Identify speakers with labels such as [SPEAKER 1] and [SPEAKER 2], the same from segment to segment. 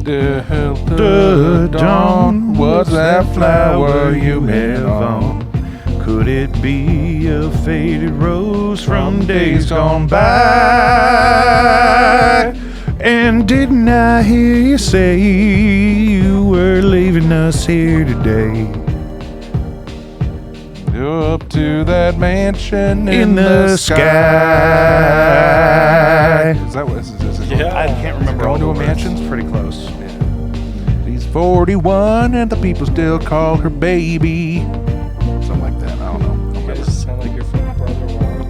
[SPEAKER 1] The dawn, what's that flower you have on?
[SPEAKER 2] Could it be a faded rose from days gone by? And didn't I hear you say you were leaving us here today?
[SPEAKER 1] Up to that mansion
[SPEAKER 2] In the sky.
[SPEAKER 1] Is that what? Is
[SPEAKER 3] Yeah.
[SPEAKER 2] I can't remember all
[SPEAKER 1] Going to
[SPEAKER 2] the
[SPEAKER 1] a
[SPEAKER 2] words.
[SPEAKER 1] mansion's
[SPEAKER 2] Pretty close.
[SPEAKER 1] Yeah. She's 41 and the people still call her baby. Something like that. I don't know. I don't
[SPEAKER 3] You
[SPEAKER 1] remember.
[SPEAKER 3] guys sound like you're from Brotherwell.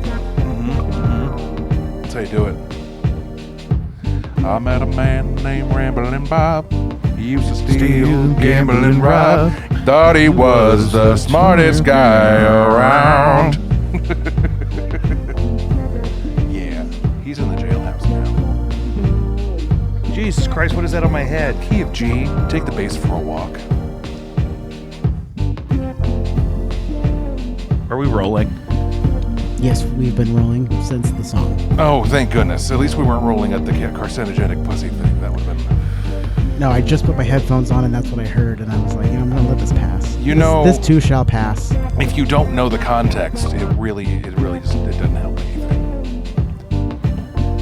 [SPEAKER 1] That's how you do it. I met a man named Ramblin' Bob. He used to steal, gamble, and rob. Thought he was the smartest guy around. Yeah, he's in the jailhouse now.
[SPEAKER 2] Jesus Christ, what is that on my head?
[SPEAKER 1] Key of G, take the bass for a walk.
[SPEAKER 2] Are we rolling?
[SPEAKER 4] Yes, we've been rolling since the song.
[SPEAKER 1] Oh, thank goodness. At least we weren't rolling at the carcinogenic pussy thing. That would have been...
[SPEAKER 4] No, I just put my headphones on and that's what I heard, and I was like, I'm gonna let this pass. This too shall pass.
[SPEAKER 1] If you don't know the context, it really just, it doesn't help anything.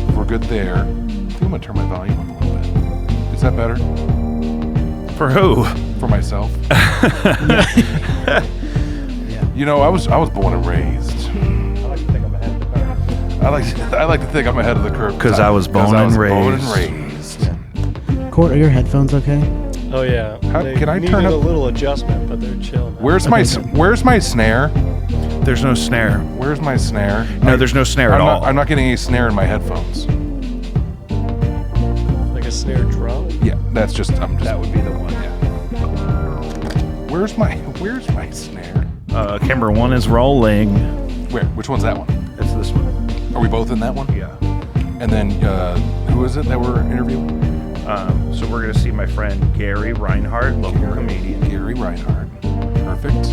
[SPEAKER 1] If we're good there, I think I'm gonna turn my volume up a little bit. Is that better?
[SPEAKER 2] For who?
[SPEAKER 1] For myself.
[SPEAKER 4] Yeah.
[SPEAKER 1] You know, I was born and raised. I like to think I'm ahead of the curve.
[SPEAKER 2] 'Cause I was born and raised.
[SPEAKER 4] Court, are your headphones okay?
[SPEAKER 3] Oh yeah. They
[SPEAKER 1] can I
[SPEAKER 3] needed
[SPEAKER 1] turn up-
[SPEAKER 3] a little adjustment, but they're chill now.
[SPEAKER 1] Where's my snare?
[SPEAKER 2] There's no snare.
[SPEAKER 1] Where's my snare?
[SPEAKER 2] No, there's no snare at all.
[SPEAKER 1] I'm not getting any snare in my headphones.
[SPEAKER 3] Like a snare drum?
[SPEAKER 1] Yeah, that's just.
[SPEAKER 2] That would be the one.
[SPEAKER 1] Yeah. Where's my snare?
[SPEAKER 2] Camera 1 is rolling.
[SPEAKER 1] Where? Which one's that one?
[SPEAKER 2] It's this one.
[SPEAKER 1] Are we both in that one?
[SPEAKER 2] Yeah.
[SPEAKER 1] And then who is it that we're interviewing?
[SPEAKER 2] So we're going to see my friend Gary Reinhardt, local comedian.
[SPEAKER 1] Gary Reinhardt. Perfect. Do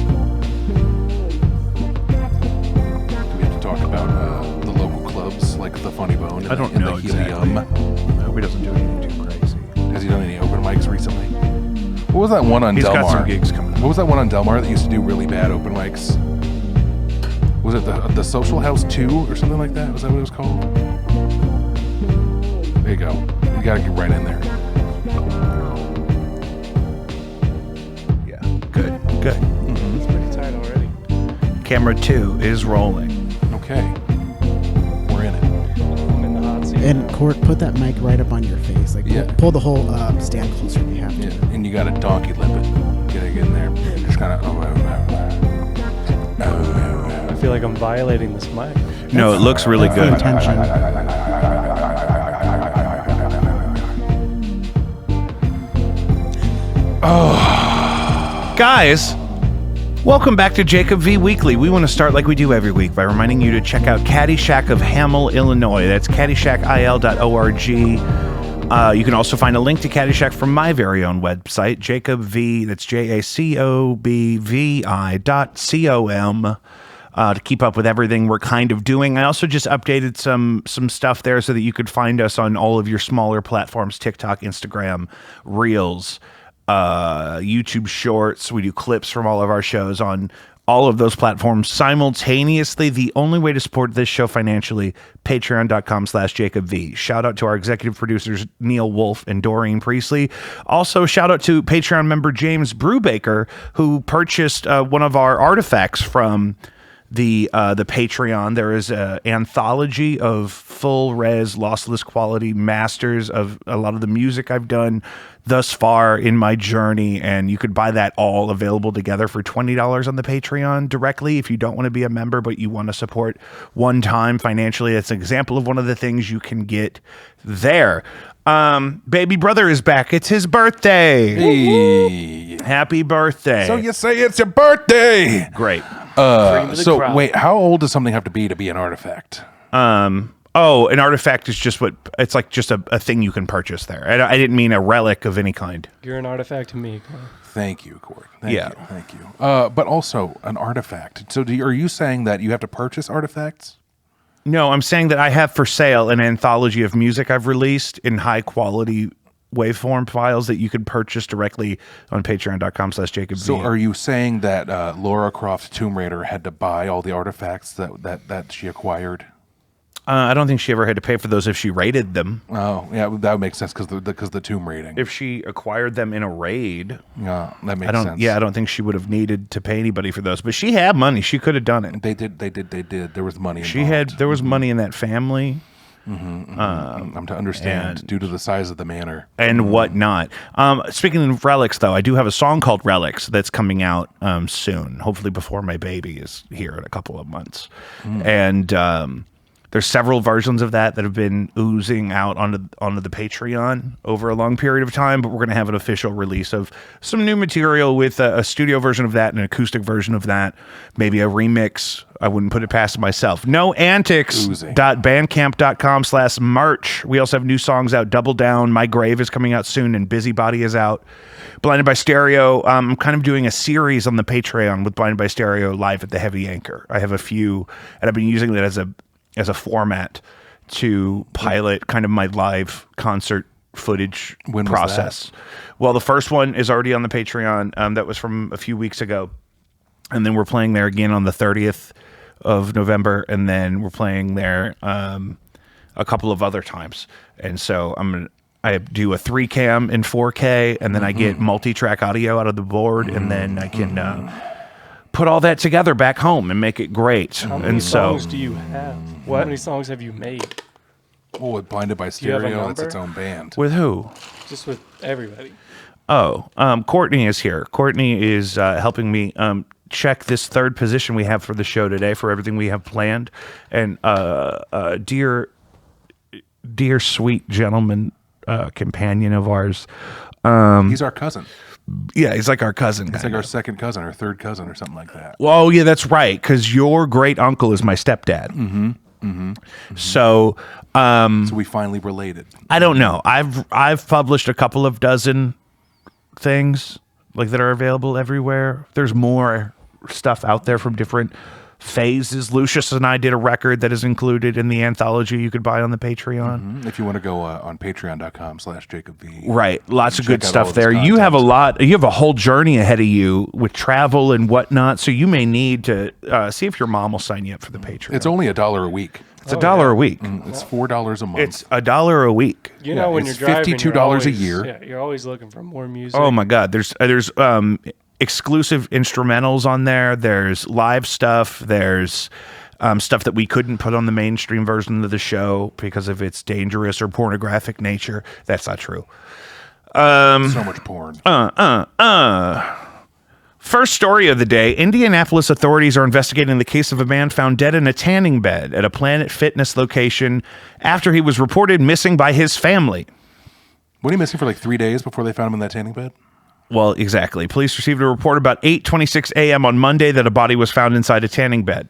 [SPEAKER 1] we have to talk about the local clubs like the Funny Bone and
[SPEAKER 2] I don't
[SPEAKER 1] and
[SPEAKER 2] know
[SPEAKER 1] the Helium?
[SPEAKER 2] exactly. I hope he doesn't do anything too crazy.
[SPEAKER 1] Has he done any open mics recently? What was that one on
[SPEAKER 2] He's
[SPEAKER 1] Del Mar?
[SPEAKER 2] got some gigs coming up.
[SPEAKER 1] What was that one on Del Mar that used to do really bad open mics? Was it the Social House 2 or something like that? Was that what it was called? There you go. You gotta get right in there.
[SPEAKER 2] Yeah. Good.
[SPEAKER 3] It's pretty tight already.
[SPEAKER 2] Camera 2 is rolling.
[SPEAKER 1] Okay. We're in it.
[SPEAKER 3] I'm in the hot seat.
[SPEAKER 4] And Court, put that mic right up on your face. Like,
[SPEAKER 1] Yeah.
[SPEAKER 4] pull the whole stand closer if you have to.
[SPEAKER 1] Yeah. And you gotta donkey lip it. Get in there. Just kinda
[SPEAKER 3] I feel like I'm violating this mic.
[SPEAKER 2] No, it looks really
[SPEAKER 4] That's the
[SPEAKER 2] good.
[SPEAKER 4] intention.
[SPEAKER 2] Guys, welcome back to Jacob V Weekly. We want to start like we do every week by reminding you to check out Caddyshack of Hamel, Illinois. That's caddyshackil.org. You can also find a link to Caddyshack from my very own website, Jacob V. That's JACOBVI.com. To keep up with everything we're kind of doing. I also just updated some stuff there so that you could find us on all of your smaller platforms, TikTok, Instagram, Reels, YouTube Shorts. We do clips from all of our shows on all of those platforms simultaneously. The only way to support this show financially, patreon.com/JacobV. Shout out to our executive producers, Neil Wolf and Doreen Priestley. Also, shout out to Patreon member James Brubaker, who purchased one of our artifacts from the Patreon. There is an anthology of full res lossless quality masters of a lot of the music I've done thus far in my journey, and you could buy that all available together for $20 on the Patreon directly if you don't want to be a member but you want to support one time financially. That's an example of one of the things you can get there. Baby brother is back. It's his birthday.
[SPEAKER 1] Hey.
[SPEAKER 2] Happy birthday.
[SPEAKER 1] So you say it's your birthday.
[SPEAKER 2] Great.
[SPEAKER 1] So wait, how old does something have to be an artifact?
[SPEAKER 2] Oh, an artifact is just it's like just a thing you can purchase there. I didn't mean a relic of any kind.
[SPEAKER 3] You're an artifact to me, Cole.
[SPEAKER 1] Thank you, Cord.
[SPEAKER 2] Thank
[SPEAKER 1] you. But also an artifact. So are you saying that you have to purchase artifacts?
[SPEAKER 2] No, I'm saying that I have for sale an anthology of music I've released in high quality waveform files that you could purchase directly on patreon.com/Jacob V.
[SPEAKER 1] So are you saying that Lara Croft Tomb Raider had to buy all the artifacts that she acquired?
[SPEAKER 2] I don't think she ever had to pay for those if she raided them.
[SPEAKER 1] Oh, yeah, that would make sense because the tomb raiding.
[SPEAKER 2] If she acquired them in a raid,
[SPEAKER 1] Yeah, that makes sense.
[SPEAKER 2] Yeah, I don't think she would have needed to pay anybody for those. But she had money; she could have done it.
[SPEAKER 1] They did. There was money involved.
[SPEAKER 2] There was money in that family.
[SPEAKER 1] I'm to understand due to the size of the manor
[SPEAKER 2] and whatnot. Speaking of relics, though, I do have a song called "Relics" that's coming out soon. Hopefully, before my baby is here in a couple of months, and there's several versions of that have been oozing out onto the Patreon over a long period of time, but we're going to have an official release of some new material with a studio version of that and an acoustic version of that, maybe a remix. I wouldn't put it past myself. Noantics.bandcamp.com/merch. We also have new songs out. Double Down, My Grave is coming out soon, and Busybody is out. Blinded by Stereo, I'm kind of doing a series on the Patreon with Blinded by Stereo live at the Heavy Anchor. I have a few, and I've been using that as a format to pilot kind of my live concert footage process. Well, the first one is already on the Patreon. That was from a few weeks ago. And then we're playing there again on the 30th of November. And then we're playing there a couple of other times. And so I do a 3-cam in 4K, and then I get multi-track audio out of the board, and then I can put all that together back home and make it great.
[SPEAKER 3] How many songs do you have? How many songs have you made?
[SPEAKER 1] Oh, with Blinded by Stereo, it's its own band.
[SPEAKER 2] With who?
[SPEAKER 3] Just with everybody.
[SPEAKER 2] Oh, Courtney is here. Courtney is helping me check this third position we have for the show today for everything we have planned. And dear sweet gentleman, companion of ours.
[SPEAKER 1] He's our cousin.
[SPEAKER 2] Yeah, he's like our cousin.
[SPEAKER 1] It's like our second cousin or third cousin or something like that.
[SPEAKER 2] Well, yeah, that's right, because your great uncle is my stepdad. So
[SPEAKER 1] we finally related.
[SPEAKER 2] I don't know. I've published a couple of dozen things like that are available everywhere. There's more stuff out there from different phases. Lucius and I did a record that is included in the anthology you could buy on the Patreon.
[SPEAKER 1] If you want to go on patreon.com/Jacob V.
[SPEAKER 2] Right. Lots of good stuff there. You have a whole journey ahead of you with travel and whatnot. So you may need to see if your mom will sign you up for the Patreon.
[SPEAKER 1] It's only $1 a week.
[SPEAKER 2] It's $1 a week.
[SPEAKER 1] It's $4 a month.
[SPEAKER 2] It's $1 a week.
[SPEAKER 3] You know, when you're
[SPEAKER 1] it's
[SPEAKER 3] driving,
[SPEAKER 1] $52 a year.
[SPEAKER 3] Yeah, you're always looking for more music.
[SPEAKER 2] Oh my God. There's exclusive instrumentals on there. There's live stuff. There's stuff that we couldn't put on the mainstream version of the show because of its dangerous or pornographic nature. That's not true.
[SPEAKER 1] So much porn.
[SPEAKER 2] First story of the day. Indianapolis authorities are investigating the case of a man found dead in a tanning bed at a Planet Fitness location after he was reported missing by his family.
[SPEAKER 1] Wasn't he missing for like 3 days before they found him in that tanning bed?
[SPEAKER 2] Well, exactly. Police received a report about 8:26 a.m. on Monday that a body was found inside a tanning bed.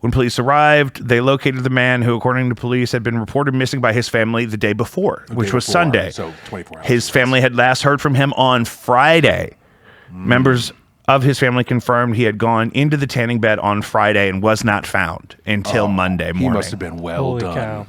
[SPEAKER 2] When police arrived, they located the man who, according to police, had been reported missing by his family the day before, which was Sunday.
[SPEAKER 1] So 24 hours.
[SPEAKER 2] His family had last heard from him on Friday. Members of his family confirmed he had gone into the tanning bed on Friday and was not found until Monday morning.
[SPEAKER 1] He must have been well
[SPEAKER 3] Holy
[SPEAKER 1] done.
[SPEAKER 3] cow.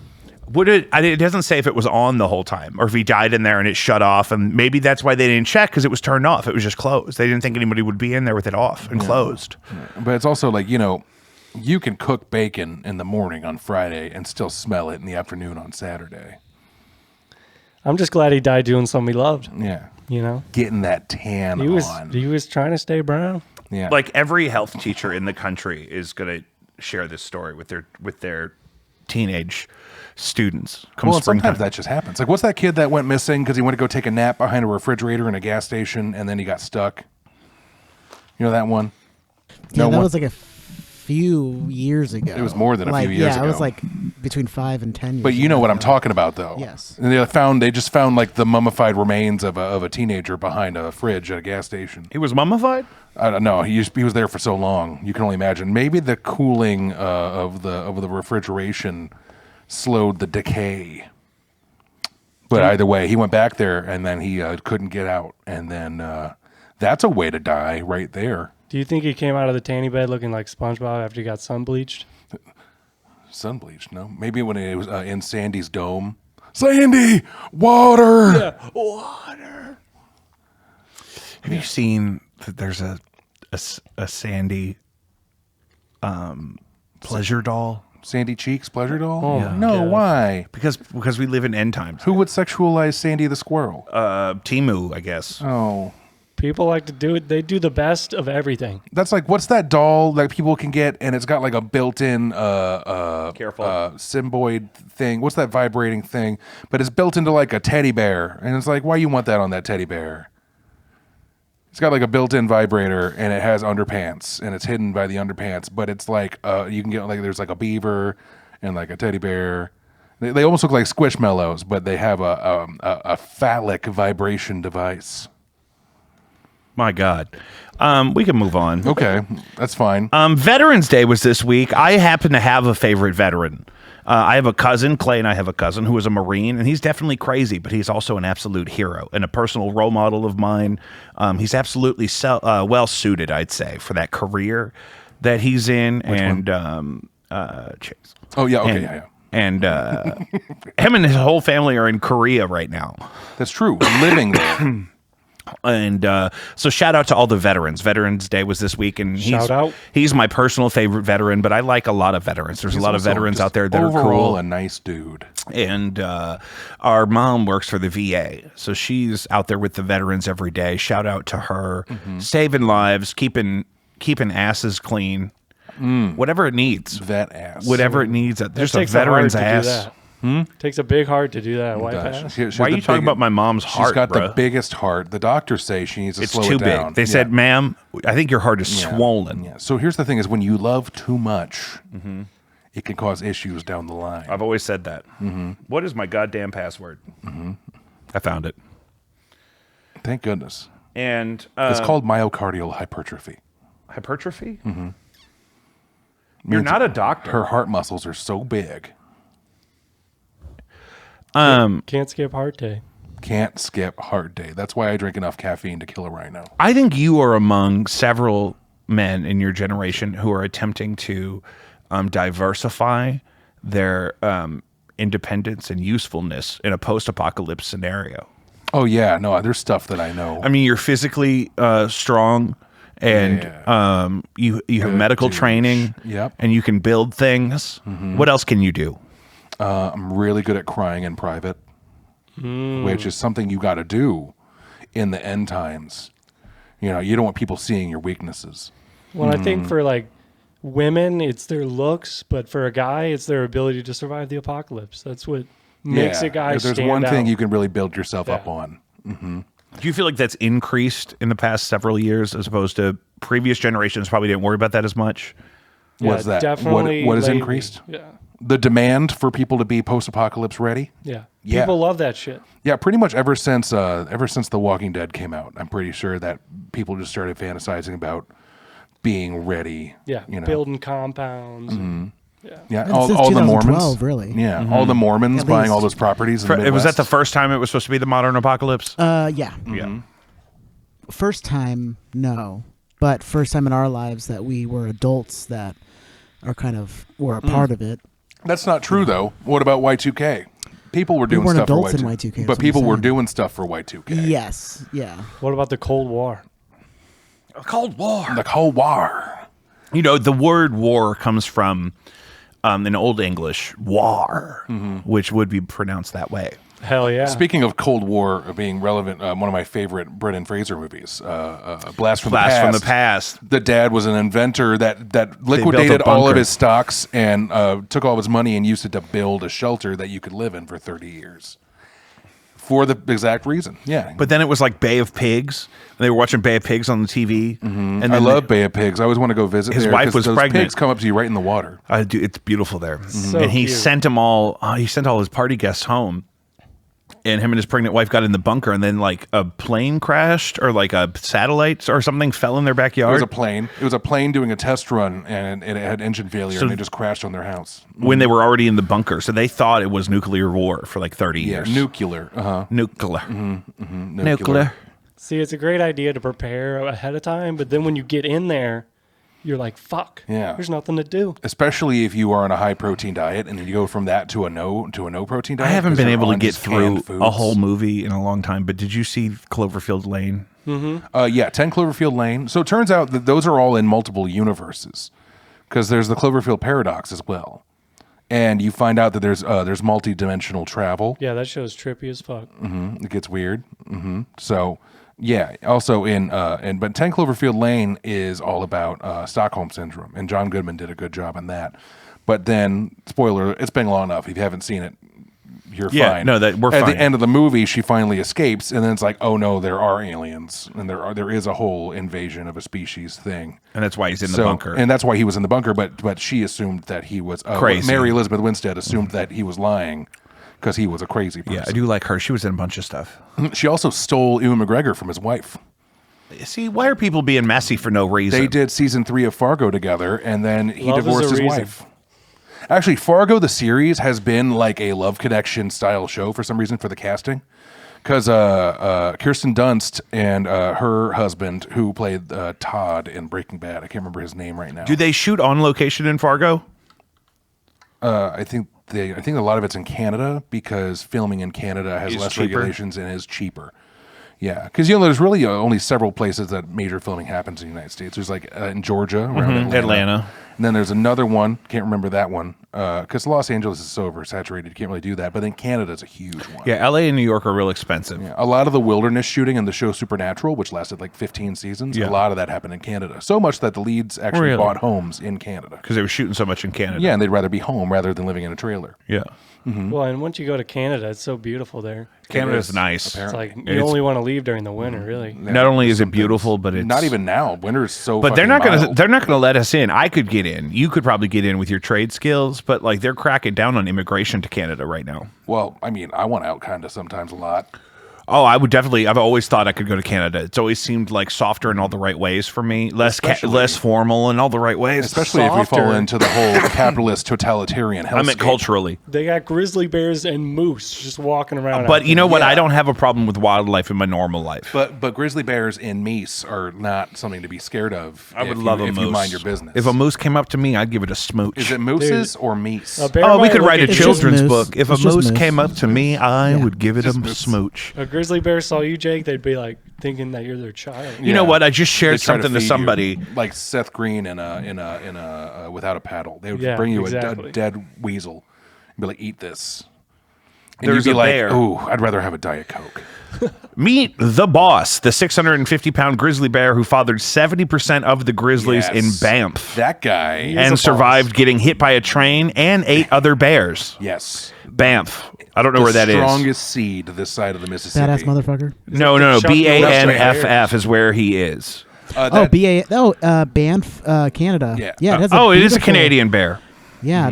[SPEAKER 2] It doesn't say if it was on the whole time or if he died in there and it shut off, and maybe that's why they didn't check, because it was turned off. It was just closed. They didn't think anybody would be in there with it off and closed.
[SPEAKER 1] But it's also like, you can cook bacon in the morning on Friday and still smell it in the afternoon on Saturday.
[SPEAKER 3] I'm just glad he died doing something he loved.
[SPEAKER 1] Yeah.
[SPEAKER 3] Getting
[SPEAKER 1] that tan on.
[SPEAKER 3] He was trying to stay brown.
[SPEAKER 1] Yeah.
[SPEAKER 2] Like every health teacher in the country is going to share this story with their teenage students.
[SPEAKER 1] Well, sometimes that just happens. Like, what's that kid that went missing because he went to go take a nap behind a refrigerator in a gas station and then he got stuck? You know that one?
[SPEAKER 4] Yeah, that was like a few years ago.
[SPEAKER 1] It was more than a few years ago.
[SPEAKER 4] Yeah, it was like between 5 and 10 years
[SPEAKER 1] But you know what I'm talking about, though.
[SPEAKER 4] Yes.
[SPEAKER 1] And they just found like the mummified remains of a teenager behind a fridge at a gas station.
[SPEAKER 2] He was mummified?
[SPEAKER 1] I don't know. He was there for so long. You can only imagine. Maybe the cooling of the refrigeration slowed the decay. But either way, he went back there and then he couldn't get out. And then that's a way to die right there.
[SPEAKER 3] Do you think he came out of the tanning bed looking like SpongeBob after he got sun bleached?
[SPEAKER 1] Sun bleached, no? Maybe when it was in Sandy's dome Sandy, water.
[SPEAKER 3] Yeah, water.
[SPEAKER 2] Have you seen that there's a Sandy pleasure doll?
[SPEAKER 1] Sandy Cheeks pleasure doll?
[SPEAKER 3] Oh,
[SPEAKER 2] Yeah.
[SPEAKER 1] No,
[SPEAKER 3] God.
[SPEAKER 1] why?
[SPEAKER 2] Because we live in end times.
[SPEAKER 1] Who would sexualize Sandy the squirrel?
[SPEAKER 2] Timu, I guess.
[SPEAKER 1] Oh.
[SPEAKER 3] People like to do it. They do the best of everything.
[SPEAKER 1] That's like, what's that doll that people can get and it's got like a built-in
[SPEAKER 2] Careful.
[SPEAKER 1] Symboid thing. What's that vibrating thing? But it's built into like a teddy bear. And it's like, why you want that on that teddy bear? It's got like a built-in vibrator and it has underpants and it's hidden by the underpants. But it's like, you can get like, there's like a beaver and like a teddy bear. They almost look like Squishmallows, but they have a phallic vibration device.
[SPEAKER 2] My God. We can move on.
[SPEAKER 1] Okay, that's fine.
[SPEAKER 2] Veterans Day was this week. I happen to have a favorite veteran. I have a cousin, Clay and I have a cousin who is a Marine, and he's definitely crazy, but he's also an absolute hero and a personal role model of mine. He's absolutely well-suited, I'd say, for that career that he's in. Chase.
[SPEAKER 1] Oh, yeah, okay, yeah.
[SPEAKER 2] And him and his whole family are in Korea right now.
[SPEAKER 1] That's true. Living there.
[SPEAKER 2] And so shout out to all the veterans. Veterans Day was this week, and he's my personal favorite veteran, but I like a lot of veterans. There's a lot of veterans out there that are cool.
[SPEAKER 1] A nice dude.
[SPEAKER 2] And our mom works for the VA, so she's out there with the veterans every day. Shout out to her. Saving lives, keeping asses clean. Whatever it needs.
[SPEAKER 1] Vet ass.
[SPEAKER 2] Whatever it needs. There's a
[SPEAKER 3] takes
[SPEAKER 2] veteran's
[SPEAKER 3] a heart to do
[SPEAKER 2] ass.
[SPEAKER 3] that. Takes a big heart to do that. White ass.
[SPEAKER 2] Why are you talking about my mom's heart?
[SPEAKER 1] She's got
[SPEAKER 2] bro?
[SPEAKER 1] the biggest heart. The doctors say she needs to
[SPEAKER 2] It's
[SPEAKER 1] slow
[SPEAKER 2] too
[SPEAKER 1] it down.
[SPEAKER 2] big. They said, ma'am, I think your heart is swollen.
[SPEAKER 1] Yeah. So here's the thing: is when you love too much, it can cause issues down the line.
[SPEAKER 2] I've always said that. What is my goddamn password? I found it.
[SPEAKER 1] Thank goodness.
[SPEAKER 2] And
[SPEAKER 1] it's called myocardial hypertrophy.
[SPEAKER 2] Hypertrophy? You're not a doctor.
[SPEAKER 1] Her heart muscles are so big.
[SPEAKER 3] Can't skip heart day.
[SPEAKER 1] Can't skip heart day. That's why I drink enough caffeine to kill a rhino.
[SPEAKER 2] I think you are among several men in your generation who are attempting to diversify their independence and usefulness in a post-apocalypse scenario.
[SPEAKER 1] Oh yeah, no, there's stuff that I know.
[SPEAKER 2] I mean, you're physically strong, and you have medical training.
[SPEAKER 1] Yep.
[SPEAKER 2] And you can build things. What else can you do?
[SPEAKER 1] I'm really good at crying in private, which is something you got to do in the end times. You know, you don't want people seeing your weaknesses.
[SPEAKER 3] Well, I think for like women, it's their looks, but for a guy, it's their ability to survive the apocalypse. That's what makes a guy
[SPEAKER 1] if there's
[SPEAKER 3] stand
[SPEAKER 1] one thing
[SPEAKER 3] out.
[SPEAKER 1] you can really build yourself up on.
[SPEAKER 2] Do you feel like that's increased in the past several years as opposed to previous generations probably didn't worry about that as much?
[SPEAKER 1] What's that?
[SPEAKER 3] Definitely
[SPEAKER 1] What has
[SPEAKER 3] lately.
[SPEAKER 1] increased?
[SPEAKER 3] Yeah.
[SPEAKER 1] The demand for people to be post-apocalypse ready?
[SPEAKER 3] Yeah.
[SPEAKER 1] Yeah.
[SPEAKER 3] People love that shit.
[SPEAKER 1] Yeah, pretty much ever since The Walking Dead came out. I'm pretty sure that people just started fantasizing about being ready.
[SPEAKER 3] Yeah.
[SPEAKER 1] You know?
[SPEAKER 3] Building compounds.
[SPEAKER 1] Yeah,
[SPEAKER 4] And
[SPEAKER 1] all
[SPEAKER 4] since
[SPEAKER 1] the
[SPEAKER 4] 2012,
[SPEAKER 1] Mormons.
[SPEAKER 4] really.
[SPEAKER 1] Yeah, all the Mormons
[SPEAKER 4] At
[SPEAKER 1] buying
[SPEAKER 4] least.
[SPEAKER 1] all those properties in the Midwest.
[SPEAKER 2] Was that the first time it was supposed to be the modern apocalypse?
[SPEAKER 4] Yeah.
[SPEAKER 2] Yeah.
[SPEAKER 4] First time, no. But first time in our lives that we were adults that were a part of it.
[SPEAKER 1] That's not true, though. What about Y2K? People were doing
[SPEAKER 4] weren't
[SPEAKER 1] stuff for
[SPEAKER 4] adults in
[SPEAKER 1] Y2K.
[SPEAKER 4] Y2K,
[SPEAKER 1] But
[SPEAKER 4] that's
[SPEAKER 1] people
[SPEAKER 4] what I'm
[SPEAKER 1] were
[SPEAKER 4] saying.
[SPEAKER 1] doing stuff for Y2K.
[SPEAKER 4] Yes. Yeah.
[SPEAKER 3] What about the Cold War?
[SPEAKER 2] Cold War.
[SPEAKER 1] The Cold War.
[SPEAKER 2] You know, the word war comes from in Old English, war, which would be pronounced that way.
[SPEAKER 3] Hell yeah.
[SPEAKER 1] Speaking of Cold War being relevant, one of my favorite Brendan Fraser movies, Blast from
[SPEAKER 2] Blast
[SPEAKER 1] the Past.
[SPEAKER 2] from the Past.
[SPEAKER 1] The dad was an inventor that liquidated all of
[SPEAKER 2] bunker.
[SPEAKER 1] his stocks and took all of his money and used it to build a shelter that you could live in for 30 years. For the exact reason, yeah.
[SPEAKER 2] But then it was like Bay of Pigs. And they were watching Bay of Pigs on the TV. And then
[SPEAKER 1] I love Bay of Pigs. I always want to go visit
[SPEAKER 2] His
[SPEAKER 1] there
[SPEAKER 2] wife
[SPEAKER 1] 'cause
[SPEAKER 2] was
[SPEAKER 1] those
[SPEAKER 2] pregnant.
[SPEAKER 1] pigs come up to you right in the water.
[SPEAKER 2] It's beautiful there.
[SPEAKER 3] So
[SPEAKER 2] and he
[SPEAKER 3] cute.
[SPEAKER 2] sent them all. He sent all his party guests home. And him and his pregnant wife got in the bunker, and then like a plane crashed, or like a satellite or something fell in their
[SPEAKER 1] It
[SPEAKER 2] backyard.
[SPEAKER 1] was a plane. It was a plane doing a test run, and it had engine failure, and it just crashed on their house.
[SPEAKER 2] when they were already in the bunker, so they thought it was nuclear war for like 30
[SPEAKER 1] Yeah,
[SPEAKER 2] years.
[SPEAKER 1] nuclear.
[SPEAKER 2] Nuclear.
[SPEAKER 1] Nuclear.
[SPEAKER 3] See, it's a great idea to prepare ahead of time, but then when you get in there, you're like, fuck.
[SPEAKER 1] Yeah.
[SPEAKER 3] There's nothing to do.
[SPEAKER 1] Especially if you are on a high protein diet and then you go from that to a no protein diet.
[SPEAKER 2] I haven't
[SPEAKER 1] 'cause
[SPEAKER 2] been
[SPEAKER 1] they're
[SPEAKER 2] able to
[SPEAKER 1] on
[SPEAKER 2] get
[SPEAKER 1] just canned
[SPEAKER 2] through a
[SPEAKER 1] foods.
[SPEAKER 2] whole movie in a long time, but did you see Cloverfield Lane?
[SPEAKER 1] Yeah, 10 Cloverfield Lane. So it turns out that those are all in multiple universes because there's the Cloverfield paradox as well. And you find out that there's multi-dimensional travel.
[SPEAKER 3] Yeah, that show's trippy as fuck.
[SPEAKER 1] It gets weird. So, yeah. Also but 10 Cloverfield Lane is all about Stockholm Syndrome, and John Goodman did a good job on that. But then, spoiler, it's been long enough. If you haven't seen it, you're fine.
[SPEAKER 2] No, that we're
[SPEAKER 1] At
[SPEAKER 2] fine.
[SPEAKER 1] the end of the movie, she finally escapes, and then it's like, oh no, there are aliens, and there is a whole invasion of a species thing.
[SPEAKER 2] And that's why he's in the bunker.
[SPEAKER 1] And that's why he was in the bunker. But she assumed that he was
[SPEAKER 2] Crazy.
[SPEAKER 1] Mary Elizabeth Winstead assumed that he was lying because he was a crazy person.
[SPEAKER 2] Yeah, I do like her. She was in a bunch of stuff.
[SPEAKER 1] She also stole Ewan McGregor from his wife.
[SPEAKER 2] See, why are people being messy for no reason?
[SPEAKER 1] They did season 3 of Fargo together, and then he
[SPEAKER 3] Love is
[SPEAKER 1] divorced
[SPEAKER 3] a
[SPEAKER 1] his
[SPEAKER 3] reason.
[SPEAKER 1] wife. Actually, Fargo, the series, has been like a Love Connection style show for some reason for the casting. Because Kirsten Dunst and her husband, who played Todd in Breaking Bad, I can't remember his name right now.
[SPEAKER 2] Do they shoot on location in Fargo?
[SPEAKER 1] I think a lot of it's in Canada because filming in Canada has
[SPEAKER 2] Is
[SPEAKER 1] less
[SPEAKER 2] cheaper?
[SPEAKER 1] regulations and is cheaper. Yeah, because there's really only several places that major filming happens in the United States. There's like in Georgia, around
[SPEAKER 2] Atlanta.
[SPEAKER 1] And then there's another one, can't remember that one, because Los Angeles is so oversaturated, you can't really do that. But then Canada's a huge one.
[SPEAKER 2] Yeah, LA and New York are real expensive.
[SPEAKER 1] Yeah, a lot of the wilderness shooting in the show Supernatural, which lasted like 15 seasons,
[SPEAKER 2] Yeah.
[SPEAKER 1] a lot of that happened in Canada. So much that the leads actually
[SPEAKER 2] Really?
[SPEAKER 1] bought homes in Canada.
[SPEAKER 2] Because they were shooting so much in Canada.
[SPEAKER 1] Yeah, and they'd rather be home rather than living in a trailer.
[SPEAKER 2] Yeah.
[SPEAKER 3] Well, and once you go to Canada, it's so beautiful there.
[SPEAKER 2] Canada's
[SPEAKER 1] is,
[SPEAKER 2] nice.
[SPEAKER 3] It's like you
[SPEAKER 2] It's-
[SPEAKER 3] only want to leave during the winter, really.
[SPEAKER 2] Not only is it beautiful, but it's
[SPEAKER 1] Not even now. Winter's so
[SPEAKER 2] But they're
[SPEAKER 1] fucking
[SPEAKER 2] not gonna
[SPEAKER 1] mild.
[SPEAKER 2] they're not gonna let us in. I could get in. You could probably get in with your trade skills, but like they're cracking down on immigration to Canada right now.
[SPEAKER 1] Well, I mean, I want out kind of sometimes a lot.
[SPEAKER 2] Oh, I would definitely. I've always thought I could go to Canada. It's always seemed like softer in all the right ways for me, less formal in all the right ways.
[SPEAKER 1] Especially if we fall
[SPEAKER 3] Softer.
[SPEAKER 1] into the whole capitalist totalitarian hellscape.
[SPEAKER 2] I meant culturally.
[SPEAKER 3] They got grizzly bears and moose just walking around.
[SPEAKER 2] But
[SPEAKER 3] out
[SPEAKER 2] you know
[SPEAKER 3] there.
[SPEAKER 2] what?
[SPEAKER 1] Yeah.
[SPEAKER 2] I don't have a problem with wildlife in my normal life.
[SPEAKER 1] But grizzly bears and meese are not something to be scared of.
[SPEAKER 2] I would
[SPEAKER 1] if
[SPEAKER 2] love
[SPEAKER 1] you,
[SPEAKER 2] a
[SPEAKER 1] if
[SPEAKER 2] moose.
[SPEAKER 1] you mind your business.
[SPEAKER 2] If a moose came up to me, I'd give it a smooch.
[SPEAKER 1] Is it mooses or meese?
[SPEAKER 3] A bear
[SPEAKER 2] Oh, we
[SPEAKER 3] might
[SPEAKER 2] could
[SPEAKER 3] look
[SPEAKER 2] write a
[SPEAKER 3] at
[SPEAKER 4] It's
[SPEAKER 3] you-
[SPEAKER 4] just
[SPEAKER 2] children's
[SPEAKER 4] moose.
[SPEAKER 2] book. If a
[SPEAKER 4] It's just
[SPEAKER 2] moose
[SPEAKER 4] moose.
[SPEAKER 2] came up to me, I would give it a
[SPEAKER 1] moose.
[SPEAKER 2] smooch.
[SPEAKER 3] A grizzly bear saw you, Jake, they'd be like thinking that you're their child.
[SPEAKER 2] You know what? I just
[SPEAKER 1] They
[SPEAKER 2] shared
[SPEAKER 1] try
[SPEAKER 2] something to
[SPEAKER 1] feed you.
[SPEAKER 2] somebody.
[SPEAKER 1] like Seth Green in a without a paddle. They would
[SPEAKER 3] Yeah,
[SPEAKER 1] bring you
[SPEAKER 3] exactly.
[SPEAKER 1] a dead weasel and be like, "Eat this." And
[SPEAKER 2] There's
[SPEAKER 1] you'd be
[SPEAKER 2] a
[SPEAKER 1] like,
[SPEAKER 2] bear.
[SPEAKER 1] "Ooh, I'd rather have a Diet Coke."
[SPEAKER 2] Meet the boss, the 650-pound grizzly bear who fathered 70% of the grizzlies in
[SPEAKER 1] Yes.
[SPEAKER 2] Banff
[SPEAKER 1] That guy.
[SPEAKER 3] is a
[SPEAKER 2] and
[SPEAKER 3] boss.
[SPEAKER 2] survived getting hit by a train and 8 other bears.
[SPEAKER 1] Yes.
[SPEAKER 2] Banff. I don't know
[SPEAKER 1] The
[SPEAKER 2] where that is.
[SPEAKER 1] strongest seed this side of the Mississippi.
[SPEAKER 4] Badass motherfucker.
[SPEAKER 2] No,
[SPEAKER 3] the Chuck Norris
[SPEAKER 2] BANFF is where he is.
[SPEAKER 4] Banff, Canada.
[SPEAKER 1] Yeah.
[SPEAKER 4] Yeah. It has
[SPEAKER 2] Oh, it is a
[SPEAKER 4] beautiful-
[SPEAKER 2] Canadian bear.
[SPEAKER 4] Yeah.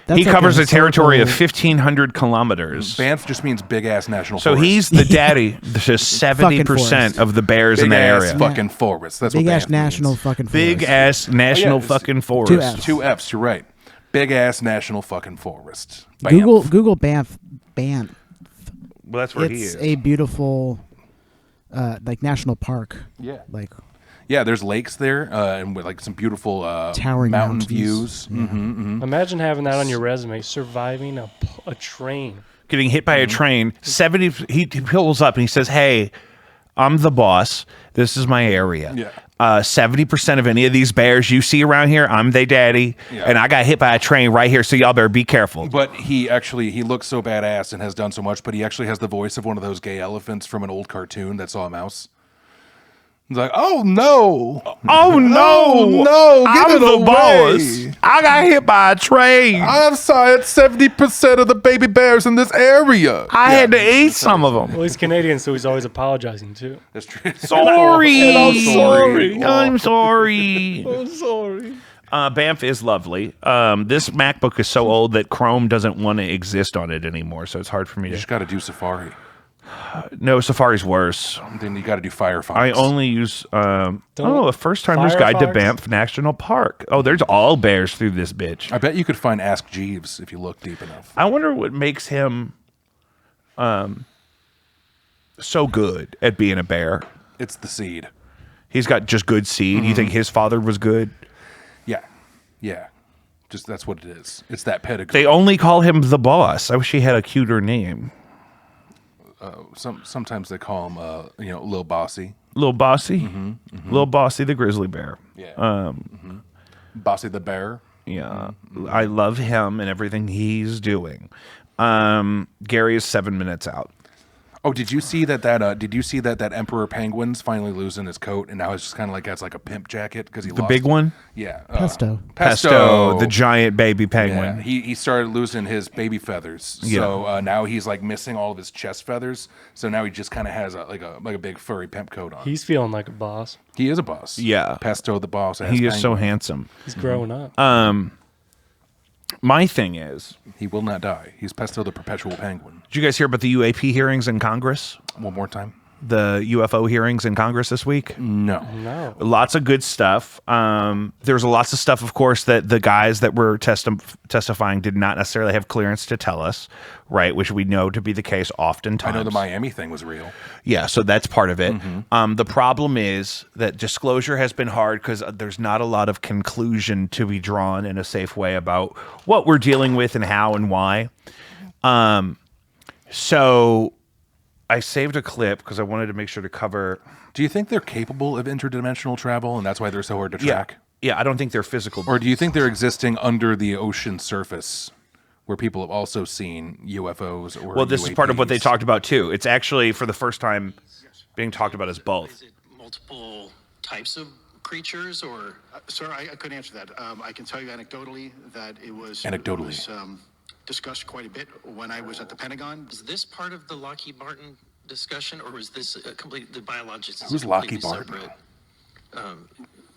[SPEAKER 4] That's
[SPEAKER 2] He
[SPEAKER 4] like
[SPEAKER 2] covers a territory of
[SPEAKER 4] historical-
[SPEAKER 2] 1,500 kilometers.
[SPEAKER 1] Banff just means big ass national
[SPEAKER 2] So
[SPEAKER 1] forest.
[SPEAKER 2] he's the daddy to 70%
[SPEAKER 4] forest.
[SPEAKER 2] of the bears
[SPEAKER 1] big
[SPEAKER 2] in that
[SPEAKER 1] ass
[SPEAKER 2] area.
[SPEAKER 1] fucking forest. That's
[SPEAKER 4] big
[SPEAKER 1] what
[SPEAKER 4] ass
[SPEAKER 1] Banff
[SPEAKER 4] national
[SPEAKER 1] means.
[SPEAKER 4] fucking
[SPEAKER 2] Big
[SPEAKER 4] forest.
[SPEAKER 2] ass national
[SPEAKER 1] it's
[SPEAKER 2] fucking forest.
[SPEAKER 4] 2 Fs.
[SPEAKER 1] 2 F's. You're right. Big ass national fucking forest.
[SPEAKER 4] Google Banff.
[SPEAKER 2] Well, that's where he
[SPEAKER 4] It's
[SPEAKER 2] is.
[SPEAKER 4] a beautiful, like national park.
[SPEAKER 1] Yeah.
[SPEAKER 4] Like
[SPEAKER 1] Yeah, there's lakes there, and with like some beautiful
[SPEAKER 4] Towering
[SPEAKER 1] mountain
[SPEAKER 4] mountains.
[SPEAKER 1] views.
[SPEAKER 4] Yeah.
[SPEAKER 1] Mm-hmm.
[SPEAKER 3] Imagine having that on your resume, surviving a train.
[SPEAKER 2] Getting hit by a train. 70. He pulls up and he says, "Hey, I'm the boss. This is my area.
[SPEAKER 1] Yeah.
[SPEAKER 2] 70% of any of these bears you see around here, I'm they daddy,
[SPEAKER 1] Yeah.
[SPEAKER 2] and I got hit by a train right here. So y'all better be careful."
[SPEAKER 1] But he looks so badass and has done so much, but he actually has the voice of one of those gay elephants from an old cartoon that saw a mouse. He's like, "Oh no.
[SPEAKER 2] Oh no,
[SPEAKER 1] no, give
[SPEAKER 2] I'm
[SPEAKER 1] it
[SPEAKER 2] the
[SPEAKER 1] away.
[SPEAKER 2] boss. I got hit by a train.
[SPEAKER 1] I'm sorry, it's 70% of the baby bears in this area."
[SPEAKER 2] I had to eat some of them.
[SPEAKER 3] Well, he's Canadian, so he's always apologizing too.
[SPEAKER 1] That's true.
[SPEAKER 2] Sorry.
[SPEAKER 1] I'm sorry.
[SPEAKER 2] I'm sorry.
[SPEAKER 3] I'm sorry.
[SPEAKER 2] Banff is lovely. This MacBook is so old that Chrome doesn't want to exist on it anymore, so it's hard for me
[SPEAKER 1] You
[SPEAKER 2] to.
[SPEAKER 1] just got to do Safari.
[SPEAKER 2] No, Safari's worse.
[SPEAKER 1] Then you got to do Firefox.
[SPEAKER 2] I only use. A first timer's guide to
[SPEAKER 3] Firefox?
[SPEAKER 2] Banff National Park. Oh, there's all bears through this bitch.
[SPEAKER 1] I bet you could find Ask Jeeves if you look deep enough.
[SPEAKER 2] I wonder what makes him so good at being a bear.
[SPEAKER 1] It's the seed.
[SPEAKER 2] He's got just good seed. You think his father was good?
[SPEAKER 1] Yeah. Just that's what it is. It's that pedigree.
[SPEAKER 2] They only call him the boss. I wish he had a cuter name.
[SPEAKER 1] Sometimes they call him, Lil Bossy.
[SPEAKER 2] Lil Bossy? Lil Bossy the grizzly bear.
[SPEAKER 1] Yeah. Bossy the bear.
[SPEAKER 2] Yeah. I love him and everything he's doing. Gary is 7 minutes out.
[SPEAKER 1] Oh, did you see that Emperor Penguin's finally losing his coat, and now it's just kind of like has like a pimp jacket because he
[SPEAKER 2] The
[SPEAKER 1] lost
[SPEAKER 2] big one?
[SPEAKER 1] Yeah,
[SPEAKER 2] Pesto, the giant baby penguin.
[SPEAKER 1] Yeah, he started losing his baby feathers, so now he's like missing all of his chest feathers. So now he just kind of has a big furry pimp coat on.
[SPEAKER 3] He's feeling like a boss.
[SPEAKER 1] He is a boss.
[SPEAKER 2] Yeah.
[SPEAKER 1] Pesto the boss.
[SPEAKER 2] He is so handsome.
[SPEAKER 3] He's growing up.
[SPEAKER 2] My thing is,
[SPEAKER 1] he will not die. He's Pesto the perpetual penguin.
[SPEAKER 2] did you guys hear about the UAP hearings in Congress?
[SPEAKER 1] One more time.
[SPEAKER 2] The UFO hearings in Congress this week?
[SPEAKER 1] No.
[SPEAKER 3] No.
[SPEAKER 2] Lots of good stuff. There's lots of stuff, of course, that the guys that were testifying did not necessarily have clearance to tell us, right? Which we know to be the case oftentimes.
[SPEAKER 1] I know the Miami thing was real.
[SPEAKER 2] Yeah, so that's part of it. The problem is that disclosure has been hard because there's not a lot of conclusion to be drawn in a safe way about what we're dealing with and how and why. So I saved a clip because I wanted to make sure to cover.
[SPEAKER 1] Do you think they're capable of interdimensional travel, and that's why they're so hard to track?
[SPEAKER 2] Yeah, I don't think they're physical.
[SPEAKER 1] Or do you think they're existing under the ocean surface, where people have also seen UFOs or
[SPEAKER 2] Well, this is part of what they
[SPEAKER 1] UAPs?
[SPEAKER 2] talked about too. It's actually for the first time being talked about as both.
[SPEAKER 5] Is it multiple types of creatures, or?
[SPEAKER 6] Sir, I couldn't answer that. I can tell you anecdotally that it was discussed quite a bit when I was at the Pentagon.
[SPEAKER 5] Is this part of the Lockheed Martin discussion, or is this the biologics?
[SPEAKER 1] Who's Lockheed Martin?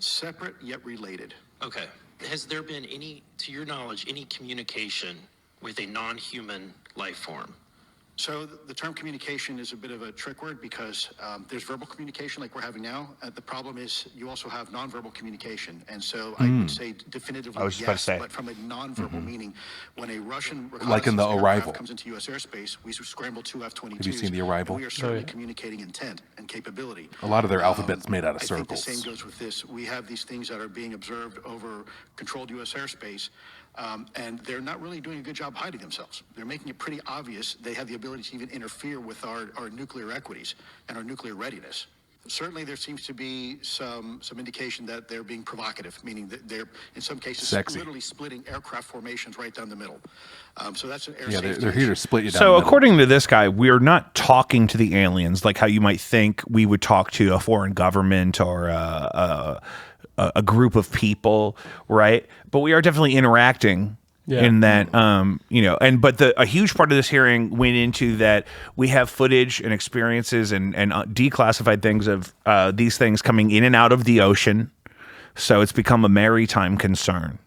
[SPEAKER 6] Separate yet related.
[SPEAKER 5] Okay. Has there been any, to your knowledge, any communication with a non-human life form?
[SPEAKER 6] So the term communication is a bit of a trick word because there's verbal communication like we're having now. The problem is you also have nonverbal communication. And so I would say definitively
[SPEAKER 2] I was just about to say.
[SPEAKER 6] but from a nonverbal meaning, when a Russian
[SPEAKER 1] Like in The
[SPEAKER 6] reconnaissance
[SPEAKER 1] Arrival.
[SPEAKER 6] aircraft comes into U.S. airspace, we scramble two F-22s.
[SPEAKER 1] Have you seen The Arrival?
[SPEAKER 6] We are certainly communicating intent and capability.
[SPEAKER 1] A lot of their alphabet's made out of
[SPEAKER 6] I
[SPEAKER 1] circles.
[SPEAKER 6] think the same goes with this. We have these things that are being observed over controlled U.S. airspace, and they're not really doing a good job hiding themselves. They're making it pretty obvious they have the ability to even interfere with our nuclear equities and our nuclear readiness. Certainly, there seems to be some indication that they're being provocative, meaning that they're, in some cases,
[SPEAKER 1] Sexy.
[SPEAKER 6] literally splitting aircraft formations right down the middle. So that's an air
[SPEAKER 1] Yeah,
[SPEAKER 6] safety
[SPEAKER 1] they're here to
[SPEAKER 6] issue.
[SPEAKER 1] split you down.
[SPEAKER 2] So
[SPEAKER 1] the middle.
[SPEAKER 2] according to this guy, we're not talking to the aliens like how you might think we would talk to a foreign government or a group of people, right? But we are definitely interacting in that, but a huge part of this hearing went into that we have footage and experiences and declassified things of these things coming in and out of the ocean. So it's become a maritime concern,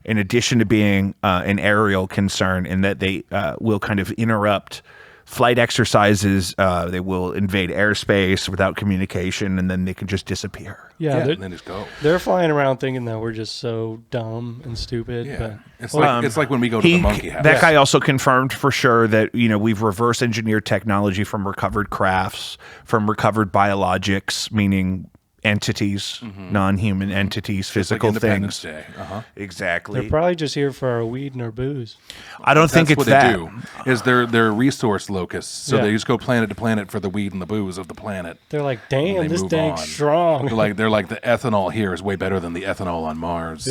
[SPEAKER 2] in addition to being an aerial concern, in that they will kind of interrupt flight exercises. They will invade airspace without communication, and then they can just disappear.
[SPEAKER 3] Yeah,
[SPEAKER 1] and then just go.
[SPEAKER 3] they're flying around thinking that we're just so dumb and stupid.
[SPEAKER 1] Yeah,
[SPEAKER 3] But
[SPEAKER 1] it's like when we go to the monkey house.
[SPEAKER 2] That guy also confirmed for sure that we've reverse engineered technology from recovered crafts, from recovered biologics, meaning entities, non-human entities, physical
[SPEAKER 1] like Independence
[SPEAKER 2] things.
[SPEAKER 1] Day.
[SPEAKER 2] Exactly.
[SPEAKER 3] they're probably just here for our weed and our booze.
[SPEAKER 2] I don't think
[SPEAKER 1] That's
[SPEAKER 2] it's
[SPEAKER 1] what
[SPEAKER 2] that.
[SPEAKER 1] they do. Is they're resource locusts, so
[SPEAKER 3] Yeah.
[SPEAKER 1] they just go planet to planet for the weed and the booze of the planet.
[SPEAKER 3] They're like,
[SPEAKER 1] And
[SPEAKER 3] damn,
[SPEAKER 1] they
[SPEAKER 3] this
[SPEAKER 1] move
[SPEAKER 3] tank's
[SPEAKER 1] on.
[SPEAKER 3] strong.
[SPEAKER 1] They're like the ethanol here is way better than the ethanol on Mars.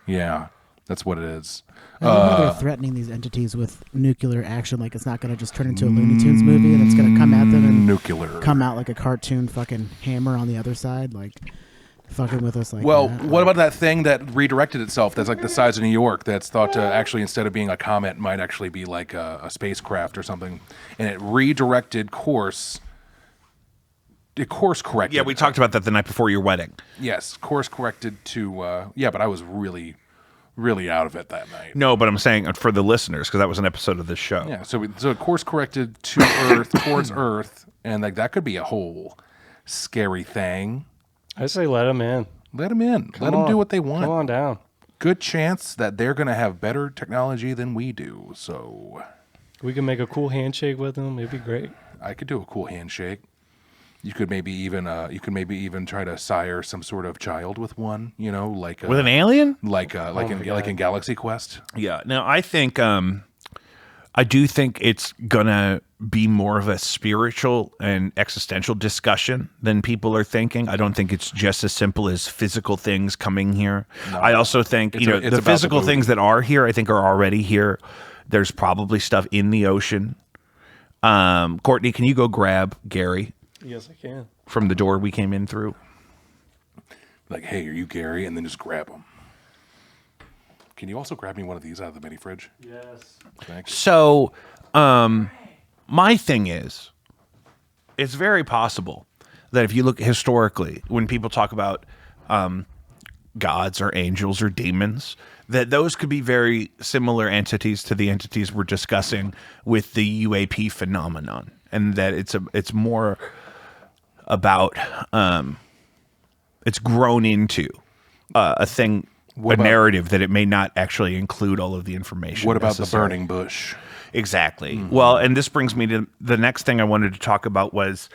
[SPEAKER 3] Yeah.
[SPEAKER 1] That's what it is.
[SPEAKER 4] I love how they're threatening these entities with nuclear action. Like it's not going to just turn into a Looney Tunes movie, and it's going to come at them and
[SPEAKER 1] Nuclear.
[SPEAKER 4] come out like a cartoon fucking hammer on the other side, like fucking with us like
[SPEAKER 1] Well,
[SPEAKER 4] that.
[SPEAKER 1] what about that thing that redirected itself that's like the size of New York that's thought to actually, instead of being a comet, might actually be like a spacecraft or something, and it redirected course. It course corrected.
[SPEAKER 2] Yeah, we talked about that the night before your wedding.
[SPEAKER 1] Yes, course corrected to. But I was really out of it that night.
[SPEAKER 2] No, but I'm saying for the listeners, because that was an episode of this show.
[SPEAKER 1] Yeah, so it course corrected to Earth, towards Earth, and like that could be a whole scary thing.
[SPEAKER 3] I say let them in.
[SPEAKER 1] Let them in. Let them
[SPEAKER 3] on.
[SPEAKER 1] do what they want.
[SPEAKER 3] Come on down.
[SPEAKER 1] Good chance that they're going to have better technology than we do. So
[SPEAKER 3] We can make a cool handshake with them. It'd be great.
[SPEAKER 1] I could do a cool handshake. You could maybe even try to sire some sort of child with one, like
[SPEAKER 2] With an alien?
[SPEAKER 1] like in Galaxy Quest.
[SPEAKER 2] Yeah. Now, I think I do think it's gonna be more of a spiritual and existential discussion than people are thinking. I don't think it's just as simple as physical things coming here. I also think
[SPEAKER 1] It's
[SPEAKER 2] the
[SPEAKER 1] about
[SPEAKER 2] physical
[SPEAKER 1] the
[SPEAKER 2] things
[SPEAKER 1] movie.
[SPEAKER 2] that are here, I think, are already here. There's probably stuff in the ocean. Courtney, can you go grab Gary
[SPEAKER 3] Yes, I can.
[SPEAKER 2] from the door we came in through?
[SPEAKER 1] Like, hey, are you Gary? And then just grab him. Can you also grab me one of these out of the mini fridge?
[SPEAKER 3] Yes.
[SPEAKER 1] Thanks.
[SPEAKER 2] So, my thing is, it's very possible that if you look historically, when people talk about gods or angels or demons, that those could be very similar entities to the entities we're discussing with the UAP phenomenon, and that it's more about it's grown into a thing.
[SPEAKER 1] What
[SPEAKER 2] A
[SPEAKER 1] about-
[SPEAKER 2] narrative that it may not actually include all of the information.
[SPEAKER 1] What about the
[SPEAKER 2] necessary.
[SPEAKER 1] burning bush?
[SPEAKER 2] Exactly. Well, and this brings me to the next thing I wanted to talk about was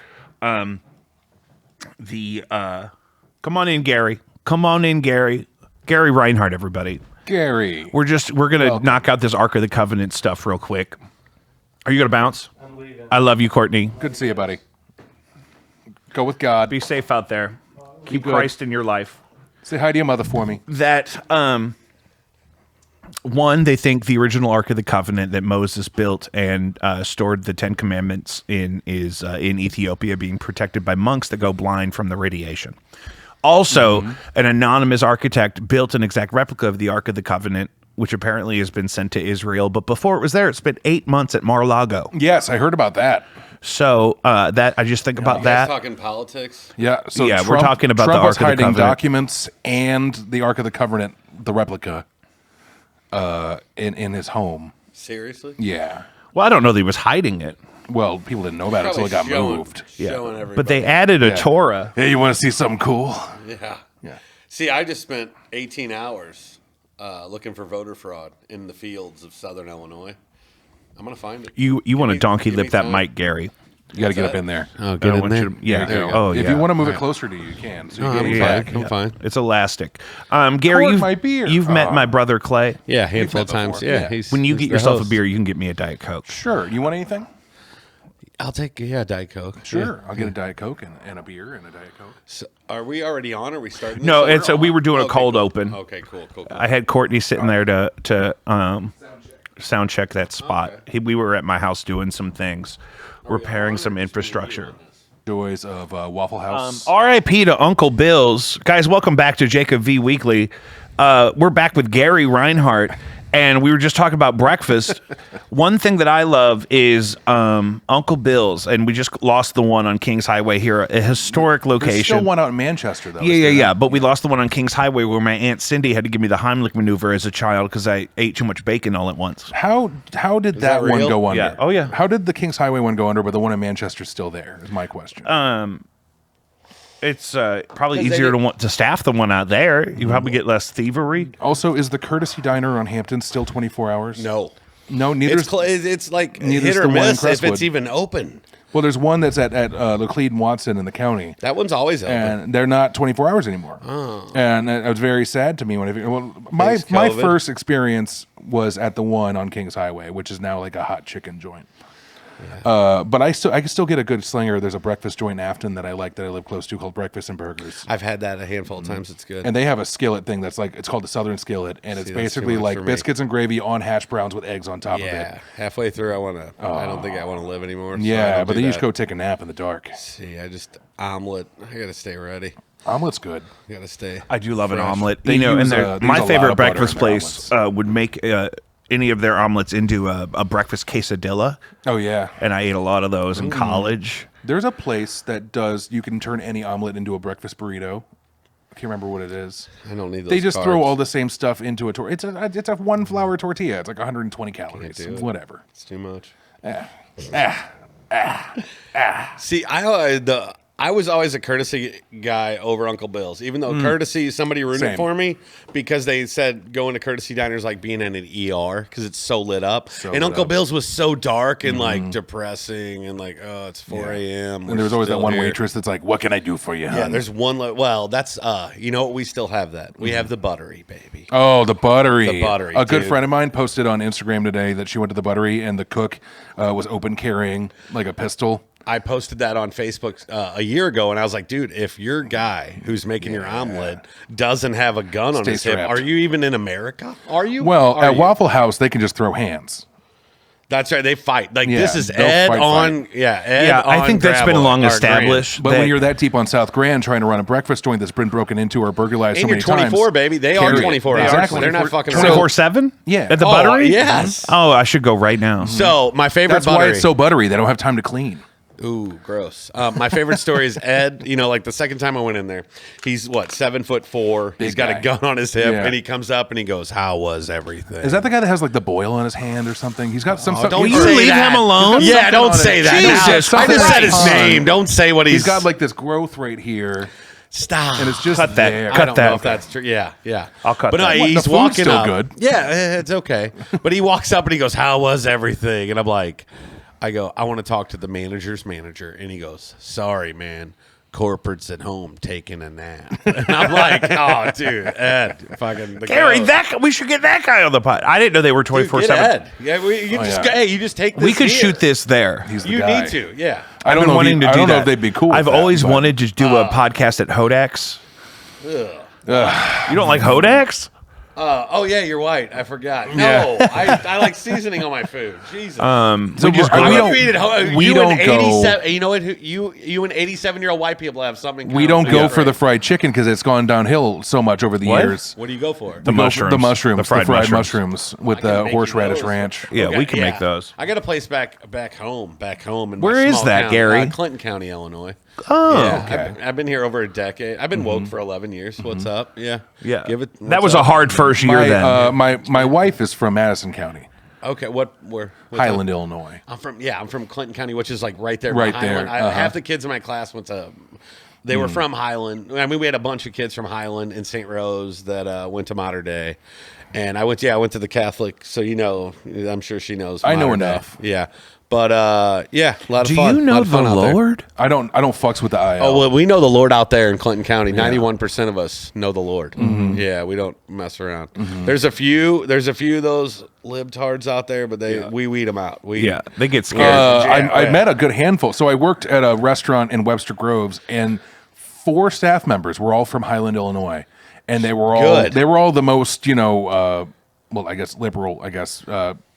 [SPEAKER 2] the come on in, Gary. Come on in, Gary. Gary Reinhardt, everybody.
[SPEAKER 1] Gary.
[SPEAKER 2] We're gonna
[SPEAKER 1] Welcome.
[SPEAKER 2] knock out this Ark of the Covenant stuff real quick. Are you gonna bounce?
[SPEAKER 3] I'm leaving.
[SPEAKER 2] I love you, Courtney.
[SPEAKER 1] Good to see you, buddy. Go with God.
[SPEAKER 2] Be safe out there. Keep
[SPEAKER 1] good.
[SPEAKER 2] Christ in your life.
[SPEAKER 1] Say hi to your mother for me.
[SPEAKER 2] That one, they think the original Ark of the Covenant that Moses built and stored the Ten Commandments in is in Ethiopia, being protected by monks that go blind from the radiation. Also, an anonymous architect built an exact replica of the Ark of the Covenant, which apparently has been sent to Israel. But before it was there, it spent 8 months at Mar-a-Lago.
[SPEAKER 1] Yes, I heard about that.
[SPEAKER 2] So that I just think about
[SPEAKER 7] You guys
[SPEAKER 2] that.
[SPEAKER 7] talking politics?
[SPEAKER 1] Yeah. So
[SPEAKER 2] Yeah, we're talking about the
[SPEAKER 1] Trump
[SPEAKER 2] Ark
[SPEAKER 1] was
[SPEAKER 2] of the
[SPEAKER 1] hiding
[SPEAKER 2] Covenant.
[SPEAKER 1] documents and the Ark of the Covenant, the replica, in his home.
[SPEAKER 7] Seriously?
[SPEAKER 1] Yeah.
[SPEAKER 2] Well, I don't know that he was hiding it.
[SPEAKER 1] Well, people didn't know about it until it got moved.
[SPEAKER 7] Showing everybody.
[SPEAKER 2] But they added a
[SPEAKER 1] Yeah.
[SPEAKER 2] Torah.
[SPEAKER 1] Hey, you want to see something cool?
[SPEAKER 7] Yeah.
[SPEAKER 1] Yeah.
[SPEAKER 7] See, I just spent 18 hours looking for voter fraud in the fields of southern Illinois. I'm going to find it.
[SPEAKER 2] You want to
[SPEAKER 7] me-
[SPEAKER 2] donkey
[SPEAKER 7] give me
[SPEAKER 2] lip that
[SPEAKER 7] time.
[SPEAKER 2] mic, Gary.
[SPEAKER 1] You got to get
[SPEAKER 7] that?
[SPEAKER 1] up in there.
[SPEAKER 7] Oh,
[SPEAKER 2] I don't want you to- yeah.
[SPEAKER 1] There you go.
[SPEAKER 2] Oh,
[SPEAKER 1] If
[SPEAKER 2] yeah.
[SPEAKER 1] you want to move it closer to you, you can. So you
[SPEAKER 7] I'm
[SPEAKER 1] get it
[SPEAKER 7] fine.
[SPEAKER 1] back.
[SPEAKER 7] I'm fine.
[SPEAKER 2] It's elastic. Gary,
[SPEAKER 1] Pour
[SPEAKER 2] you've,
[SPEAKER 1] my beer.
[SPEAKER 2] you've met my brother Clay.
[SPEAKER 7] Yeah, a handful of
[SPEAKER 1] met before.
[SPEAKER 7] times. Yeah.
[SPEAKER 1] Yeah.
[SPEAKER 7] He's,
[SPEAKER 2] When you
[SPEAKER 7] he's
[SPEAKER 2] get
[SPEAKER 7] the
[SPEAKER 2] yourself a
[SPEAKER 7] host.
[SPEAKER 2] beer, you can get me a Diet Coke.
[SPEAKER 1] Sure. You want anything?
[SPEAKER 7] I'll take, Diet Coke.
[SPEAKER 1] Sure.
[SPEAKER 7] Yeah.
[SPEAKER 1] I'll get a Diet Coke and a beer and a Diet Coke.
[SPEAKER 7] So, are we already on? Are we starting?
[SPEAKER 2] No,
[SPEAKER 7] this?
[SPEAKER 2] we were doing a
[SPEAKER 7] Okay,
[SPEAKER 2] cold
[SPEAKER 7] cool.
[SPEAKER 2] open.
[SPEAKER 7] Okay, cool.
[SPEAKER 2] I had Courtney sitting there to sound check that spot.
[SPEAKER 7] Okay.
[SPEAKER 2] We were at my house doing some things, repairing some infrastructure.
[SPEAKER 1] Joys of Waffle House.
[SPEAKER 2] R.I.P. to Uncle Bill's. Guys, welcome back to Jacob V Weekly. We're back with Gary Reinhardt, and we were just talking about breakfast. One thing that I love is Uncle Bill's, and we just lost the one on Kings Highway here, a historic
[SPEAKER 1] There's
[SPEAKER 2] location.
[SPEAKER 1] still one out in Manchester, though.
[SPEAKER 2] Yeah. But we lost the one on Kings Highway where my Aunt Cindy had to give me the Heimlich maneuver as a child because I ate too much bacon all at once.
[SPEAKER 1] How did that
[SPEAKER 7] that
[SPEAKER 1] one
[SPEAKER 7] real?
[SPEAKER 1] go under?
[SPEAKER 2] Yeah. Oh, yeah.
[SPEAKER 1] How did the Kings Highway one go under, but the one in Manchester's still there? Is my question.
[SPEAKER 2] It's probably
[SPEAKER 7] 'Cause they
[SPEAKER 2] easier
[SPEAKER 7] did-
[SPEAKER 2] to staff the one out there. You probably get less thievery.
[SPEAKER 1] Also, is the Courtesy Diner on Hampton still 24 hours?
[SPEAKER 7] No.
[SPEAKER 1] No, neither.
[SPEAKER 7] It's like
[SPEAKER 1] neither's
[SPEAKER 7] hit
[SPEAKER 1] the
[SPEAKER 7] or
[SPEAKER 1] one in
[SPEAKER 7] miss if
[SPEAKER 1] Crestwood.
[SPEAKER 7] it's even open.
[SPEAKER 1] Well, there's one that's at Laclede and Watson in the county,
[SPEAKER 7] That one's always open.
[SPEAKER 1] and they're not 24 hours anymore.
[SPEAKER 7] Oh.
[SPEAKER 1] And it was very sad to me when my
[SPEAKER 7] Thanks,
[SPEAKER 1] my
[SPEAKER 7] COVID.
[SPEAKER 1] first experience was at the one on Kings Highway, which is now like a hot chicken joint. But I can still get a good slinger. There's a breakfast joint in Afton that I like that I live close to called Breakfast and Burgers.
[SPEAKER 7] I've had that a handful of times. It's good.
[SPEAKER 1] And they have a skillet thing that's like, it's called the Southern Skillet, and it's
[SPEAKER 7] See, that's too
[SPEAKER 1] basically
[SPEAKER 7] much
[SPEAKER 1] like
[SPEAKER 7] for me.
[SPEAKER 1] biscuits and gravy on hash browns with eggs on top of
[SPEAKER 7] yeah,
[SPEAKER 1] it.
[SPEAKER 7] halfway through, I don't think I want to live anymore. so I
[SPEAKER 1] Yeah,
[SPEAKER 7] don't
[SPEAKER 1] but
[SPEAKER 7] do
[SPEAKER 1] then you just
[SPEAKER 7] that.
[SPEAKER 1] go take a nap in the dark.
[SPEAKER 7] See, omelet. I gotta stay ready.
[SPEAKER 1] Omelet's good.
[SPEAKER 7] I gotta stay.
[SPEAKER 2] I do love an
[SPEAKER 7] fresh.
[SPEAKER 2] omelet.
[SPEAKER 1] They
[SPEAKER 2] and
[SPEAKER 1] use,
[SPEAKER 2] they're-
[SPEAKER 1] they
[SPEAKER 2] my
[SPEAKER 1] use a lot
[SPEAKER 2] favorite
[SPEAKER 1] of butter
[SPEAKER 2] breakfast
[SPEAKER 1] in their
[SPEAKER 2] place would make any of their omelets into a breakfast quesadilla,
[SPEAKER 1] Oh, yeah.
[SPEAKER 2] and I ate a lot of those in college.
[SPEAKER 1] There's a place that does, you can turn any omelet into a breakfast burrito. I can't remember what it is.
[SPEAKER 7] I don't need those.
[SPEAKER 1] They just throw
[SPEAKER 7] carbs.
[SPEAKER 1] all the same stuff into a tortilla. It's a one flour tortilla. It's like 120 calories.
[SPEAKER 7] do it.
[SPEAKER 1] Whatever.
[SPEAKER 7] It's too much.
[SPEAKER 1] Ah.
[SPEAKER 7] See, I I was always a courtesy guy over Uncle Bill's, even though courtesy, somebody ruined
[SPEAKER 1] Same.
[SPEAKER 7] it for me because they said going to courtesy diners like being in an ER because it's so lit up. And Uncle Bill's was so dark and like depressing and like, oh, it's 4 a.m.
[SPEAKER 1] And there was always that one waitress that's like, what can I do for you,
[SPEAKER 7] Yeah,
[SPEAKER 1] hon?
[SPEAKER 7] there's one. Well, that's you know what? We still have that. We have the Buttery, baby.
[SPEAKER 1] Oh, the Buttery.
[SPEAKER 7] The Buttery,
[SPEAKER 1] A good
[SPEAKER 7] dude.
[SPEAKER 1] friend of mine posted on Instagram today that she went to the Buttery and the cook was open carrying like a pistol.
[SPEAKER 7] I posted that on Facebook a year ago, and I was like, dude, if your guy who's making your omelet doesn't have a gun on
[SPEAKER 1] Stay
[SPEAKER 7] his hip,
[SPEAKER 1] strapped.
[SPEAKER 7] are you even in America? Are you?
[SPEAKER 1] Well,
[SPEAKER 7] Are
[SPEAKER 1] at
[SPEAKER 7] you?
[SPEAKER 1] Waffle House, they can just throw hands.
[SPEAKER 7] That's right. They fight. Like
[SPEAKER 1] Yeah,
[SPEAKER 7] this is
[SPEAKER 1] they'll
[SPEAKER 7] Ed
[SPEAKER 1] fight.
[SPEAKER 7] on. Yeah, Ed
[SPEAKER 2] Yeah, I
[SPEAKER 7] on
[SPEAKER 2] think that's been
[SPEAKER 7] gravel
[SPEAKER 2] long
[SPEAKER 7] or
[SPEAKER 2] established.
[SPEAKER 1] But
[SPEAKER 2] that-
[SPEAKER 1] when you're that deep on South Grand trying to run a breakfast joint that's been broken into or burglarized so
[SPEAKER 7] And
[SPEAKER 1] many
[SPEAKER 7] you're 24,
[SPEAKER 1] times,
[SPEAKER 7] baby. They
[SPEAKER 1] carry
[SPEAKER 7] are
[SPEAKER 1] it.
[SPEAKER 7] 24
[SPEAKER 1] They
[SPEAKER 7] hours.
[SPEAKER 1] are
[SPEAKER 7] Exactly. They're not fucking around.
[SPEAKER 2] 24/7?
[SPEAKER 1] Yeah.
[SPEAKER 2] At the
[SPEAKER 7] Oh,
[SPEAKER 2] Buttery?
[SPEAKER 7] yes.
[SPEAKER 2] Oh, I should go right now.
[SPEAKER 7] So my favorite
[SPEAKER 1] That's why
[SPEAKER 7] Buttery.
[SPEAKER 1] it's so buttery. They don't have time to clean.
[SPEAKER 7] Ooh, gross. My favorite story is Ed. You know, like the second time I went in there, he's what, 7'4". He's got
[SPEAKER 1] guy.
[SPEAKER 7] a gun on his hip,
[SPEAKER 1] Yeah.
[SPEAKER 7] and he comes up and he goes, "How was everything?"
[SPEAKER 1] Is that the guy that has like the boil on his hand or something? He's got some.
[SPEAKER 7] Don't
[SPEAKER 2] Will you
[SPEAKER 7] say
[SPEAKER 2] leave
[SPEAKER 7] that.
[SPEAKER 2] him alone?
[SPEAKER 7] Yeah,
[SPEAKER 1] something
[SPEAKER 7] don't
[SPEAKER 1] on
[SPEAKER 7] say
[SPEAKER 1] it.
[SPEAKER 7] that.
[SPEAKER 2] Jesus
[SPEAKER 7] I just said his
[SPEAKER 1] Christ.
[SPEAKER 7] name. Don't say what
[SPEAKER 1] He's got like this growth right here,
[SPEAKER 7] Stop.
[SPEAKER 1] and it's just
[SPEAKER 2] Cut that.
[SPEAKER 1] there.
[SPEAKER 7] I
[SPEAKER 2] Cut
[SPEAKER 7] don't
[SPEAKER 2] that.
[SPEAKER 7] know if that's true. Yeah, yeah.
[SPEAKER 2] I'll cut
[SPEAKER 7] but
[SPEAKER 2] that.
[SPEAKER 7] no,
[SPEAKER 1] What, the
[SPEAKER 7] he's
[SPEAKER 1] food's
[SPEAKER 7] walking
[SPEAKER 1] still
[SPEAKER 7] up.
[SPEAKER 1] good?
[SPEAKER 7] Yeah, it's okay. But he walks up and he goes, "How was everything?" And I'm like, I go, "I want to talk to the manager's manager." And he goes, "Sorry, man. Corporate's at home taking a nap." And I'm like, "Oh, dude, Ed, fucking the
[SPEAKER 2] Gary,
[SPEAKER 7] goat.
[SPEAKER 2] we should get that guy on the pod. I didn't know they were
[SPEAKER 7] Dude,
[SPEAKER 2] 24/7.
[SPEAKER 7] get Ed. Yeah, you just take this.
[SPEAKER 2] We could
[SPEAKER 7] here.
[SPEAKER 2] shoot this there.
[SPEAKER 1] He's the
[SPEAKER 7] You
[SPEAKER 1] guy.
[SPEAKER 7] need to, yeah.
[SPEAKER 1] I don't
[SPEAKER 2] I've been
[SPEAKER 1] know.
[SPEAKER 2] wanting to
[SPEAKER 1] I
[SPEAKER 2] do
[SPEAKER 1] don't know
[SPEAKER 2] that.
[SPEAKER 1] if they'd be cool.
[SPEAKER 2] I've
[SPEAKER 1] with that,
[SPEAKER 2] always
[SPEAKER 1] but-
[SPEAKER 2] wanted to do a podcast at Hodak's. You don't like Hodak's?
[SPEAKER 7] Oh yeah, you're white. I forgot. No,
[SPEAKER 1] Yeah.
[SPEAKER 7] I like seasoning on my food. Jesus.
[SPEAKER 1] So
[SPEAKER 2] we just
[SPEAKER 1] we're-
[SPEAKER 2] go-
[SPEAKER 1] we
[SPEAKER 7] I
[SPEAKER 1] don't-
[SPEAKER 7] would read it.
[SPEAKER 1] we
[SPEAKER 7] You
[SPEAKER 1] don't
[SPEAKER 7] and
[SPEAKER 1] go-
[SPEAKER 7] 87. You know what? You and 87-year-old white people have something. in
[SPEAKER 1] We
[SPEAKER 7] common.
[SPEAKER 1] don't go
[SPEAKER 7] Yeah,
[SPEAKER 1] for the
[SPEAKER 7] right.
[SPEAKER 1] fried chicken because it's gone downhill so much over the
[SPEAKER 2] What?
[SPEAKER 1] years.
[SPEAKER 7] What do you go for?
[SPEAKER 2] The
[SPEAKER 1] We go for
[SPEAKER 2] mushrooms.
[SPEAKER 1] the mushrooms,
[SPEAKER 2] The fried mushrooms.
[SPEAKER 1] mushrooms with
[SPEAKER 7] I can
[SPEAKER 1] the
[SPEAKER 7] make you
[SPEAKER 1] horseradish
[SPEAKER 7] those.
[SPEAKER 1] ranch.
[SPEAKER 2] Yeah, we can make those.
[SPEAKER 7] I got a place back home. In
[SPEAKER 2] Where
[SPEAKER 7] my
[SPEAKER 2] is
[SPEAKER 7] small
[SPEAKER 2] that,
[SPEAKER 7] town,
[SPEAKER 2] Gary?
[SPEAKER 7] Clinton County, Illinois.
[SPEAKER 2] Oh,
[SPEAKER 7] Yeah,
[SPEAKER 1] okay.
[SPEAKER 7] I've been here over a decade. I've been woke for 11 years. What's up? Yeah,
[SPEAKER 2] yeah.
[SPEAKER 7] Give it.
[SPEAKER 2] That
[SPEAKER 7] what's
[SPEAKER 2] was a
[SPEAKER 7] up?
[SPEAKER 2] hard first year
[SPEAKER 1] My,
[SPEAKER 2] then.
[SPEAKER 1] my wife is from Madison County,
[SPEAKER 7] Okay, what's
[SPEAKER 1] Highland,
[SPEAKER 7] up?
[SPEAKER 1] Illinois.
[SPEAKER 7] I'm from Clinton County, which is like right there.
[SPEAKER 1] Right
[SPEAKER 7] by
[SPEAKER 1] there,
[SPEAKER 7] Highland. Half the kids in my class went to. They were from Highland. I mean, we had a bunch of kids from Highland and St. Rose that went to Mater Dei, and I went to the Catholic. So I'm sure she knows.
[SPEAKER 1] I know
[SPEAKER 7] Mater Dei.
[SPEAKER 1] enough.
[SPEAKER 7] Yeah, but yeah, a lot of
[SPEAKER 2] Do
[SPEAKER 7] fun.
[SPEAKER 2] you
[SPEAKER 7] A
[SPEAKER 2] know
[SPEAKER 7] lot of
[SPEAKER 2] the
[SPEAKER 7] fun out there.
[SPEAKER 2] Lord?
[SPEAKER 1] I don't fucks with the IL.
[SPEAKER 7] Oh well, we know the Lord out there in Clinton County. 91% of us know the Lord. Yeah, we don't mess around. There's a few of those libtards out there, but we weed them out.
[SPEAKER 2] Yeah, they get scared.
[SPEAKER 1] I met a good handful. So I worked at a restaurant in Webster Groves, and 4 staff members were all from Highland, Illinois, and they were all the most well, I guess liberal,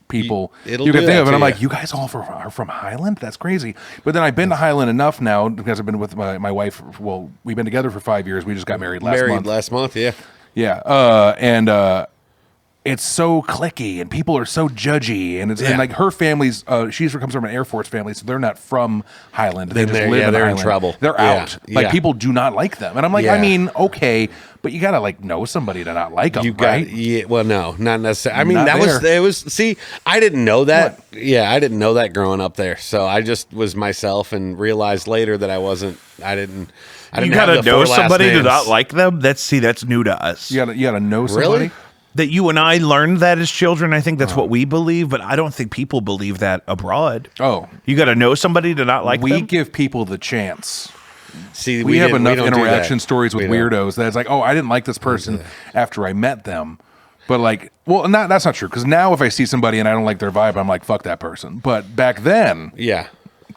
[SPEAKER 1] people
[SPEAKER 7] It'll
[SPEAKER 1] you
[SPEAKER 7] do
[SPEAKER 1] can think
[SPEAKER 7] that
[SPEAKER 1] of. And
[SPEAKER 7] to
[SPEAKER 1] I'm
[SPEAKER 7] you.
[SPEAKER 1] like, you guys all are from Highland? That's crazy. But then I've been to Highland enough now because I've been with my wife. Well, we've been together for 5 years. We just got married last month.
[SPEAKER 7] Yeah.
[SPEAKER 1] Yeah, and it's so cliquey, and people are so judgy, and and like her family's. She comes from an Air Force family, so they're not from Highland. They just live in
[SPEAKER 7] they're in
[SPEAKER 1] Highland.
[SPEAKER 7] trouble.
[SPEAKER 1] They're
[SPEAKER 7] Yeah,
[SPEAKER 1] out. Like
[SPEAKER 7] yeah.
[SPEAKER 1] people do not like them, and I'm like,
[SPEAKER 7] Yeah.
[SPEAKER 1] I mean, okay, but you gotta like know somebody to not like them,
[SPEAKER 7] You got
[SPEAKER 1] right?
[SPEAKER 7] yeah. Well, no, not necessarily. I mean,
[SPEAKER 1] Not
[SPEAKER 7] that was
[SPEAKER 1] there.
[SPEAKER 7] it. Was see, I didn't know that. Yeah, I didn't know that growing up there. So I just was myself and realized later that I wasn't. I didn't. I
[SPEAKER 2] You
[SPEAKER 7] didn't have
[SPEAKER 2] gotta
[SPEAKER 7] the
[SPEAKER 2] know
[SPEAKER 7] 4 last
[SPEAKER 2] somebody to
[SPEAKER 7] names.
[SPEAKER 2] not like them. That's new to us.
[SPEAKER 1] You gotta know somebody.
[SPEAKER 7] Really?
[SPEAKER 2] That you and I learned that as children. I think that's what we believe, but I don't think people believe that abroad.
[SPEAKER 1] Oh,
[SPEAKER 2] You got to know somebody to not like
[SPEAKER 1] we
[SPEAKER 2] them.
[SPEAKER 1] give people the chance.
[SPEAKER 7] See,
[SPEAKER 1] We have
[SPEAKER 7] didn't-
[SPEAKER 1] enough
[SPEAKER 7] don't do that.
[SPEAKER 1] interaction stories with
[SPEAKER 7] We don't.
[SPEAKER 1] weirdos that it's like, oh, I didn't like this person after I met them. But like, well, that's not true, because now if I see somebody and I don't like their vibe, I'm like, fuck that person. But back then,
[SPEAKER 7] Yeah.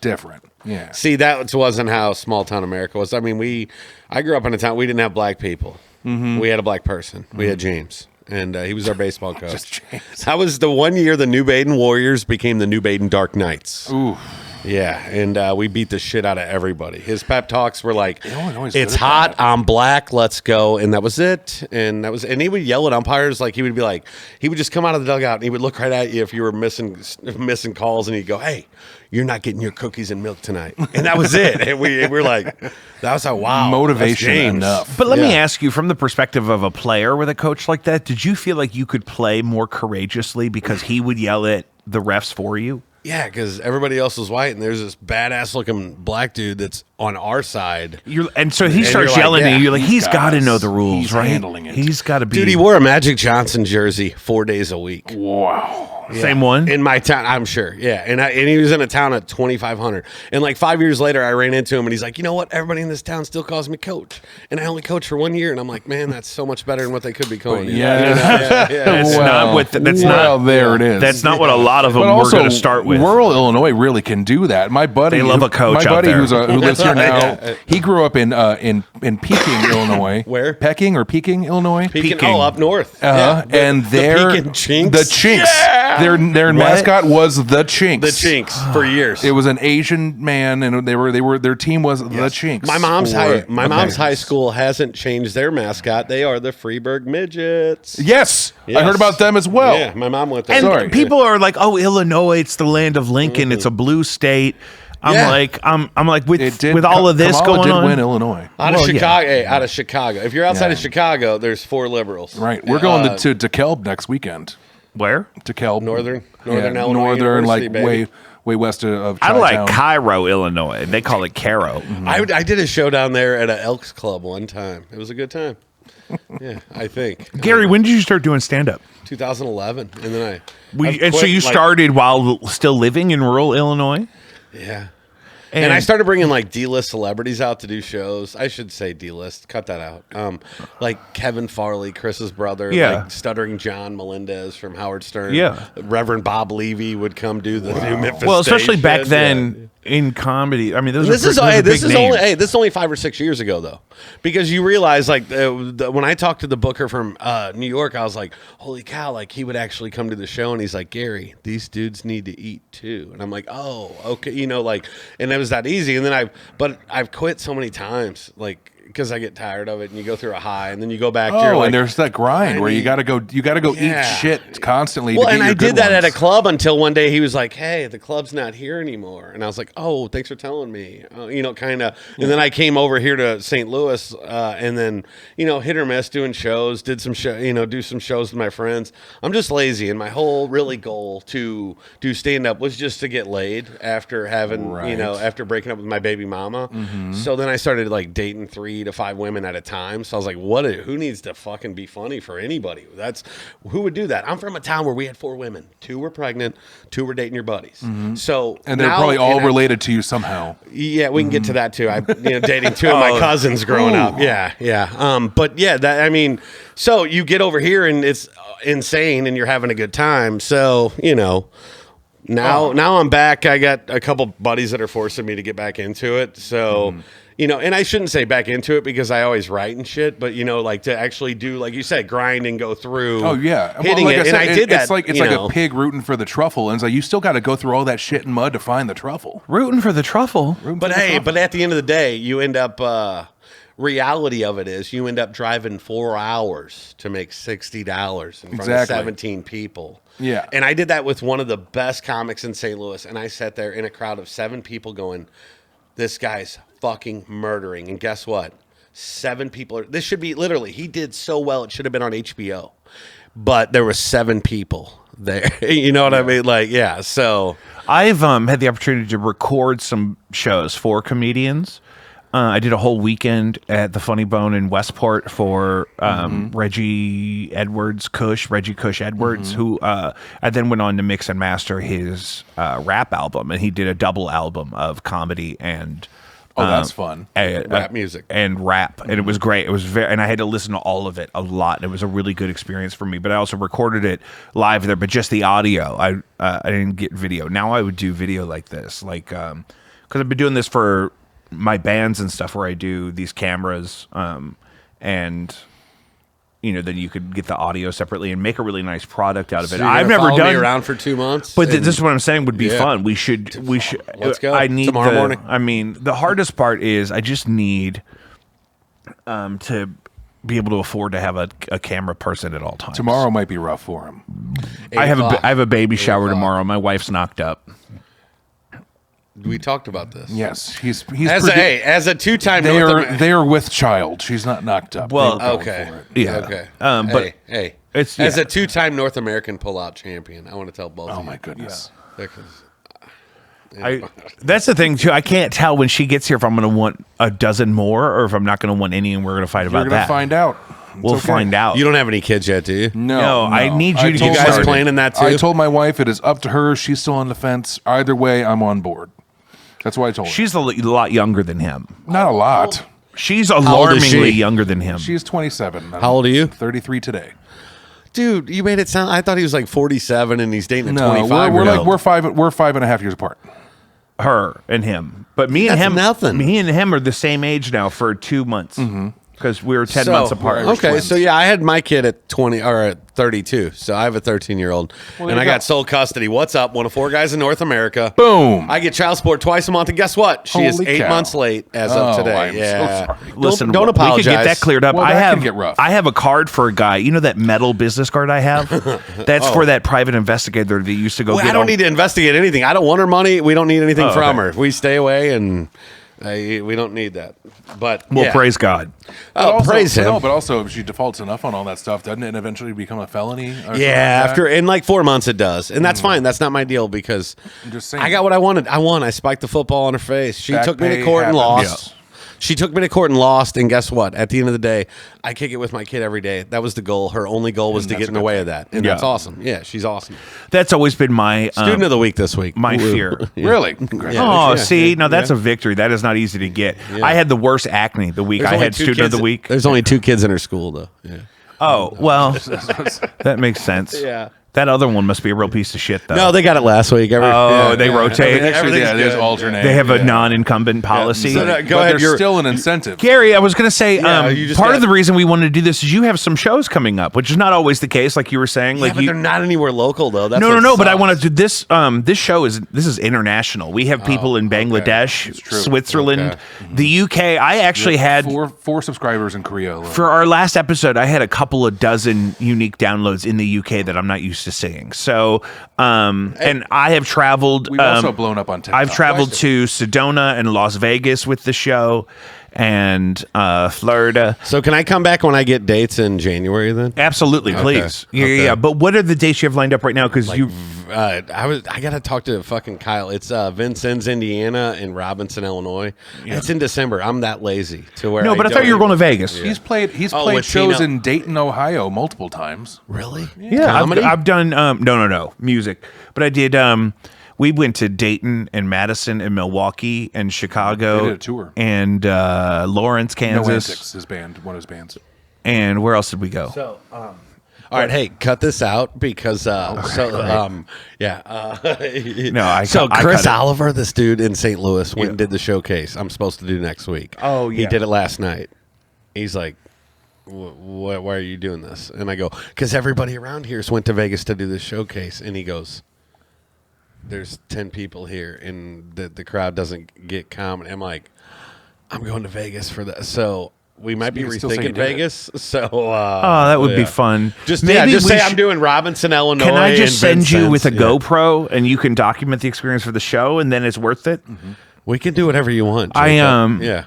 [SPEAKER 1] different. Yeah.
[SPEAKER 7] See, that wasn't how small town America was. I mean, I grew up in a town, we didn't have black people. We had a black person. We had James, and he was our baseball coach.
[SPEAKER 1] Just James.
[SPEAKER 7] That was the one year the New Baden Warriors became the New Baden Dark Knights.
[SPEAKER 1] Ooh.
[SPEAKER 7] Yeah, and we beat the shit out of everybody. His pep talks were like,
[SPEAKER 1] Illinois is
[SPEAKER 7] "It's
[SPEAKER 1] good at
[SPEAKER 7] hot,
[SPEAKER 1] that.
[SPEAKER 7] I'm black, let's go," and that was it. And he would yell at umpires, like he would be like, he would just come out of the dugout and he would look right at you if you were missing calls, and he'd go, "Hey, you're not getting your cookies and milk tonight," and that was it. And we're like, that was how
[SPEAKER 1] Motivation
[SPEAKER 7] that's James.
[SPEAKER 1] enough.
[SPEAKER 2] But let me
[SPEAKER 7] Yeah.
[SPEAKER 2] ask you, from the perspective of a player with a coach like that, did you feel like you could play more courageously because he would yell at the refs for you?
[SPEAKER 7] Yeah, because everybody else was white, and there's this badass looking black dude that's on our side.
[SPEAKER 2] And so he starts
[SPEAKER 7] you're like,
[SPEAKER 2] yelling at
[SPEAKER 7] yeah,
[SPEAKER 2] you. You're like, he's got to
[SPEAKER 1] us.
[SPEAKER 2] know the rules,
[SPEAKER 1] He's
[SPEAKER 2] right?
[SPEAKER 1] handling it.
[SPEAKER 2] He's got to be.
[SPEAKER 7] Dude, he wore a Magic Johnson jersey 4 days a week.
[SPEAKER 1] Wow.
[SPEAKER 2] Same one?
[SPEAKER 7] In my town, I'm sure. Yeah. And he was in a town at 2,500. And like 5 years later, I ran into him and he's like, you know what? Everybody in this town still calls me coach. And I only coach for 1 year. And I'm like, man, that's so much better than what they could be calling you.
[SPEAKER 1] Yeah.
[SPEAKER 2] That's not what.
[SPEAKER 1] There it is.
[SPEAKER 2] That's not what a lot of them
[SPEAKER 1] But
[SPEAKER 2] were
[SPEAKER 1] also,
[SPEAKER 2] going to start with.
[SPEAKER 1] rural Illinois really can do that. My buddy,
[SPEAKER 2] They love a coach
[SPEAKER 1] My
[SPEAKER 2] out
[SPEAKER 1] buddy
[SPEAKER 2] there.
[SPEAKER 1] who lives here now, he grew up in Peking, Illinois.
[SPEAKER 7] Where?
[SPEAKER 1] Peking or Peking, Illinois.
[SPEAKER 7] Peking.
[SPEAKER 2] Peking.
[SPEAKER 7] Oh, up north.
[SPEAKER 1] And their
[SPEAKER 7] Peking Chinks.
[SPEAKER 1] the Chinks.
[SPEAKER 7] Yeah.
[SPEAKER 1] Their mascot was the Chinks.
[SPEAKER 7] The Chinks for years.
[SPEAKER 1] It was an Asian man, and their team was the Chinks.
[SPEAKER 7] My mom's high school hasn't changed their mascot. They are the Freeburg Midgets.
[SPEAKER 1] Yes, I
[SPEAKER 7] Yes.
[SPEAKER 1] heard about them as well.
[SPEAKER 7] Yeah, my mom went there.
[SPEAKER 2] And
[SPEAKER 1] Sorry.
[SPEAKER 2] people are like, "Oh, Illinois, it's the land of Lincoln. It's a blue state." I'm
[SPEAKER 7] Yeah.
[SPEAKER 2] like, I'm like,
[SPEAKER 1] It did,
[SPEAKER 2] with all of this
[SPEAKER 1] Kamala
[SPEAKER 2] going
[SPEAKER 1] did
[SPEAKER 2] on.
[SPEAKER 1] win Illinois.
[SPEAKER 7] Out
[SPEAKER 2] Well,
[SPEAKER 7] of
[SPEAKER 2] yeah.
[SPEAKER 7] Chicago. Hey, out of Chicago. If you're outside
[SPEAKER 1] Yeah.
[SPEAKER 7] of Chicago, there's 4 liberals.
[SPEAKER 1] Right, we're going to DeKalb next weekend.
[SPEAKER 2] Where?
[SPEAKER 1] DeKalb,
[SPEAKER 7] Northern
[SPEAKER 1] yeah,
[SPEAKER 7] Illinois
[SPEAKER 1] northern,
[SPEAKER 7] University,
[SPEAKER 1] like
[SPEAKER 7] baby.
[SPEAKER 1] way west of
[SPEAKER 2] I
[SPEAKER 1] Chi-town.
[SPEAKER 2] like Cairo, Illinois. They call it Caro.
[SPEAKER 7] I did a show down there at an Elks Club one time. It was a good time. Yeah, I think.
[SPEAKER 2] Gary, when did you start doing stand up?
[SPEAKER 7] 2011. And then I've
[SPEAKER 2] And so
[SPEAKER 7] quit,
[SPEAKER 2] you
[SPEAKER 7] like-
[SPEAKER 2] started while still living in rural Illinois?
[SPEAKER 7] Yeah. And I started bringing like D-list celebrities out to do shows. I should say D-list. Cut that out. Like Kevin Farley, Chris's brother.
[SPEAKER 2] Yeah.
[SPEAKER 7] Like Stuttering John Melendez from Howard Stern.
[SPEAKER 2] Yeah.
[SPEAKER 7] Reverend Bob Levy would come do the new Memphis.
[SPEAKER 2] Well, especially back
[SPEAKER 7] station.
[SPEAKER 2] then in comedy. I mean, those
[SPEAKER 7] This
[SPEAKER 2] are
[SPEAKER 7] is
[SPEAKER 2] those are
[SPEAKER 7] this
[SPEAKER 2] big
[SPEAKER 7] is only
[SPEAKER 2] names.
[SPEAKER 7] this is only 5 or 6 years ago though, because you realize like when I talked to the booker from New York, I was like, holy cow! Like he would actually come to the show, and he's like, Gary, these dudes need to eat too, and I'm like, oh, okay, like, and it was that easy. And then I've quit so many times, like. Because I get tired of it, and you go through a high, and then you go back. to your, like,
[SPEAKER 1] and there's that grind where you got to go
[SPEAKER 7] Yeah.
[SPEAKER 1] eat shit constantly.
[SPEAKER 7] Well,
[SPEAKER 1] to get
[SPEAKER 7] and
[SPEAKER 1] your
[SPEAKER 7] I
[SPEAKER 1] good
[SPEAKER 7] did that at a
[SPEAKER 1] ones.
[SPEAKER 7] club until one day he was like, "Hey, the club's not here anymore," and I was like, "Oh, thanks for telling me." Kind of. And then I came over here to St. Louis, and then hit or miss doing shows. Did some do some shows with my friends. I'm just lazy, and my whole really goal to do stand up was just to get laid after having
[SPEAKER 1] Right.
[SPEAKER 7] after breaking up with my baby mama. So then I started like dating 3 to 5 women at a time. So I was like, who needs to fucking be funny for anybody? Who would do that? I'm from a town where we had 4 women. 2 were pregnant, 2 were dating your buddies. So
[SPEAKER 1] And they're
[SPEAKER 7] now-
[SPEAKER 1] probably all
[SPEAKER 7] and I-
[SPEAKER 1] related to you somehow.
[SPEAKER 7] Yeah, we can get to that too. I dating 2 of my cousins growing up. Yeah. But yeah, so you get over here and it's insane and you're having a good time. So, now I'm back. I got a couple buddies that are forcing me to get back into it. So, and I shouldn't say back into it because I always write and shit, but like to actually do, like you said, grind and go through.
[SPEAKER 1] Oh yeah,
[SPEAKER 7] hitting
[SPEAKER 1] like
[SPEAKER 7] it. And I did that.
[SPEAKER 1] It's like a pig rooting for the truffle, and it's like you still got to go through all that shit and mud to find the truffle.
[SPEAKER 2] Rooting for the truffle.
[SPEAKER 7] But hey, but at the end of the day, you end up. Reality of it is, you end up driving 4 hours to make $60 in front of 17 people.
[SPEAKER 1] Yeah.
[SPEAKER 7] And I did that with one of the best comics in St. Louis, and I sat there in a crowd of 7 people going, "This guy's fucking murdering." And guess what? 7 people. This should be literally. He did so well, it should have been on HBO. But there were 7 people there. You know what I mean? Like, yeah. So
[SPEAKER 2] I've had the opportunity to record some shows for comedians. I did a whole weekend at the Funny Bone in Westport for Reggie Cush Edwards, who I then went on to mix and master his rap album, and he did a double album of comedy and
[SPEAKER 1] that's fun.
[SPEAKER 7] rap music.
[SPEAKER 2] and rap, and it was great. It was and I had to listen to all of it a lot. And it was a really good experience for me. But I also recorded it live there, but just the audio. I didn't get video. Now I would do video like this, like because I've been doing this for my bands and stuff where I do these cameras, and then you could get the audio separately and make a really nice product out of it.
[SPEAKER 7] So you're
[SPEAKER 2] I've
[SPEAKER 7] gonna
[SPEAKER 2] never
[SPEAKER 7] follow
[SPEAKER 2] done
[SPEAKER 7] me around for 2 months.
[SPEAKER 2] but
[SPEAKER 7] and-
[SPEAKER 2] this is what I'm saying would be
[SPEAKER 7] Yeah.
[SPEAKER 2] fun. We should.
[SPEAKER 7] Let's go.
[SPEAKER 2] I need
[SPEAKER 7] Tomorrow morning.
[SPEAKER 2] I mean, the hardest part is I just need to be able to afford to have a camera person at all times.
[SPEAKER 1] Tomorrow might be rough for him.
[SPEAKER 2] I have
[SPEAKER 7] o'clock.
[SPEAKER 2] I have a baby shower
[SPEAKER 7] o'clock.
[SPEAKER 2] tomorrow. My wife's knocked up.
[SPEAKER 7] We talked about this.
[SPEAKER 1] Yes, he's
[SPEAKER 7] As a 2-time
[SPEAKER 1] they
[SPEAKER 7] North
[SPEAKER 1] are
[SPEAKER 7] American.
[SPEAKER 1] they are with child. She's not knocked up.
[SPEAKER 2] Well,
[SPEAKER 1] They were going
[SPEAKER 7] Okay.
[SPEAKER 1] for it.
[SPEAKER 2] Yeah.
[SPEAKER 7] Okay.
[SPEAKER 2] But
[SPEAKER 7] hey.
[SPEAKER 2] it's
[SPEAKER 7] As
[SPEAKER 2] yeah.
[SPEAKER 7] a 2-time North American pull-out champion, I want to tell both of
[SPEAKER 1] Oh
[SPEAKER 7] you.
[SPEAKER 1] my goodness.
[SPEAKER 7] Because
[SPEAKER 2] That's the thing too. I can't tell when she gets here if I'm going to want a dozen more or if I'm not going to want any, and we're going to fight
[SPEAKER 1] You're
[SPEAKER 2] about
[SPEAKER 1] gonna
[SPEAKER 2] that.
[SPEAKER 1] find out. It's
[SPEAKER 2] We'll
[SPEAKER 1] okay.
[SPEAKER 2] find out.
[SPEAKER 7] You don't have any kids yet, do you?
[SPEAKER 1] No,
[SPEAKER 2] I need you to
[SPEAKER 1] told
[SPEAKER 2] get
[SPEAKER 7] You guys
[SPEAKER 2] started.
[SPEAKER 7] planning that too?
[SPEAKER 1] I told my wife it is up to her. She's still on the fence. Either way, I'm on board. That's why I told her.
[SPEAKER 2] She's a lot younger than him.
[SPEAKER 1] Not a lot.
[SPEAKER 2] She's
[SPEAKER 7] old is
[SPEAKER 2] alarmingly
[SPEAKER 7] she?
[SPEAKER 2] younger than him.
[SPEAKER 1] She's 27.
[SPEAKER 7] How old are you?
[SPEAKER 1] 33 today.
[SPEAKER 7] Dude, you made it sound. I thought he was like 47 and he's dating a
[SPEAKER 1] No,
[SPEAKER 7] 25.
[SPEAKER 1] we're like we're 5.5 years apart.
[SPEAKER 2] Her and him, but me and
[SPEAKER 7] That's
[SPEAKER 2] him,
[SPEAKER 7] nothing.
[SPEAKER 2] Me and him are the same age now for 2 months because we were 10 months apart.
[SPEAKER 7] Okay,
[SPEAKER 1] twins.
[SPEAKER 7] so yeah, I had my kid at 20 or at 32. So I have a 13-year-old, and I got sole custody. What's up? One of 4 guys in North America.
[SPEAKER 1] Boom.
[SPEAKER 7] I get child support twice a month, and guess what? She is
[SPEAKER 1] Holy
[SPEAKER 7] 8
[SPEAKER 1] cow.
[SPEAKER 7] months late as
[SPEAKER 1] Oh,
[SPEAKER 7] of today.
[SPEAKER 1] I'm so
[SPEAKER 7] yeah.
[SPEAKER 1] sorry.
[SPEAKER 2] Listen,
[SPEAKER 7] don't apologize.
[SPEAKER 2] We could get that cleared up.
[SPEAKER 1] Well,
[SPEAKER 2] I
[SPEAKER 1] that
[SPEAKER 2] have
[SPEAKER 1] could get rough.
[SPEAKER 2] I have a card for a guy. You know that metal business card I have? That's for that private investigator that used to go.
[SPEAKER 7] Well,
[SPEAKER 2] get
[SPEAKER 7] I don't need to investigate anything. I don't want her money. We don't need anything from
[SPEAKER 2] okay.
[SPEAKER 7] her. We stay away, and we don't need that. But
[SPEAKER 2] Well,
[SPEAKER 7] yeah.
[SPEAKER 2] praise God.
[SPEAKER 7] Oh,
[SPEAKER 1] also,
[SPEAKER 7] praise him.
[SPEAKER 1] No, but also if she defaults enough on all that stuff, doesn't it eventually become a felony? Or something like
[SPEAKER 7] Yeah,
[SPEAKER 1] that?
[SPEAKER 7] after in like 4 months it does, and that's fine. That's not my deal because
[SPEAKER 1] I'm just saying.
[SPEAKER 7] I got what I wanted. I won. I spiked the football in her face. She
[SPEAKER 1] Back
[SPEAKER 7] took me to
[SPEAKER 1] pay
[SPEAKER 7] court and
[SPEAKER 1] happens.
[SPEAKER 7] lost. She took me to court and lost, and guess what? At the end of the day, I kick it with my kid every day. That was the goal. Her only goal was
[SPEAKER 1] And
[SPEAKER 7] to
[SPEAKER 1] that's
[SPEAKER 7] get
[SPEAKER 1] a
[SPEAKER 7] in the
[SPEAKER 1] good
[SPEAKER 7] way
[SPEAKER 1] thing.
[SPEAKER 7] of that, and
[SPEAKER 2] Yeah.
[SPEAKER 7] that's awesome. Yeah, she's awesome.
[SPEAKER 2] That's always been my
[SPEAKER 7] Student of the week this week.
[SPEAKER 2] my
[SPEAKER 7] Woo.
[SPEAKER 2] fear.
[SPEAKER 1] Really?
[SPEAKER 2] Oh,
[SPEAKER 7] Yeah,
[SPEAKER 2] see,
[SPEAKER 7] yeah,
[SPEAKER 2] now that's
[SPEAKER 7] yeah.
[SPEAKER 2] a victory. That is not easy to get. I had the worst acne the week
[SPEAKER 7] There's
[SPEAKER 2] I
[SPEAKER 7] only
[SPEAKER 2] had
[SPEAKER 7] 2
[SPEAKER 2] student of
[SPEAKER 7] kids-
[SPEAKER 2] the week.
[SPEAKER 7] There's only 2 kids in her school though. Yeah.
[SPEAKER 2] Oh, well, that makes sense.
[SPEAKER 7] Yeah.
[SPEAKER 2] That other one must be a real piece of shit, though.
[SPEAKER 7] No, they got it last week.
[SPEAKER 2] They rotate.
[SPEAKER 1] Actually, yeah, there's
[SPEAKER 7] good.
[SPEAKER 1] alternate.
[SPEAKER 2] They have a
[SPEAKER 1] yeah.
[SPEAKER 2] non-incumbent policy.
[SPEAKER 7] So,
[SPEAKER 1] But
[SPEAKER 7] go ahead.
[SPEAKER 1] there's still an incentive.
[SPEAKER 2] Gary, I was going to say,
[SPEAKER 7] you just
[SPEAKER 2] part
[SPEAKER 7] got-
[SPEAKER 2] of the reason we wanted to do this is you have some shows coming up, which is not always the case, like you were saying.
[SPEAKER 7] Yeah,
[SPEAKER 2] Like
[SPEAKER 7] but
[SPEAKER 2] you,
[SPEAKER 7] they're not anywhere local though. That's
[SPEAKER 2] no,
[SPEAKER 7] what
[SPEAKER 2] but I
[SPEAKER 7] sucks.
[SPEAKER 2] want to do this. This show is international. We have people in Bangladesh,
[SPEAKER 1] true.
[SPEAKER 2] Switzerland,
[SPEAKER 7] Okay.
[SPEAKER 2] the UK. I actually had
[SPEAKER 1] four subscribers in Korea alone.
[SPEAKER 2] for our last episode, I had a couple of dozen unique downloads in the UK that I'm not used to seeing. So, and I have traveled.
[SPEAKER 1] We've also blown up on TikTok.
[SPEAKER 2] I've traveled to Sedona and Las Vegas with the show, and Florida.
[SPEAKER 7] So can I come back when I get dates in January then?
[SPEAKER 2] Absolutely, please. Yeah,
[SPEAKER 7] Okay.
[SPEAKER 2] yeah. But what are the dates you have lined up right now? Because you.
[SPEAKER 7] I gotta talk to fucking Kyle. It's Vincennes, Indiana, and Robinson, Illinois. It's in December. I'm that lazy to where.
[SPEAKER 2] No, but I thought you were going to Vegas.
[SPEAKER 1] He's played
[SPEAKER 7] Oh,
[SPEAKER 1] played
[SPEAKER 7] with
[SPEAKER 1] shows
[SPEAKER 7] Tino.
[SPEAKER 1] in Dayton, Ohio, multiple times.
[SPEAKER 7] Really?
[SPEAKER 2] Yeah,
[SPEAKER 7] Comedy?
[SPEAKER 2] I've done no music, but I did. We went to Dayton and Madison and Milwaukee and Chicago.
[SPEAKER 1] They did a tour.
[SPEAKER 2] And Lawrence,
[SPEAKER 1] No
[SPEAKER 2] Kansas.
[SPEAKER 1] Antics, his band, one of his bands.
[SPEAKER 2] And where else did we go?
[SPEAKER 7] All right, hey, cut this out because
[SPEAKER 2] Oh,
[SPEAKER 7] yeah.
[SPEAKER 2] I
[SPEAKER 7] So
[SPEAKER 2] cut
[SPEAKER 7] Chris
[SPEAKER 2] it.
[SPEAKER 7] Oliver, this dude in St. Louis, went and did the showcase. I'm supposed to do next week.
[SPEAKER 2] Oh,
[SPEAKER 7] he
[SPEAKER 2] yeah.
[SPEAKER 7] did it last night. He's like, why are you doing this? And I go, because everybody around here went to Vegas to do this showcase. And he goes, there's 10 people here, and the crowd doesn't get comedy. I'm like, I'm going to Vegas for that. So we might be
[SPEAKER 1] you can still say you
[SPEAKER 7] rethinking
[SPEAKER 1] did it.
[SPEAKER 7] Vegas. So
[SPEAKER 2] Oh, that would be
[SPEAKER 7] yeah.
[SPEAKER 2] fun.
[SPEAKER 7] Just
[SPEAKER 2] Maybe
[SPEAKER 7] just
[SPEAKER 2] we
[SPEAKER 7] say
[SPEAKER 2] sh-
[SPEAKER 7] I'm doing Robinson, Illinois.
[SPEAKER 2] Can I just
[SPEAKER 7] and
[SPEAKER 2] send you with a
[SPEAKER 7] Vincennes. Yeah.
[SPEAKER 2] GoPro and you can document the experience for the show, and then it's worth it?
[SPEAKER 7] We can do whatever you want.
[SPEAKER 2] I
[SPEAKER 7] Jacob. Yeah.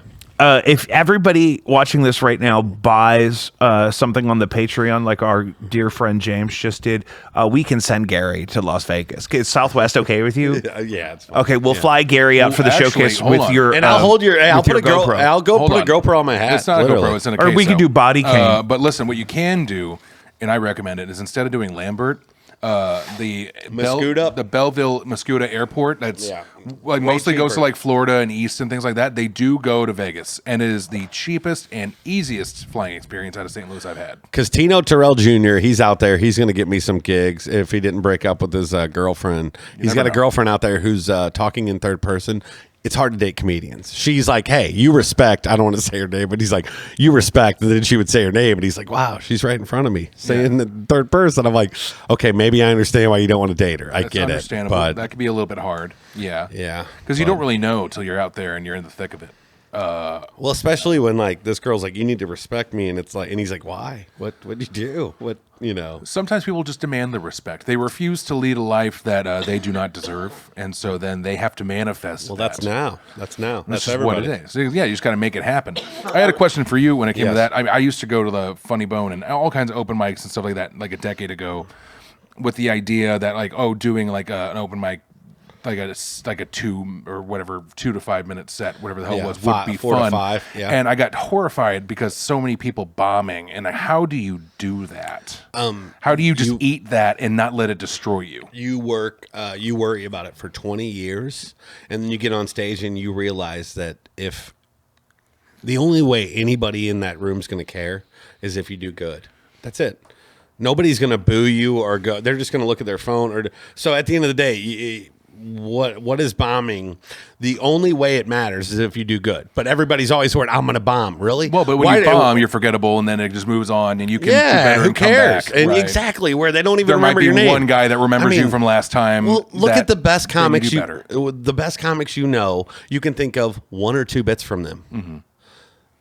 [SPEAKER 2] If everybody watching this right now buys something on the Patreon, like our dear friend James just did, we can send Gary to Las Vegas. Is Southwest okay with you?
[SPEAKER 7] Yeah, it's fine.
[SPEAKER 2] Okay, we'll fly Gary out
[SPEAKER 1] Well,
[SPEAKER 2] for the
[SPEAKER 1] actually,
[SPEAKER 2] showcase
[SPEAKER 1] hold
[SPEAKER 2] with
[SPEAKER 1] on.
[SPEAKER 2] your.
[SPEAKER 7] And I'll hold your. I'll
[SPEAKER 2] with
[SPEAKER 7] put a
[SPEAKER 2] your
[SPEAKER 7] GoPro. I'll go
[SPEAKER 1] Hold
[SPEAKER 7] put
[SPEAKER 1] on.
[SPEAKER 7] a GoPro on my hat.
[SPEAKER 1] It's not a
[SPEAKER 7] literally.
[SPEAKER 1] GoPro. It's in a
[SPEAKER 2] Or
[SPEAKER 1] case.
[SPEAKER 2] we could do body cam.
[SPEAKER 1] But listen, what you can do, and I recommend it, is instead of doing Lambert, the
[SPEAKER 7] Mascoutah?
[SPEAKER 1] the Belleville Mascoutah Airport. That's
[SPEAKER 7] Yeah.
[SPEAKER 1] like
[SPEAKER 7] Way
[SPEAKER 1] mostly goes to
[SPEAKER 7] cheaper.
[SPEAKER 1] like Florida and East and things like that. They do go to Vegas, and it is the cheapest and easiest flying experience out of St. Louis I've had.
[SPEAKER 7] Because Tino Terrell Jr., he's out there. He's going to get me some gigs if he didn't break up with his girlfriend. He's
[SPEAKER 1] never
[SPEAKER 7] got a
[SPEAKER 1] know.
[SPEAKER 7] girlfriend out there who's talking in third person. It's hard to date comedians. She's like, hey, you respect. I don't want to say her name, but he's like, you respect. And then she would say her name, and he's like, wow, she's right in front of me saying the third person. I'm like, okay, maybe I understand why you don't want to date her. I
[SPEAKER 1] That's
[SPEAKER 7] get it.
[SPEAKER 1] understandable.
[SPEAKER 7] But
[SPEAKER 1] That could be a little bit hard. Yeah.
[SPEAKER 7] yeah.
[SPEAKER 1] Because you don't really know till you're out there and you're in the thick of it.
[SPEAKER 7] Well, especially when like this girl's like, you need to respect me, and it's like, and he's like, why? What'd you do? What, you know?
[SPEAKER 1] Sometimes people just demand the respect. They refuse to lead a life that they do not deserve, and so then they have to manifest.
[SPEAKER 7] Well, that's now. That's now.
[SPEAKER 1] That's
[SPEAKER 7] That's
[SPEAKER 1] just what
[SPEAKER 7] everybody.
[SPEAKER 1] it is. So, yeah, you just got to make it happen. I had a question for you when it came to
[SPEAKER 7] Yes.
[SPEAKER 1] that. I used to go to the Funny Bone and all kinds of open mics and stuff like that, like a decade ago, with the idea that like, oh, doing like an open mic like a 2 or whatever 2 to 5 minute set, whatever the hell it was,
[SPEAKER 7] five,
[SPEAKER 1] would be
[SPEAKER 7] 4
[SPEAKER 1] fun.
[SPEAKER 7] to 5. Yeah.
[SPEAKER 1] And I got horrified because so many people bombing. And how do you do that? How do you just eat that and not let it destroy you?
[SPEAKER 7] You worry about it for 20 years, and then you get on stage and you realize that if the only way anybody in that room is going to care is if you do good. That's it. Nobody's going to boo you or go. They're just going to look at their phone. So at the end of the day, what is bombing? The only way it matters is if you do good. But everybody's always worried, I'm going to bomb. Really?
[SPEAKER 1] Well, but when you bomb, you're forgettable, and then it just moves on, and you can do better
[SPEAKER 7] who
[SPEAKER 1] and come
[SPEAKER 7] cares?
[SPEAKER 1] back.
[SPEAKER 7] And
[SPEAKER 1] Right.
[SPEAKER 7] exactly, where they don't even
[SPEAKER 1] There might
[SPEAKER 7] remember
[SPEAKER 1] be
[SPEAKER 7] your name.
[SPEAKER 1] one guy that remembers you from last time.
[SPEAKER 7] Well, look at the best comics.
[SPEAKER 1] The
[SPEAKER 7] best comics you know, you can think of 1 or 2 bits from them.
[SPEAKER 1] Mm-hmm.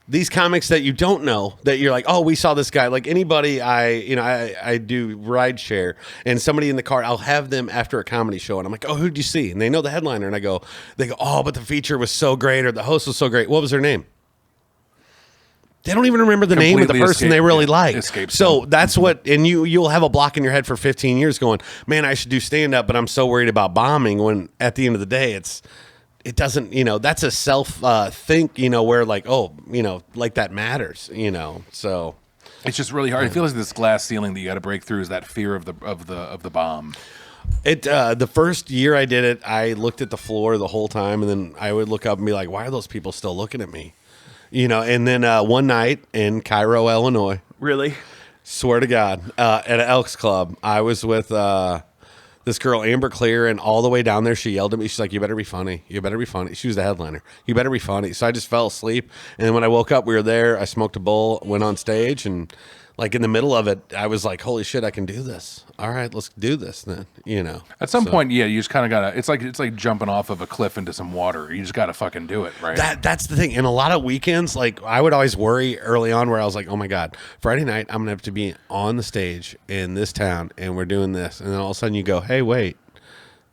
[SPEAKER 7] These comics that you don't know, that you're like, oh, we saw this guy. Like anybody, I do ride share, and somebody in the car, I'll have them after a comedy show, and I'm like, oh, who'd you see? And they know the headliner, and they go, oh, but the feature was so great, or the host was so great. What was their name? They don't even remember the name of the person they really liked. So that's what, and you'll have a block in your head for 15 years going, man, I should do stand up, but I'm so worried about bombing. When at the end of the day, it doesn't, that's a self think, where like, oh, like that matters, so
[SPEAKER 1] it's just really hard. It feels like this glass ceiling that you got to break through is that fear of the bomb.
[SPEAKER 7] The first year I did it, I looked at the floor the whole time, and then I would look up and be like, why are those people still looking at me? And then one night in Cairo, Illinois,
[SPEAKER 2] Really?
[SPEAKER 7] swear to God, at an Elks Club, I was with this girl, Amber Clear, and all the way down there, she yelled at me. She's like, you better be funny. You better be funny. She was the headliner. You better be funny. So I just fell asleep. And then when I woke up, we were there. I smoked a bowl, went on stage, and like in the middle of it, I was like, holy shit, I can do this. All right, let's do this then,
[SPEAKER 1] At some point, yeah, you just kind of got to, it's like jumping off of a cliff into some water. You just got to fucking do it, right?
[SPEAKER 7] That's the thing. And a lot of weekends, like I would always worry early on where I was like, oh my God, Friday night, I'm going to have to be on the stage in this town and we're doing this. And then all of a sudden you go, hey, wait,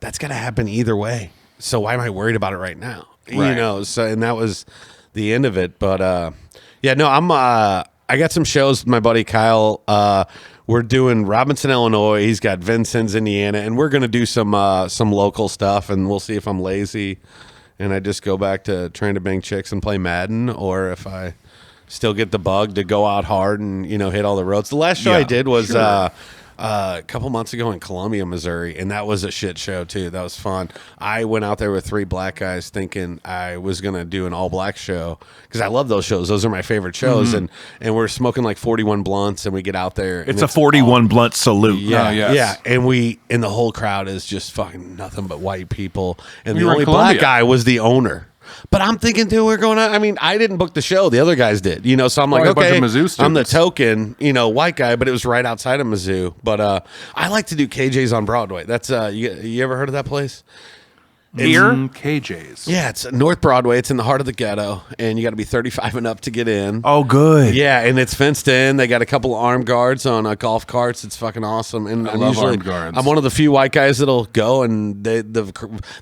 [SPEAKER 7] that's going to happen either way. So why am I worried about it right now?
[SPEAKER 1] Right.
[SPEAKER 7] So, and that was the end of it. But yeah, no, I got some shows with my buddy Kyle. We're doing Robinson, Illinois. He's got Vincennes, Indiana, and we're going to do some local stuff, and we'll see if I'm lazy and I just go back to trying to bang chicks and play Madden, or if I still get the bug to go out hard and hit all the roads. The last show I did was a couple months ago in Columbia, Missouri, and that was a shit show too. That was fun. I went out there with 3 black guys thinking I was going to do an all-black show because I love those shows. Those are my favorite shows, and we're smoking like 41 blunts, and we get out there.
[SPEAKER 2] It's a 41 blunt salute.
[SPEAKER 7] Yeah, and the whole crowd is just fucking nothing but white people, and
[SPEAKER 1] We
[SPEAKER 7] the
[SPEAKER 1] were in
[SPEAKER 7] only
[SPEAKER 1] Columbia.
[SPEAKER 7] black guy was the owner. But I'm thinking, dude, we're going on. I mean, I didn't book the show. The other guys did, so I'm like,
[SPEAKER 1] Probably a
[SPEAKER 7] okay,
[SPEAKER 1] bunch of Mizzou
[SPEAKER 7] I'm the
[SPEAKER 1] students.
[SPEAKER 7] token, white guy, but it was right outside of Mizzou. But I like to do KJ's on Broadway. That's you ever heard of that place?
[SPEAKER 2] Here?
[SPEAKER 1] KJ's.
[SPEAKER 7] Yeah, it's North Broadway. It's in the heart of the ghetto, and you got to be 35 and up to get in.
[SPEAKER 2] Oh, good.
[SPEAKER 7] Yeah, and it's fenced in. They got a couple of armed guards on golf carts. It's fucking awesome. And
[SPEAKER 1] I love armed guards.
[SPEAKER 7] I'm one of the few white guys that'll go, and the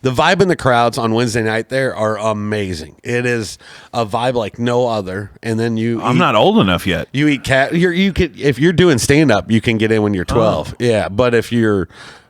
[SPEAKER 7] vibe in the crowds on Wednesday night there are amazing. It is a vibe like no other. And then
[SPEAKER 2] I'm not old enough yet.
[SPEAKER 7] You eat cat. You could, if you're doing stand up, you can get in when you're 12. Yeah, but if you're.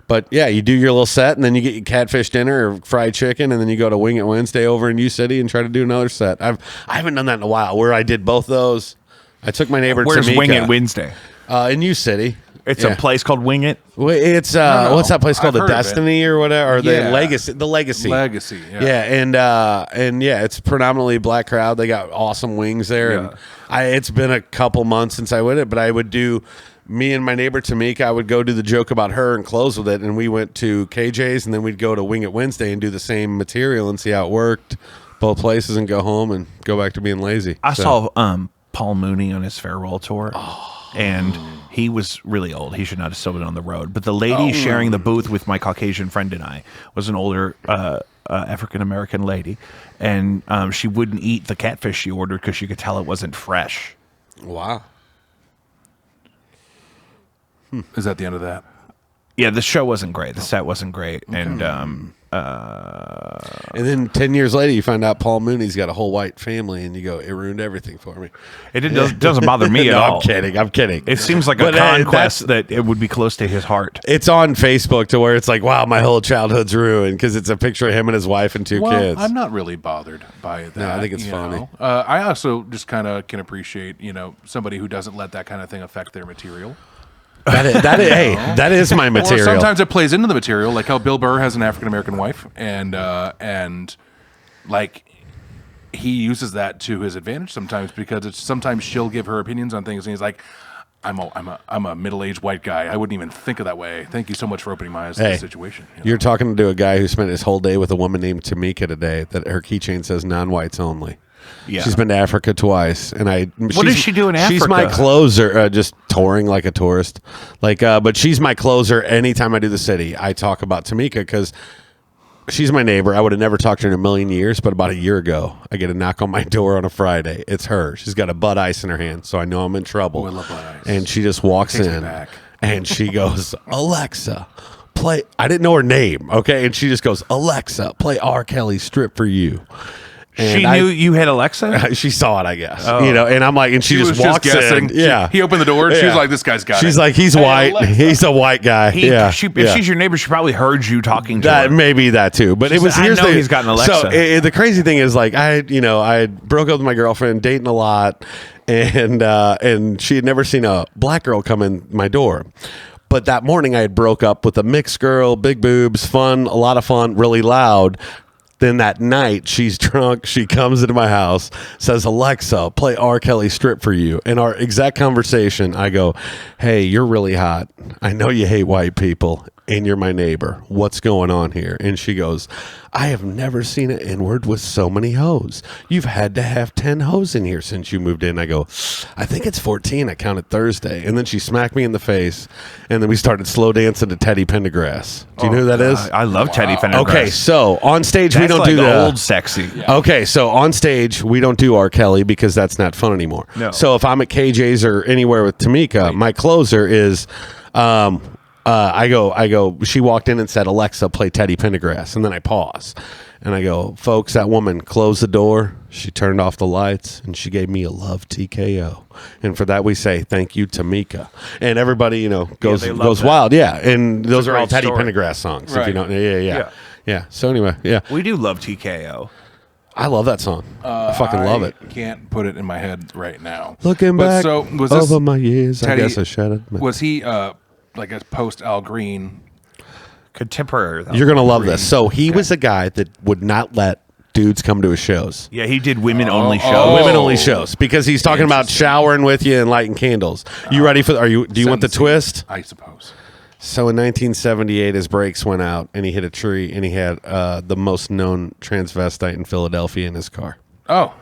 [SPEAKER 7] But yeah, you do your little set, and then you get your catfish dinner or fried chicken, and then you go to Wing It Wednesday over in U City and try to do another set. I haven't done that in a while. Where I did both those, I took my neighbor.
[SPEAKER 2] Where's
[SPEAKER 7] Tamika,
[SPEAKER 2] Wing It Wednesday?
[SPEAKER 7] in U City.
[SPEAKER 2] It's a place called Wing It.
[SPEAKER 7] It's
[SPEAKER 1] No.
[SPEAKER 7] what's that place called?
[SPEAKER 1] I've
[SPEAKER 7] The
[SPEAKER 1] heard of it.
[SPEAKER 7] Destiny or whatever, or
[SPEAKER 1] Yeah.
[SPEAKER 7] the Legacy. The Legacy.
[SPEAKER 1] Legacy. Yeah.
[SPEAKER 7] Yeah, and yeah, it's predominantly black crowd. They got awesome wings there,
[SPEAKER 1] Yeah.
[SPEAKER 7] and it's been a couple months since I went it, but I would do. Me and my neighbor Tamika, I would go do the joke about her and close with it, and we went to KJ's, and then we'd go to Wing It Wednesday and do the same material and see how it worked, both places, and go home and go back to being lazy.
[SPEAKER 2] I saw Paul Mooney on his farewell tour, and he was really old. He should not have still been on the road. But the lady sharing the booth with my Caucasian friend and I was an older African-American lady, and she wouldn't eat the catfish she ordered because she could tell it wasn't fresh.
[SPEAKER 7] Wow.
[SPEAKER 1] Is that the end of that?
[SPEAKER 2] Yeah, the show wasn't great. The set wasn't great, and
[SPEAKER 7] And then 10 years later, you find out Paul Mooney's got a whole white family, and you go, it ruined everything for me.
[SPEAKER 2] It doesn't bother me at
[SPEAKER 7] No,
[SPEAKER 2] all.
[SPEAKER 7] I'm kidding.
[SPEAKER 2] It seems like a conquest that it would be close to his heart.
[SPEAKER 7] It's on Facebook to where it's like, wow, my whole childhood's ruined because it's a picture of him and his wife and two
[SPEAKER 1] Well,
[SPEAKER 7] kids.
[SPEAKER 1] I'm not really bothered by that.
[SPEAKER 7] No, I think it's
[SPEAKER 1] you
[SPEAKER 7] funny.
[SPEAKER 1] know. I also just kind of can appreciate, somebody who doesn't let that kind of thing affect their material.
[SPEAKER 7] That is my material.
[SPEAKER 1] Or sometimes it plays into the material, like how Bill Burr has an African American wife, and like he uses that to his advantage sometimes because sometimes she'll give her opinions on things, and he's like, I'm a middle-aged white guy. I wouldn't even think of that way. Thank you so much for opening my eyes to the situation.
[SPEAKER 7] You're talking to a guy who spent his whole day with a woman named Tamika today. That her keychain says non-whites only.
[SPEAKER 2] Yeah.
[SPEAKER 7] She's been to Africa twice, and
[SPEAKER 2] What does she do in Africa?
[SPEAKER 7] She's my closer, just touring like a tourist. But she's my closer. Anytime I do the city, I talk about Tamika because she's my neighbor. I would have never talked to her in a million years, but about a year ago, I get a knock on my door on a Friday. It's her. She's got a Bud Ice in her hand, so I know I'm in trouble.
[SPEAKER 1] Oh, I love Bud Ice.
[SPEAKER 7] And she just walks
[SPEAKER 1] Takes me
[SPEAKER 7] in,
[SPEAKER 1] back.
[SPEAKER 7] and she goes, Alexa, play. I didn't know her name, okay? And she just goes, Alexa, play R. Kelly Strip for You. And
[SPEAKER 2] She knew you had Alexa?
[SPEAKER 7] She saw it, I guess.
[SPEAKER 2] Oh.
[SPEAKER 7] And I'm like, and she just
[SPEAKER 1] was
[SPEAKER 7] walks
[SPEAKER 1] guessing.
[SPEAKER 7] in. Yeah.
[SPEAKER 1] He opened the door. And She was
[SPEAKER 7] Yeah.
[SPEAKER 1] like, "This guy's got it."
[SPEAKER 7] She's like, he's
[SPEAKER 1] Hey,
[SPEAKER 7] white.
[SPEAKER 1] Alexa.
[SPEAKER 7] He's a white guy.
[SPEAKER 2] If
[SPEAKER 7] Yeah.
[SPEAKER 2] she's your neighbor, she probably heard you talking to
[SPEAKER 7] That
[SPEAKER 2] her.
[SPEAKER 7] maybe that too, but it was.
[SPEAKER 2] said, "I
[SPEAKER 7] Here's
[SPEAKER 2] know
[SPEAKER 7] the,
[SPEAKER 2] he's got an Alexa."
[SPEAKER 7] So the crazy thing is, like, I broke up with my girlfriend, dating a lot, and she had never seen a black girl come in my door. But that morning, I had broke up with a mixed girl, big boobs, fun, a lot of fun, really loud. Then that night, she's drunk. She comes into my house, says, Alexa, play R. Kelly Strip for You. In our exact conversation, I go, hey, you're really hot. I know you hate white people, and you're my neighbor. What's going on here? And she goes, I have never seen an N-word with so many hoes. You've had to have 10 hoes in here since you moved in. I go, I think it's 14. I counted Thursday. And then she smacked me in the face, and then we started slow dancing to Teddy Pendergrass. Do you know who that is?
[SPEAKER 2] I love Teddy Pendergrass.
[SPEAKER 7] Okay, so on stage we
[SPEAKER 2] That's
[SPEAKER 7] don't
[SPEAKER 2] like
[SPEAKER 7] do the
[SPEAKER 2] old sexy.
[SPEAKER 7] Okay, so on stage we don't do R. Kelly because that's not fun anymore.
[SPEAKER 2] No.
[SPEAKER 7] So if I'm at KJ's or anywhere with Tamika, my closer is, I go. She walked in and said, Alexa, play Teddy Pendergrass, and then I pause, and I go, folks, that woman closed the door. She turned off the lights, and she gave me a love TKO. And for that, we say thank you, Tamika. And everybody, goes
[SPEAKER 2] they love
[SPEAKER 7] goes
[SPEAKER 2] that.
[SPEAKER 7] wild. Yeah, and those
[SPEAKER 2] a
[SPEAKER 7] are all
[SPEAKER 2] great
[SPEAKER 7] Teddy
[SPEAKER 2] story.
[SPEAKER 7] Pendergrass songs. If
[SPEAKER 1] Right.
[SPEAKER 7] you don't, yeah. So anyway, yeah.
[SPEAKER 2] We do love TKO.
[SPEAKER 7] I love that song. I fucking love it.
[SPEAKER 1] Can't put it in my head right now.
[SPEAKER 7] Looking
[SPEAKER 1] But
[SPEAKER 7] back
[SPEAKER 1] so was this
[SPEAKER 7] over my years,
[SPEAKER 1] Teddy-
[SPEAKER 7] I guess I shattered.
[SPEAKER 1] Was he like a post Al Green?
[SPEAKER 2] Contemporary, though.
[SPEAKER 7] You're gonna love this. So he was a guy that would not let dudes come to his shows.
[SPEAKER 2] Yeah, he did women-only shows.
[SPEAKER 1] Oh.
[SPEAKER 7] Women only shows because he's talking about showering with you and lighting candles. You ready for? Do you want the
[SPEAKER 1] Sentencing,
[SPEAKER 7] twist?
[SPEAKER 1] I suppose.
[SPEAKER 7] So in 1978, his brakes went out and he hit a tree and he had the most known transvestite in Philadelphia in his car.
[SPEAKER 1] Oh,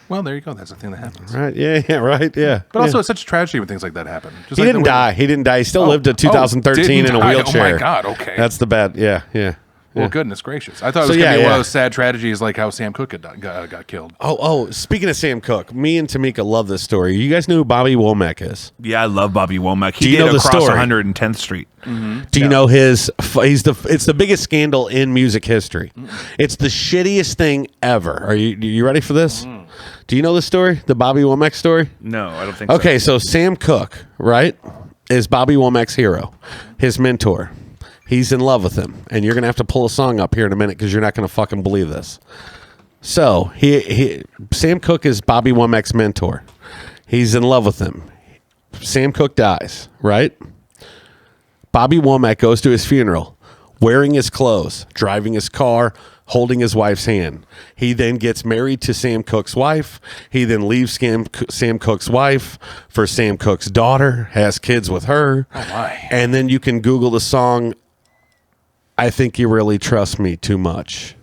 [SPEAKER 1] well, there you go. That's the thing that happens.
[SPEAKER 7] Right? Yeah. Right? Yeah.
[SPEAKER 1] But also,
[SPEAKER 7] yeah.
[SPEAKER 1] it's such a tragedy when things like that happen. Just
[SPEAKER 7] He
[SPEAKER 1] like
[SPEAKER 7] didn't
[SPEAKER 1] the way-
[SPEAKER 7] die. He didn't die. He still
[SPEAKER 1] Oh.
[SPEAKER 7] lived to
[SPEAKER 1] Oh,
[SPEAKER 7] 2013 in
[SPEAKER 1] didn't
[SPEAKER 7] a
[SPEAKER 1] die. Oh,
[SPEAKER 7] wheelchair.
[SPEAKER 1] my God, okay.
[SPEAKER 7] That's the bad. Yeah.
[SPEAKER 1] Well, goodness gracious. I thought it
[SPEAKER 7] So,
[SPEAKER 1] was going to
[SPEAKER 7] yeah,
[SPEAKER 1] be one
[SPEAKER 7] yeah.
[SPEAKER 1] of those sad tragedies like how Sam Cooke got killed.
[SPEAKER 7] Oh, speaking of Sam Cooke, me and Tamika love this story. You guys know who Bobby Womack is?
[SPEAKER 2] Yeah, I love Bobby Womack. He
[SPEAKER 7] Do you
[SPEAKER 2] did
[SPEAKER 7] know the
[SPEAKER 2] across
[SPEAKER 7] story?
[SPEAKER 2] 110th Street.
[SPEAKER 7] Do you know his? It's the biggest scandal in music history. It's the shittiest thing ever. Are you ready for this? Do you know the story? The Bobby Womack story?
[SPEAKER 2] No, I don't think so.
[SPEAKER 7] Okay, so Sam Cooke, right, is Bobby Womack's hero, his mentor. He's in love with him, and you're gonna have to pull a song up here in a minute because you're not gonna fucking believe this. So Sam Cooke is Bobby Womack's mentor. He's in love with him. Sam Cooke dies, right? Bobby Womack goes to his funeral, wearing his clothes, driving his car, holding his wife's hand. He then gets married to Sam Cooke's wife. He then leaves Sam Cooke's wife for Sam Cooke's daughter, has kids with her.
[SPEAKER 1] Oh, my.
[SPEAKER 7] And then you can Google the song, I Think You Really Trust Me Too Much.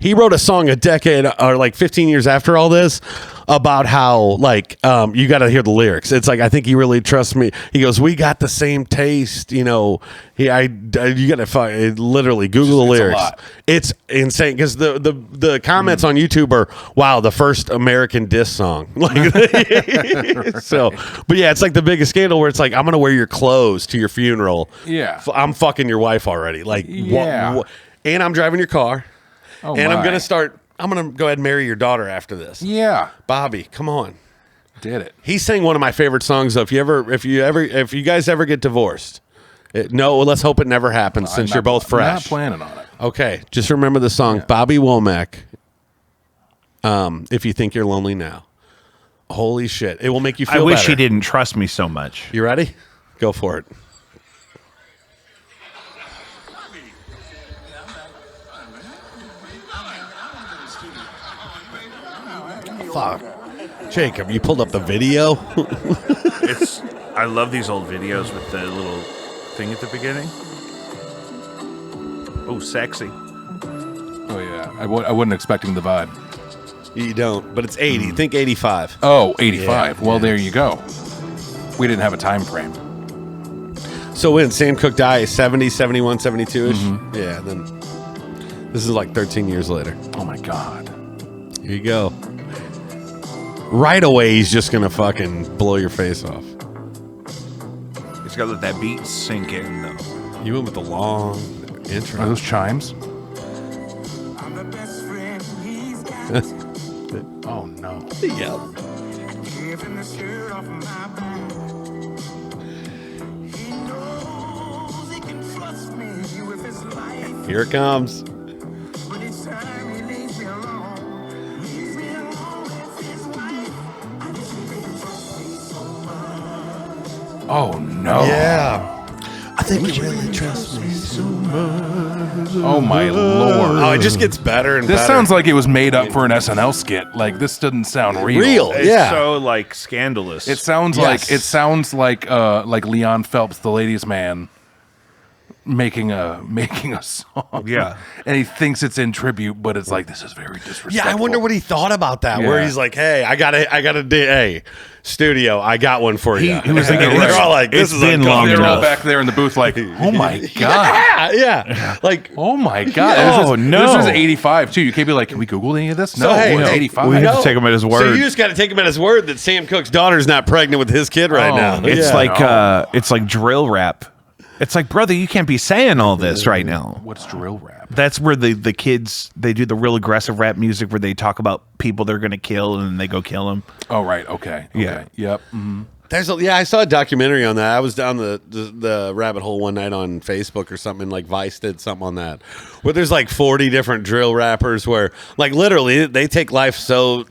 [SPEAKER 7] He wrote a song a decade or like 15 years after all this about how you got to hear the lyrics. It's like, I think you really trust me. He goes, we got the same taste. You got to literally Google the
[SPEAKER 1] It's a
[SPEAKER 7] lyrics.
[SPEAKER 1] lot.
[SPEAKER 7] It's insane because the comments on YouTube are, wow, the first American diss song. So, but yeah, it's like the biggest scandal where it's like, I'm going to wear your clothes to your funeral.
[SPEAKER 1] Yeah.
[SPEAKER 7] I'm fucking your wife already. Like,
[SPEAKER 1] Yeah.
[SPEAKER 7] and I'm driving your car,
[SPEAKER 1] Oh,
[SPEAKER 7] and I'm
[SPEAKER 1] my.
[SPEAKER 7] gonna start. I'm gonna go ahead and marry your daughter after this.
[SPEAKER 1] Yeah.
[SPEAKER 7] Bobby, come on.
[SPEAKER 1] Did it.
[SPEAKER 7] He sang one of my favorite songs. Though, if you guys ever get divorced, let's hope it never happens since you're both fresh.
[SPEAKER 1] I'm not planning on it.
[SPEAKER 7] Okay, just remember the song Bobby Womack. If you think you're lonely now, holy shit, it will make you feel.
[SPEAKER 2] I wish
[SPEAKER 7] better.
[SPEAKER 2] he didn't trust me so much.
[SPEAKER 7] You ready? Go for it. Fuck, Jacob, you pulled up the video.
[SPEAKER 2] I love these old videos with the little thing at the beginning. Oh, sexy.
[SPEAKER 1] Oh, yeah. I wasn't expecting the vibe.
[SPEAKER 7] You don't, but it's 80. Think 85.
[SPEAKER 1] Oh, 85.
[SPEAKER 7] Yeah,
[SPEAKER 1] Well,
[SPEAKER 7] yeah.
[SPEAKER 1] there you go. We didn't have a time frame.
[SPEAKER 7] So when Sam Cooke died, 70, 71, 72-ish? Yeah, then this is like 13 years later.
[SPEAKER 1] Oh, my God.
[SPEAKER 7] Here you go. Right away, he's just going to fucking blow your face off.
[SPEAKER 2] He's got to let that beat sink in, though.
[SPEAKER 7] You went with the long
[SPEAKER 1] Are
[SPEAKER 7] intro.
[SPEAKER 1] those chimes? Oh, no.
[SPEAKER 7] Yep. Here it comes.
[SPEAKER 1] Oh, no.
[SPEAKER 7] Yeah. I think you really trust me.
[SPEAKER 1] Oh, my Lord.
[SPEAKER 7] Oh, it just gets better and
[SPEAKER 1] This
[SPEAKER 7] better.
[SPEAKER 1] sounds like it was made up for an SNL skit. Like, this doesn't sound real.
[SPEAKER 7] Real.
[SPEAKER 2] It's
[SPEAKER 7] Yeah.
[SPEAKER 2] so, like, scandalous.
[SPEAKER 1] It sounds
[SPEAKER 7] Yes.
[SPEAKER 1] like Leon Phelps, the ladies' man, making a song.
[SPEAKER 2] Yeah.
[SPEAKER 1] And he thinks it's in tribute, but it's like, this is very disrespectful.
[SPEAKER 7] Yeah, I wonder what he thought about that. Where
[SPEAKER 1] Yeah.
[SPEAKER 7] he's like, "Hey, I got hey, studio, I got one for you."
[SPEAKER 2] he was like,
[SPEAKER 7] And they're all like, "This
[SPEAKER 2] it's
[SPEAKER 7] is
[SPEAKER 2] been long
[SPEAKER 1] They're all
[SPEAKER 2] enough.
[SPEAKER 1] back there in the booth like, oh my God.
[SPEAKER 7] yeah. Like,
[SPEAKER 1] Oh my God.
[SPEAKER 2] Oh,
[SPEAKER 1] this
[SPEAKER 2] no.
[SPEAKER 1] This is 85 too. You can't be like, can we Google any of this? No,
[SPEAKER 7] hey,
[SPEAKER 1] it's
[SPEAKER 7] hey,
[SPEAKER 1] 85.
[SPEAKER 2] we have to take him at his
[SPEAKER 7] So
[SPEAKER 2] word.
[SPEAKER 7] you just got to take him at his word that Sam Cooke's daughter's not pregnant with his kid right
[SPEAKER 1] Oh,
[SPEAKER 7] now.
[SPEAKER 2] It's
[SPEAKER 1] Yeah.
[SPEAKER 2] it's like drill rap. It's like, brother, you can't be saying all this right now.
[SPEAKER 1] What's drill rap?
[SPEAKER 2] That's where the kids, they do the real aggressive rap music where they talk about people they're going to kill and then they go kill them.
[SPEAKER 1] Oh, right. Okay.
[SPEAKER 2] Yeah.
[SPEAKER 1] Yep. Mhm.
[SPEAKER 7] I saw a documentary on that. I was down the rabbit hole one night on Facebook or something, like Vice did something on that, where there's like 40 different drill rappers where, like, literally they take life so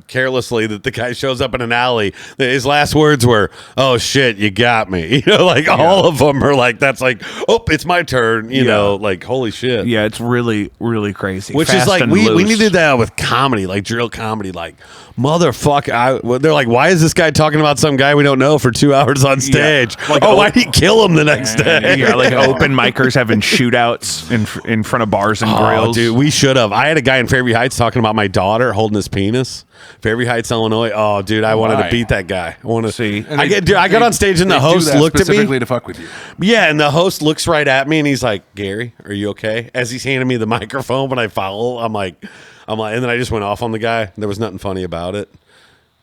[SPEAKER 7] carelessly that the guy shows up in an alley. His last words were, "Oh shit, you got me." You know, like all of them are like, "That's like, oh, it's my turn." You know, like, holy shit.
[SPEAKER 2] Yeah, it's really, really crazy.
[SPEAKER 7] Which
[SPEAKER 2] Fast
[SPEAKER 7] is like
[SPEAKER 2] and
[SPEAKER 7] we
[SPEAKER 2] loose.
[SPEAKER 7] needed that with comedy, like drill comedy, like motherfucker. They're like, why is this guy talking about some guy we don't know for 2 hours on stage?
[SPEAKER 2] Like,
[SPEAKER 7] oh, why did he kill him the next day?
[SPEAKER 2] Yeah, like open micers having shootouts in front of bars and
[SPEAKER 7] Oh,
[SPEAKER 2] grills.
[SPEAKER 7] dude, we should have. I had a guy in Fairview Heights talking about my daughter holding his penis. Fairview Heights, Illinois. Oh, dude, I wanted to
[SPEAKER 1] Why?
[SPEAKER 7] beat that guy. I want to
[SPEAKER 2] See.
[SPEAKER 1] And
[SPEAKER 7] I got on stage and the
[SPEAKER 1] they do
[SPEAKER 7] host
[SPEAKER 1] that
[SPEAKER 7] looked at me.
[SPEAKER 1] specifically to fuck with you.
[SPEAKER 7] Yeah, and the host looks right at me and he's like, "Gary, are you okay?" As he's handing me the microphone when I follow, I'm like, and then I just went off on the guy. There was nothing funny about it.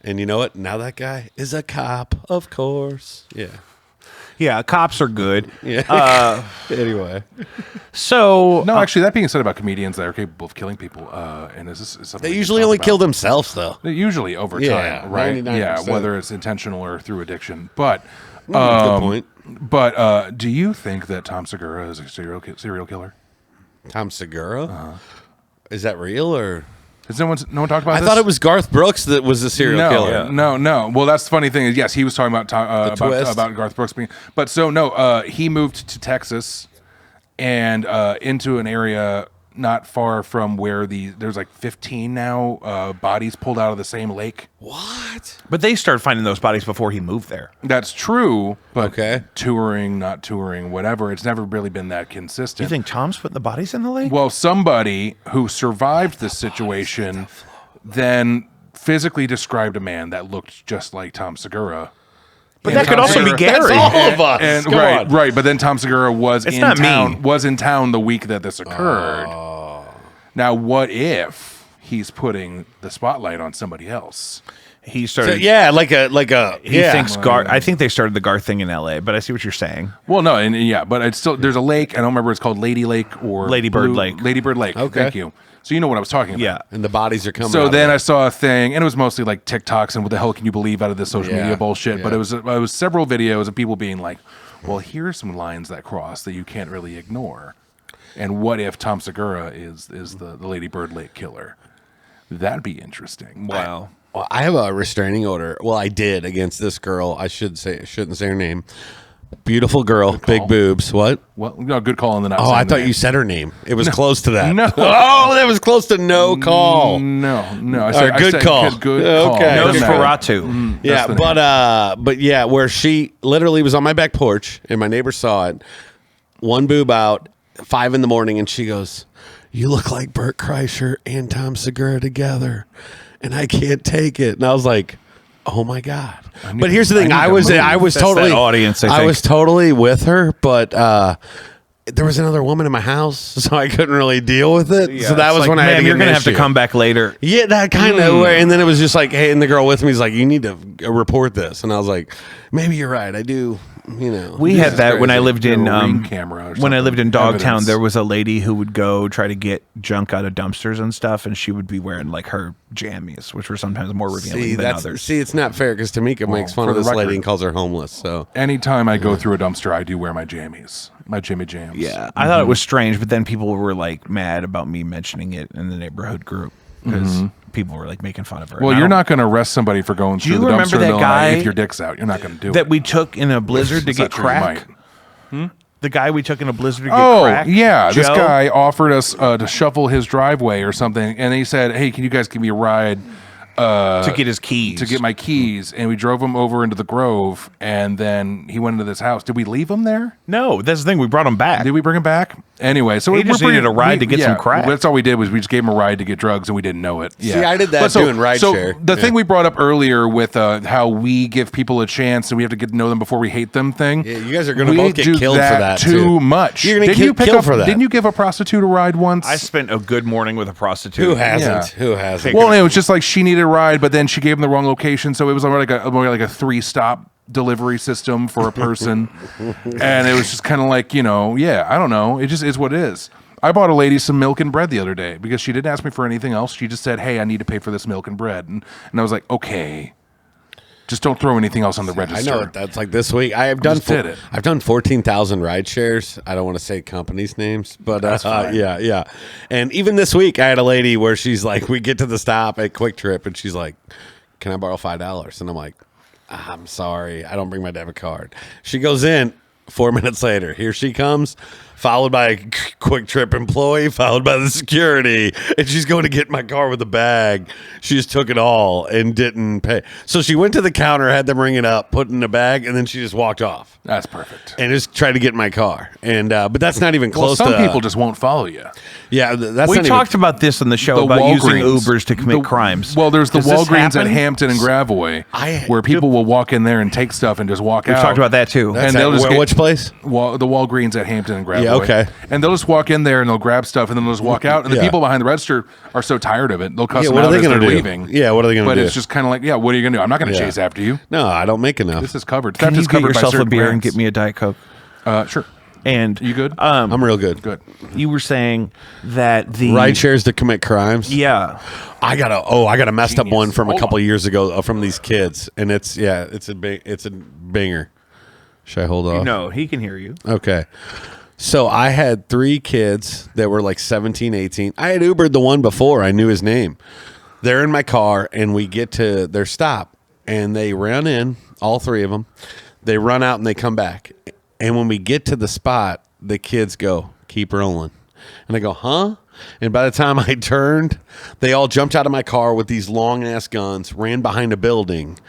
[SPEAKER 7] And you know what? Now that guy is a cop, of course. Yeah.
[SPEAKER 2] Yeah, cops are good.
[SPEAKER 7] Yeah. Anyway.
[SPEAKER 2] So
[SPEAKER 1] No, actually, that being said about comedians that are capable of killing people, and is something
[SPEAKER 7] They
[SPEAKER 1] we can
[SPEAKER 7] usually
[SPEAKER 1] talk
[SPEAKER 7] only
[SPEAKER 1] about.
[SPEAKER 7] kill themselves, though.
[SPEAKER 1] They usually over
[SPEAKER 7] Yeah,
[SPEAKER 1] time, right?
[SPEAKER 7] 99%.
[SPEAKER 1] Yeah, whether it's intentional or through addiction. But
[SPEAKER 7] Good point.
[SPEAKER 1] But do you think that Tom Segura is a serial killer?
[SPEAKER 7] Tom Segura? Is that real or?
[SPEAKER 1] Has no one talked about
[SPEAKER 7] I
[SPEAKER 1] this?
[SPEAKER 7] thought it was Garth Brooks that was the serial killer.
[SPEAKER 1] No. Well, that's the funny thing is, yes, he was talking about
[SPEAKER 7] twist.
[SPEAKER 1] about Garth Brooks being, but so no, he moved to Texas and into an area not far from where there's like 15 now bodies pulled out of the same lake.
[SPEAKER 7] What?
[SPEAKER 2] but they started finding those bodies before he moved there.
[SPEAKER 1] That's true, but
[SPEAKER 7] Okay.
[SPEAKER 1] touring, not touring, whatever, it's never really been that
[SPEAKER 2] Do
[SPEAKER 1] consistent.
[SPEAKER 2] you think Tom's putting the bodies in the lake?
[SPEAKER 1] Well, somebody who survived this situation then physically described a man that looked just like Tom Segura.
[SPEAKER 2] but
[SPEAKER 1] And
[SPEAKER 2] that could
[SPEAKER 1] Tom
[SPEAKER 2] also be
[SPEAKER 1] Segura-
[SPEAKER 2] Gary.
[SPEAKER 7] That's all of us.
[SPEAKER 1] And
[SPEAKER 7] Come on.
[SPEAKER 1] right. But then Tom Segura was
[SPEAKER 2] It's
[SPEAKER 1] in
[SPEAKER 2] not
[SPEAKER 1] town.
[SPEAKER 2] me.
[SPEAKER 1] Was in town the week that this occurred. Now, what if he's putting the spotlight on somebody else?
[SPEAKER 2] He
[SPEAKER 7] So,
[SPEAKER 2] started.
[SPEAKER 7] yeah, like a
[SPEAKER 2] He
[SPEAKER 7] yeah.
[SPEAKER 2] thinks Garth. I think they started the Garth thing in L.A., but I see what you're saying.
[SPEAKER 1] Well, no, and yeah, but it's still there's a lake. I don't remember. It's called Lady Lake or
[SPEAKER 2] Lady Bird Lake.
[SPEAKER 1] Lady Bird Lake.
[SPEAKER 7] Okay.
[SPEAKER 1] Thank you. So you know what I was talking about.
[SPEAKER 2] Yeah.
[SPEAKER 7] and the bodies are coming.
[SPEAKER 1] So
[SPEAKER 7] out
[SPEAKER 1] then
[SPEAKER 7] of
[SPEAKER 1] I saw a thing, and it was mostly like TikToks and what the hell can you believe out of this social
[SPEAKER 7] Yeah,
[SPEAKER 1] media bullshit. But
[SPEAKER 7] yeah.
[SPEAKER 1] it was several videos of people being like, "Well, here's some lines that cross that you can't really ignore." And what if Tom Segura is the Lady Bird Lake killer? That'd be interesting.
[SPEAKER 2] Wow.
[SPEAKER 7] Well, I have a restraining order. Well, I did against this girl. I shouldn't say her name. Beautiful girl, big boobs. What?
[SPEAKER 1] Well, no, good call on the not.
[SPEAKER 7] Oh,
[SPEAKER 1] saying
[SPEAKER 7] I
[SPEAKER 1] the
[SPEAKER 7] thought
[SPEAKER 1] name.
[SPEAKER 7] you said her name. It was close to that.
[SPEAKER 1] No.
[SPEAKER 7] Oh, that was close to no call.
[SPEAKER 1] No. I
[SPEAKER 7] Good
[SPEAKER 1] said
[SPEAKER 7] call.
[SPEAKER 1] Good
[SPEAKER 7] Okay.
[SPEAKER 1] call.
[SPEAKER 7] Good
[SPEAKER 1] Doesn't matter.
[SPEAKER 2] Nosferatu.
[SPEAKER 7] Yeah,
[SPEAKER 1] That's the
[SPEAKER 7] but yeah, where she literally was on my back porch and my neighbor saw it, one boob out, 5 a.m, and she goes, "You look like Bert Kreischer and Tom Segura together, and I can't take it." And I was like, "Oh my god!" But here's the thing: I was
[SPEAKER 2] That's
[SPEAKER 7] totally
[SPEAKER 2] that audience, I
[SPEAKER 7] I
[SPEAKER 2] think.
[SPEAKER 7] was totally with her, but there was another woman in my house, so I couldn't really deal with it. so that
[SPEAKER 2] It's
[SPEAKER 7] was
[SPEAKER 2] like,
[SPEAKER 7] when I had
[SPEAKER 2] man,
[SPEAKER 7] to get
[SPEAKER 2] you're
[SPEAKER 7] an
[SPEAKER 2] gonna have to
[SPEAKER 7] issue.
[SPEAKER 2] come back later.
[SPEAKER 7] Yeah, that kind of way. And then it was just like, hey, and the girl with me is like, you need to report this. And I was like, maybe you're right. I do, you know.
[SPEAKER 2] We had that when I
[SPEAKER 7] crazy.
[SPEAKER 2] lived in
[SPEAKER 1] Get a ring camera or
[SPEAKER 2] when I
[SPEAKER 1] something.
[SPEAKER 2] lived in Dogtown.
[SPEAKER 1] Evidence.
[SPEAKER 2] There was a lady who would go try to get junk out of dumpsters and stuff, and she would be wearing like her jammies, which were sometimes more revealing
[SPEAKER 7] See,
[SPEAKER 2] than others.
[SPEAKER 7] see, it's not fair because Tamika makes fun
[SPEAKER 1] for
[SPEAKER 7] of
[SPEAKER 1] the
[SPEAKER 7] this lady
[SPEAKER 1] record-
[SPEAKER 7] and calls her homeless. So
[SPEAKER 1] Anytime I go through a dumpster, I do wear my jammies, my Jimmy Jams.
[SPEAKER 2] Yeah, I thought it was strange, but then people were like mad about me mentioning it in the neighborhood group because people were like making fun of her.
[SPEAKER 1] Well,
[SPEAKER 2] And I
[SPEAKER 1] you're
[SPEAKER 2] don't-
[SPEAKER 1] not going to arrest somebody for going
[SPEAKER 2] Do you
[SPEAKER 1] through the
[SPEAKER 2] remember
[SPEAKER 1] dumpster in
[SPEAKER 2] that
[SPEAKER 1] the middle of the night
[SPEAKER 2] guy
[SPEAKER 1] if your dick's out. You're not going to do
[SPEAKER 2] that
[SPEAKER 1] it.
[SPEAKER 2] we took in a blizzard to
[SPEAKER 1] It's
[SPEAKER 2] get
[SPEAKER 1] not true, you
[SPEAKER 2] crack.
[SPEAKER 1] might.
[SPEAKER 2] The guy we took in a blizzard to get
[SPEAKER 1] Oh,
[SPEAKER 2] crack.
[SPEAKER 1] yeah. This
[SPEAKER 2] Joe?
[SPEAKER 1] guy offered us to shovel his driveway or something, and he said, "Hey, can you guys give me a ride
[SPEAKER 2] to get his keys.
[SPEAKER 1] to get my keys?" And we drove him over into the Grove, and then he went into this house. Did we leave him there?
[SPEAKER 2] No, that's the thing. We brought him back.
[SPEAKER 1] Did we bring him back? Anyway, so
[SPEAKER 2] He
[SPEAKER 1] we're
[SPEAKER 2] just
[SPEAKER 1] pretty-
[SPEAKER 2] needed a ride to get some crack.
[SPEAKER 1] That's all we did was we just gave him a ride to get drugs, and we didn't know it. Yeah.
[SPEAKER 7] See, I did that
[SPEAKER 1] But
[SPEAKER 7] doing rideshare.
[SPEAKER 1] So the
[SPEAKER 7] Yeah.
[SPEAKER 1] thing we brought up earlier with how we give people a chance and we have to get to know them before we hate them thing.
[SPEAKER 7] Yeah, you guys are gonna
[SPEAKER 1] we
[SPEAKER 7] both get
[SPEAKER 1] do
[SPEAKER 7] killed for that,
[SPEAKER 1] too
[SPEAKER 7] too.
[SPEAKER 1] much.
[SPEAKER 7] You're gonna
[SPEAKER 1] Didn't
[SPEAKER 7] get
[SPEAKER 1] you pick
[SPEAKER 7] killed
[SPEAKER 1] up,
[SPEAKER 7] for that.
[SPEAKER 1] Didn't you give a prostitute a ride once?
[SPEAKER 2] I spent a good morning with a prostitute.
[SPEAKER 7] who hasn't?
[SPEAKER 1] Yeah.
[SPEAKER 7] Who hasn't?
[SPEAKER 1] Well, it was just like she needed a ride, but then she gave him the wrong location, so it was more like a 3-stop delivery system for a person, and it was just kind of like I don't know. It just is what it is. I bought a lady some milk and bread the other day because she didn't ask me for anything else. She just said, "Hey, I need to pay for this milk and bread," and I was like, "Okay, just don't throw anything else on the
[SPEAKER 7] I
[SPEAKER 1] register."
[SPEAKER 7] know that's like this week. I have done.
[SPEAKER 1] just did it.
[SPEAKER 7] I've done 14,000 ride shares. I don't want to say companies' names, but yeah. And even this week, I had a lady where she's like, we get to the stop at Quick Trip, and she's like, "Can I borrow $5?" And I'm like, "I'm sorry, I don't bring my debit card." She goes in. 4 minutes later, here she comes, followed by a Quick Trip employee, followed by the security, and she's going to get in my car with a bag. She just took it all and didn't pay. So she went to the counter, had them ring it up, put it in a bag, and then she just walked off
[SPEAKER 1] That's perfect.
[SPEAKER 7] and just tried to get in my car. And but that's not even
[SPEAKER 1] Well,
[SPEAKER 7] close
[SPEAKER 1] some
[SPEAKER 7] to
[SPEAKER 1] people just won't follow you.
[SPEAKER 7] Yeah, that's
[SPEAKER 2] We
[SPEAKER 7] not
[SPEAKER 2] talked about this on the show about using Ubers to commit crimes.
[SPEAKER 1] Well, there's the
[SPEAKER 2] Does this
[SPEAKER 1] Walgreens at
[SPEAKER 2] happen?
[SPEAKER 1] Hampton and Gravois,
[SPEAKER 7] I-
[SPEAKER 1] where people will walk in there and take stuff and just walk
[SPEAKER 2] We've
[SPEAKER 1] out.
[SPEAKER 2] talked about that too.
[SPEAKER 7] That's
[SPEAKER 1] and they'll
[SPEAKER 7] at-
[SPEAKER 1] just get-
[SPEAKER 7] which place?
[SPEAKER 1] The Walgreens at Hampton and Gravois.
[SPEAKER 7] Yeah, okay.
[SPEAKER 1] And they'll just walk in there and they'll grab stuff and then they'll just walk out. And the
[SPEAKER 7] Yeah.
[SPEAKER 1] people behind the register are so tired of it, they'll cuss
[SPEAKER 7] Yeah,
[SPEAKER 1] them
[SPEAKER 7] what are
[SPEAKER 1] out
[SPEAKER 7] they
[SPEAKER 1] as
[SPEAKER 7] gonna
[SPEAKER 1] they're
[SPEAKER 7] do?
[SPEAKER 1] leaving.
[SPEAKER 7] Yeah, what are they gonna
[SPEAKER 1] But
[SPEAKER 7] do?
[SPEAKER 1] it's just kind of like, what are you going to do? I'm not going to
[SPEAKER 7] Yeah.
[SPEAKER 1] chase after you.
[SPEAKER 7] No, I don't make enough.
[SPEAKER 1] This is covered.
[SPEAKER 2] Can
[SPEAKER 1] Theft
[SPEAKER 2] you
[SPEAKER 1] is
[SPEAKER 2] get
[SPEAKER 1] covered by
[SPEAKER 2] yourself a
[SPEAKER 1] certain
[SPEAKER 2] beer and
[SPEAKER 1] grants.
[SPEAKER 2] get me a Diet Coke?
[SPEAKER 1] Sure.
[SPEAKER 2] And
[SPEAKER 1] You good?
[SPEAKER 7] I'm real good.
[SPEAKER 1] Good.
[SPEAKER 2] you were saying that the
[SPEAKER 7] Ride shares to commit crimes.
[SPEAKER 2] Yeah,
[SPEAKER 7] I got a messed up one from a
[SPEAKER 1] Hold
[SPEAKER 7] couple
[SPEAKER 1] on.
[SPEAKER 7] years ago from these kids, and it's a banger. Should I hold off?
[SPEAKER 2] no, he can hear you.
[SPEAKER 7] Okay. So I had 3 kids that were like 17, 18. I had Ubered the one before. I knew his name. They're in my car, and we get to their stop, and they run in, all 3 of them. They run out, and they come back. And when we get to the spot, the kids go, "Keep rolling." And I go, "Huh?" And by the time I turned, they all jumped out of my car with these long-ass guns, ran behind a building.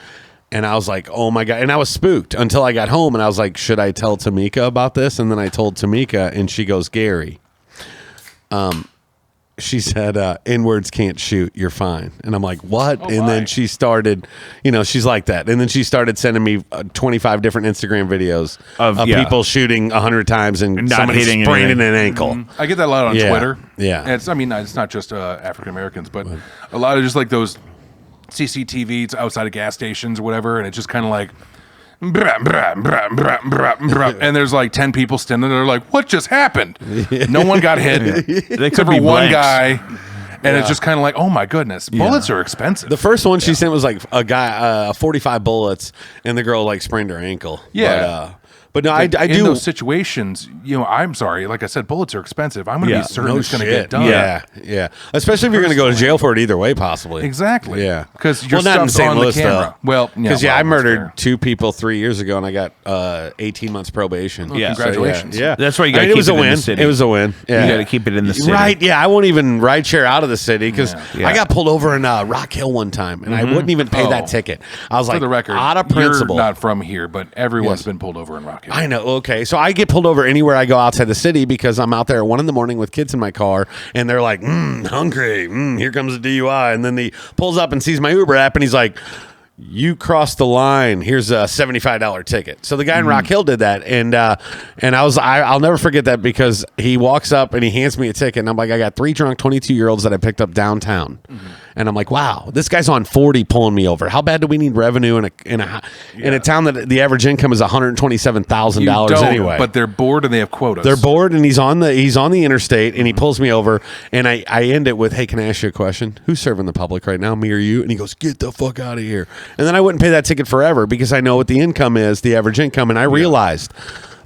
[SPEAKER 7] And I was like, oh, my God. And I was spooked until I got home. And I was like, should I tell Tamika about this? And then I told Tamika, and she goes, "Gary, she said, N-words can't shoot. You're fine." And I'm like, what? And then she started, she's like that. And then she started sending me 25 different Instagram videos of people shooting 100 times and
[SPEAKER 2] Not
[SPEAKER 7] somebody
[SPEAKER 2] hitting
[SPEAKER 7] spraining
[SPEAKER 2] anything.
[SPEAKER 7] an ankle.
[SPEAKER 1] I get that a lot on
[SPEAKER 7] Yeah.
[SPEAKER 1] Twitter.
[SPEAKER 7] Yeah.
[SPEAKER 1] And it's not just African Americans, but a lot of just like those CCTVs outside of gas stations or whatever, and it's just kind of like, brah, brah, brah, brah, brah, brah. And there's like 10 people standing there like, what just happened? No one got hit except for one guy. And it's just kind of like, oh my goodness, bullets are expensive.
[SPEAKER 7] The first one she sent was like a guy, 45 bullets, and the girl like sprained her ankle.
[SPEAKER 1] Yeah.
[SPEAKER 7] But no, I do.
[SPEAKER 1] In those situations, I'm sorry. Like I said, bullets are expensive. I'm going to be certain it's going to get done.
[SPEAKER 7] Yeah. Especially if you're going to go to jail for it either way, possibly.
[SPEAKER 1] Exactly.
[SPEAKER 7] Yeah.
[SPEAKER 1] Because your
[SPEAKER 7] not in
[SPEAKER 1] stuff's
[SPEAKER 7] St.
[SPEAKER 1] on
[SPEAKER 7] Louis,
[SPEAKER 1] the camera.
[SPEAKER 7] though.
[SPEAKER 1] Well,
[SPEAKER 7] because I murdered 2 people 3 years ago, and I got 18 months probation.
[SPEAKER 2] Yeah.
[SPEAKER 1] Congratulations.
[SPEAKER 7] Yeah.
[SPEAKER 2] That's why you got to keep it in the city.
[SPEAKER 7] It was a win. Yeah.
[SPEAKER 2] You got to keep it in the city.
[SPEAKER 7] Right. Yeah. I won't even ride share out of the city because I got pulled over in Rock Hill one time, and I wouldn't even pay that ticket. I was
[SPEAKER 1] For
[SPEAKER 7] like,
[SPEAKER 1] the record,
[SPEAKER 7] out of principle.
[SPEAKER 1] you're not from here, but everyone's been pulled over in Rock Hill.
[SPEAKER 7] I know. Okay. So I get pulled over anywhere I go outside the city because I'm out there at 1 a.m. with kids in my car, and they're like, hungry. Here comes a DUI. And then he pulls up and sees my Uber app, and he's like, you crossed the line. Here's a $75 ticket. So the guy in Rock Hill did that, and I'll never forget that because he walks up and he hands me a ticket, and I'm like, I got 3 drunk 22-year-olds that I picked up downtown, and I'm like, wow, this guy's on 40 pulling me over. How bad do we need revenue in a town that the average income is $127,000 anyway?
[SPEAKER 1] But they're bored and they have quotas.
[SPEAKER 7] They're bored, and he's on the interstate, and he pulls me over, and I end it with, hey, can I ask you a question? Who's serving the public right now, me or you? And he goes, get the fuck out of here. And then I wouldn't pay that ticket forever because I know what the income is, the average income, and I realized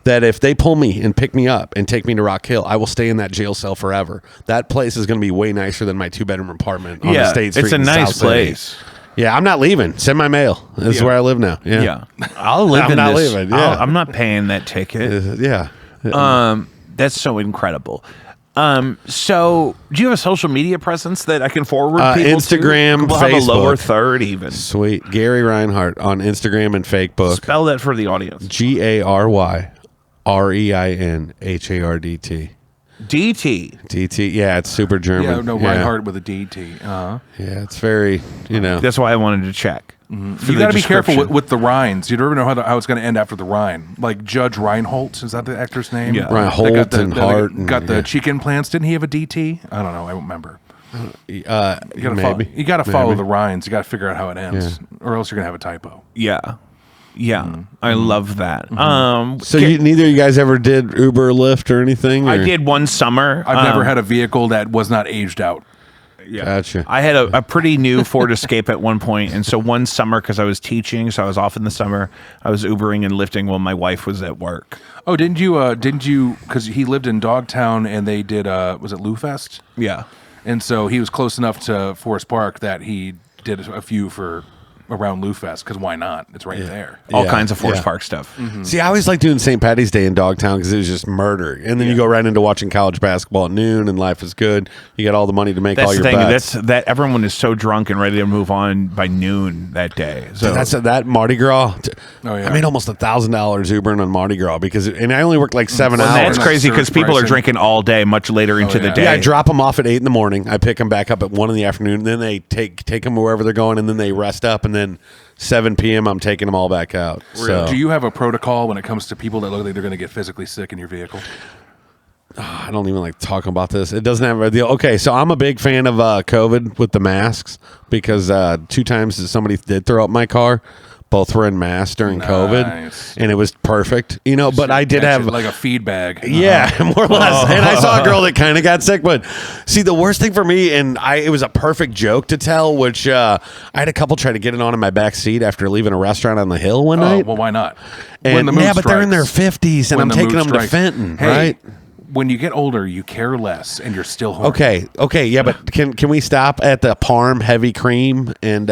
[SPEAKER 7] that if they pull me and pick me up and take me to Rock Hill, I will stay in that jail cell forever. That place is going to be way nicer than my 2-bedroom apartment on the State Street.
[SPEAKER 2] It's a
[SPEAKER 7] in
[SPEAKER 2] nice
[SPEAKER 7] South City.
[SPEAKER 2] place.
[SPEAKER 7] Yeah, I'm not leaving. Send my mail. This is where I live now. Yeah.
[SPEAKER 2] I'll live
[SPEAKER 7] I'm
[SPEAKER 2] in
[SPEAKER 7] not
[SPEAKER 2] this.
[SPEAKER 7] leaving. Yeah.
[SPEAKER 2] I'm not paying that ticket.
[SPEAKER 7] Yeah.
[SPEAKER 2] That's so incredible. So do you have a social media presence that I can forward people
[SPEAKER 7] Instagram,
[SPEAKER 2] to? We'll
[SPEAKER 7] Facebook.
[SPEAKER 2] have a lower third even.
[SPEAKER 7] Sweet. Gary Reinhardt on Instagram and Facebook.
[SPEAKER 2] Spell that for the audience.
[SPEAKER 7] GaryReinhardt.
[SPEAKER 2] DT.
[SPEAKER 7] DT. Yeah, it's super German.
[SPEAKER 1] Yeah, no, Reinhardt with a DT.
[SPEAKER 7] Yeah, it's very,
[SPEAKER 2] That's why I wanted to check.
[SPEAKER 1] You got to be careful with the Rhines. You never know how it's going to end after the Rhine. Like Judge Reinholdt, is that the actor's name?
[SPEAKER 2] Yeah.
[SPEAKER 7] Reinholdt and Hart.
[SPEAKER 1] Got the cheek implants. Didn't he have a DT? I don't know. I don't remember. You got to follow the Rhines. You got to figure out how it ends, or else you're going to have a typo.
[SPEAKER 2] Yeah. I love that.
[SPEAKER 7] So neither of you guys ever did Uber or Lyft or anything?
[SPEAKER 2] I did one summer.
[SPEAKER 1] I've never had a vehicle that was not aged out.
[SPEAKER 2] Yeah.
[SPEAKER 7] Gotcha.
[SPEAKER 2] I had a pretty new Ford Escape at one point, and so one summer, because I was teaching, so I was off in the summer, I was Ubering and lifting while my wife was at work.
[SPEAKER 1] Oh, didn't you? Because he lived in Dogtown, and they did. Was it Lou Fest?
[SPEAKER 2] Yeah.
[SPEAKER 1] And so he was close enough to Forest Park that he did a few for around Lou Fest, because why not? It's right there.
[SPEAKER 2] All kinds of Forest Park stuff.
[SPEAKER 7] See, I always like doing St. Patty's Day in Dogtown because it was just murder. And then you go right into watching college basketball at noon, and life is good. You got all the money to make all your bets.
[SPEAKER 2] That everyone is so drunk and ready to move on by noon that day. So
[SPEAKER 7] that's that Mardi Gras.
[SPEAKER 1] Oh, yeah.
[SPEAKER 7] I made almost $1,000 Ubering on Mardi Gras and I only worked like 7 hours.
[SPEAKER 2] That's crazy because people are drinking all day, much later into the day.
[SPEAKER 7] Yeah, I drop them off at 8 a.m. I pick them back up at 1 p.m. And then they take them wherever they're going, and then they rest up, and then 7 p.m. I'm taking them all back out. So.
[SPEAKER 1] Do you have a protocol when it comes to people that look like they're going to get physically sick in your vehicle?
[SPEAKER 7] I don't even like talking about this. It doesn't have a deal. Okay, so I'm a big fan of COVID with the masks because 2 times somebody did throw up my car. Both were in masks during COVID, and it was perfect, But I did have
[SPEAKER 1] like a feed bag,
[SPEAKER 7] yeah, more or less. And I saw a girl that kind of got sick, but see, the worst thing for me, it was a perfect joke to tell, which I had a couple try to get it on in my back seat after leaving a restaurant on the hill one night.
[SPEAKER 1] Well, why not?
[SPEAKER 7] And, but they're in their 50s, and I'm taking them to Fenton, right?
[SPEAKER 1] When you get older, you care less, and you're still horny.
[SPEAKER 7] Okay, yeah, but can we stop at the parm heavy cream and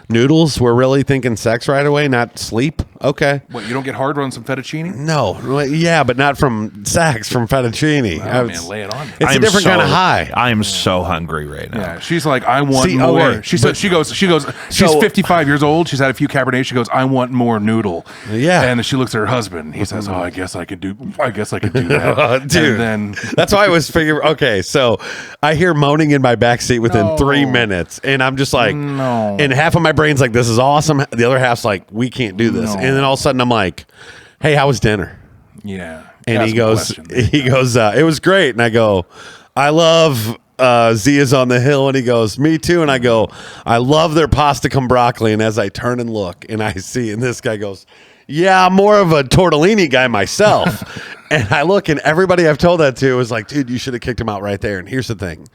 [SPEAKER 7] noodles? We're really thinking sex right away, not sleep. Okay.
[SPEAKER 1] What, you don't get hard on some fettuccine?
[SPEAKER 7] No, yeah, but not from sex, from fettuccine.
[SPEAKER 1] Oh, man, lay it on me.
[SPEAKER 7] It's a different kind of high.
[SPEAKER 2] I am so hungry right now.
[SPEAKER 1] Yeah, she's like, I want more.
[SPEAKER 7] Okay,
[SPEAKER 1] she goes. She's 55 years old. She's had a few Cabernet. She goes, I want more noodle.
[SPEAKER 7] Yeah,
[SPEAKER 1] and she looks at her husband. He says, I guess I could do that.
[SPEAKER 7] Dude,
[SPEAKER 1] and then
[SPEAKER 7] that's why I was figuring. Okay, so I hear moaning in my backseat within 3 minutes, and I'm just like,
[SPEAKER 1] no.
[SPEAKER 7] And half of my brain's like, this is awesome. The other half's like, we can't do this.
[SPEAKER 1] No.
[SPEAKER 7] And then all of a sudden, I'm like, hey, how was dinner?
[SPEAKER 1] Yeah.
[SPEAKER 7] And he goes, it was great. And I go, I love Zia's on the hill, and he goes, me too. And I go, I love their pasta con broccoli. And as I turn and look, and I see, and this guy goes, yeah, I'm more of a tortellini guy myself. And I look, and everybody I've told that to is like, dude, you should have kicked him out right there. And here's the thing.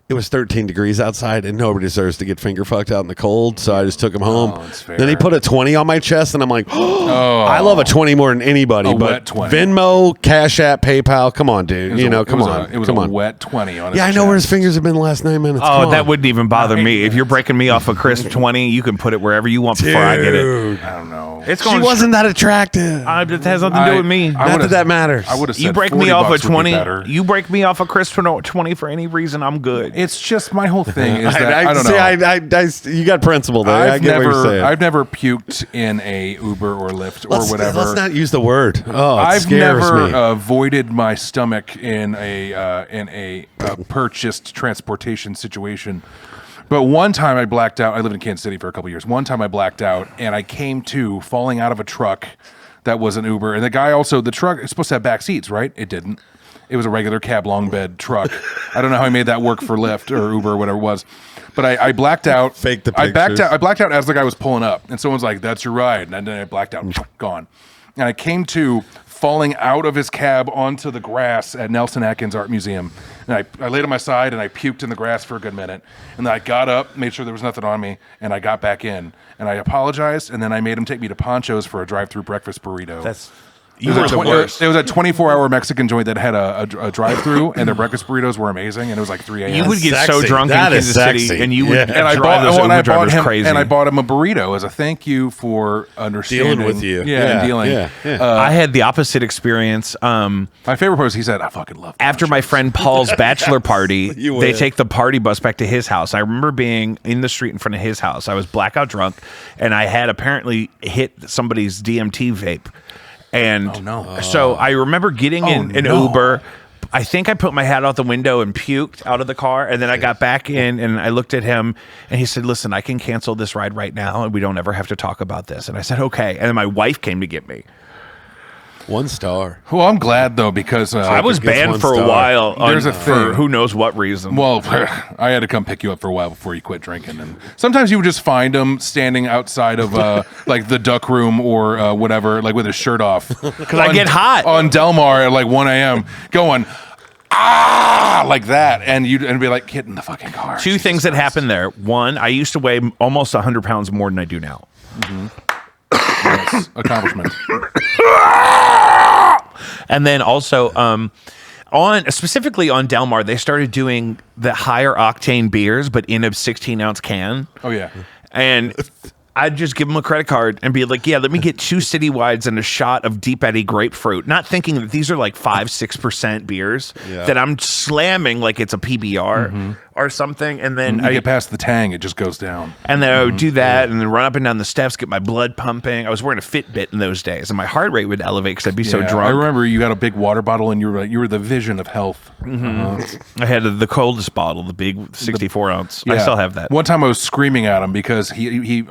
[SPEAKER 7] It was 13 degrees outside, and nobody deserves to get finger fucked out in the cold, so I just took him home. Then he put a 20 on my chest, and I'm like, I love a 20 more than anybody.
[SPEAKER 1] A
[SPEAKER 7] but
[SPEAKER 1] wet 20.
[SPEAKER 7] Venmo, Cash App, PayPal, come on, dude. Come on.
[SPEAKER 1] It was a wet 20 on his
[SPEAKER 7] Yeah, I know where his fingers have been the last 9 minutes.
[SPEAKER 2] Oh, that wouldn't even bother me. If you're breaking me off a crisp 20, you can put it wherever you want before I get it.
[SPEAKER 1] I don't know.
[SPEAKER 2] It's
[SPEAKER 7] She
[SPEAKER 2] going.
[SPEAKER 7] wasn't that attractive.
[SPEAKER 2] It has nothing to do with me.
[SPEAKER 7] Not that that matters.
[SPEAKER 1] I would have said
[SPEAKER 2] You break
[SPEAKER 1] 40
[SPEAKER 2] me off a
[SPEAKER 1] bucks would be
[SPEAKER 2] 20.
[SPEAKER 1] better.
[SPEAKER 2] You break me off a crisp 20 for any reason, I'm good.
[SPEAKER 1] It's just my whole thing is that I don't
[SPEAKER 7] know. You got principle there. I get what you're saying.
[SPEAKER 1] I've never puked in a Uber or Lyft or whatever.
[SPEAKER 7] Let's not use the word. Oh, it
[SPEAKER 1] I've
[SPEAKER 7] scares
[SPEAKER 1] never
[SPEAKER 7] me.
[SPEAKER 1] voided my stomach in a purchased transportation situation. But one time I blacked out. I lived in Kansas City for a couple years. One time I blacked out, and I came to falling out of a truck that was an Uber. And the guy the truck is supposed to have back seats, right? It didn't. It was a regular cab long bed truck. I don't know how he made that work for Lyft or Uber or whatever it was. But I blacked out.
[SPEAKER 7] Fake the
[SPEAKER 1] I
[SPEAKER 7] pictures.
[SPEAKER 1] blacked out as the guy was pulling up. And someone's like, that's your ride. And then I blacked out. Gone. And I came to falling out of his cab onto the grass at Nelson Atkins Art Museum. And I laid on my side and I puked in the grass for a good minute. And then I got up, made sure there was nothing on me, and I got back in. And I apologized, and then I made him take me to Poncho's for a drive-through breakfast burrito. It was a 24-hour Mexican joint that had a drive-through, and their breakfast burritos were amazing, and it was like 3 a.m.
[SPEAKER 2] You would get so
[SPEAKER 7] Sexy.
[SPEAKER 2] drunk
[SPEAKER 7] That
[SPEAKER 2] in
[SPEAKER 7] is
[SPEAKER 2] Kansas City,
[SPEAKER 7] sexy.
[SPEAKER 2] and you would
[SPEAKER 7] Yeah.
[SPEAKER 2] drive those Uber drivers crazy.
[SPEAKER 1] And I bought him a burrito as a thank you for understanding.
[SPEAKER 7] Dealing with you.
[SPEAKER 1] Yeah, and dealing.
[SPEAKER 7] Yeah.
[SPEAKER 2] I had the opposite experience.
[SPEAKER 1] My favorite part was he said, I fucking love
[SPEAKER 2] After my friend Paul's bachelor party,
[SPEAKER 7] You
[SPEAKER 2] they
[SPEAKER 7] win.
[SPEAKER 2] take the party bus back to his house. I remember being in the street in front of his house. I was blackout drunk, and I had apparently hit somebody's DMT vape. And so I remember getting in an Uber. I think I put my hat out the window and puked out of the car. And then I got back in and I looked at him and he said, listen, I can cancel this ride right now and we don't ever have to talk about this. And I said, okay. And then my wife came to get me.
[SPEAKER 7] 1 star.
[SPEAKER 1] Well, I'm glad though because
[SPEAKER 2] I was
[SPEAKER 7] gets
[SPEAKER 2] banned
[SPEAKER 7] 1
[SPEAKER 2] for a
[SPEAKER 7] star.
[SPEAKER 2] while
[SPEAKER 1] There's a
[SPEAKER 2] for
[SPEAKER 1] thing.
[SPEAKER 2] who knows what reason.
[SPEAKER 1] Well, I had to come pick you up for a while before you quit drinking, and sometimes you would just find him standing outside of like the duck room or whatever, like with his shirt off. Because
[SPEAKER 2] I get hot.
[SPEAKER 1] on Delmar at like 1 a.m. going like that, and you'd be like, get in the fucking car.
[SPEAKER 2] Two things that happened there. One, I used to weigh almost 100 pounds more than I do now.
[SPEAKER 1] Yes, accomplishment.
[SPEAKER 2] And then also, specifically on Delmar, they started doing the higher octane beers, but in a 16-ounce can.
[SPEAKER 1] Oh yeah.
[SPEAKER 2] And I'd just give them a credit card and be like, yeah, let me get 2 City Wides and a shot of Deep Eddy grapefruit. Not thinking that these are like 5-6% beers that I'm slamming like it's a PBR or something. And then
[SPEAKER 1] You get past the tang, it just goes down.
[SPEAKER 2] And then I would do that and then run up and down the steps, get my blood pumping. I was wearing a Fitbit in those days, and my heart rate would elevate because I'd be so
[SPEAKER 1] Yeah,
[SPEAKER 2] drunk.
[SPEAKER 1] I remember you got a big water bottle, and you were the vision of health.
[SPEAKER 2] I had the coldest bottle, the big 64 ounce. I
[SPEAKER 1] Yeah.
[SPEAKER 2] still have that.
[SPEAKER 1] One time I was screaming at him because he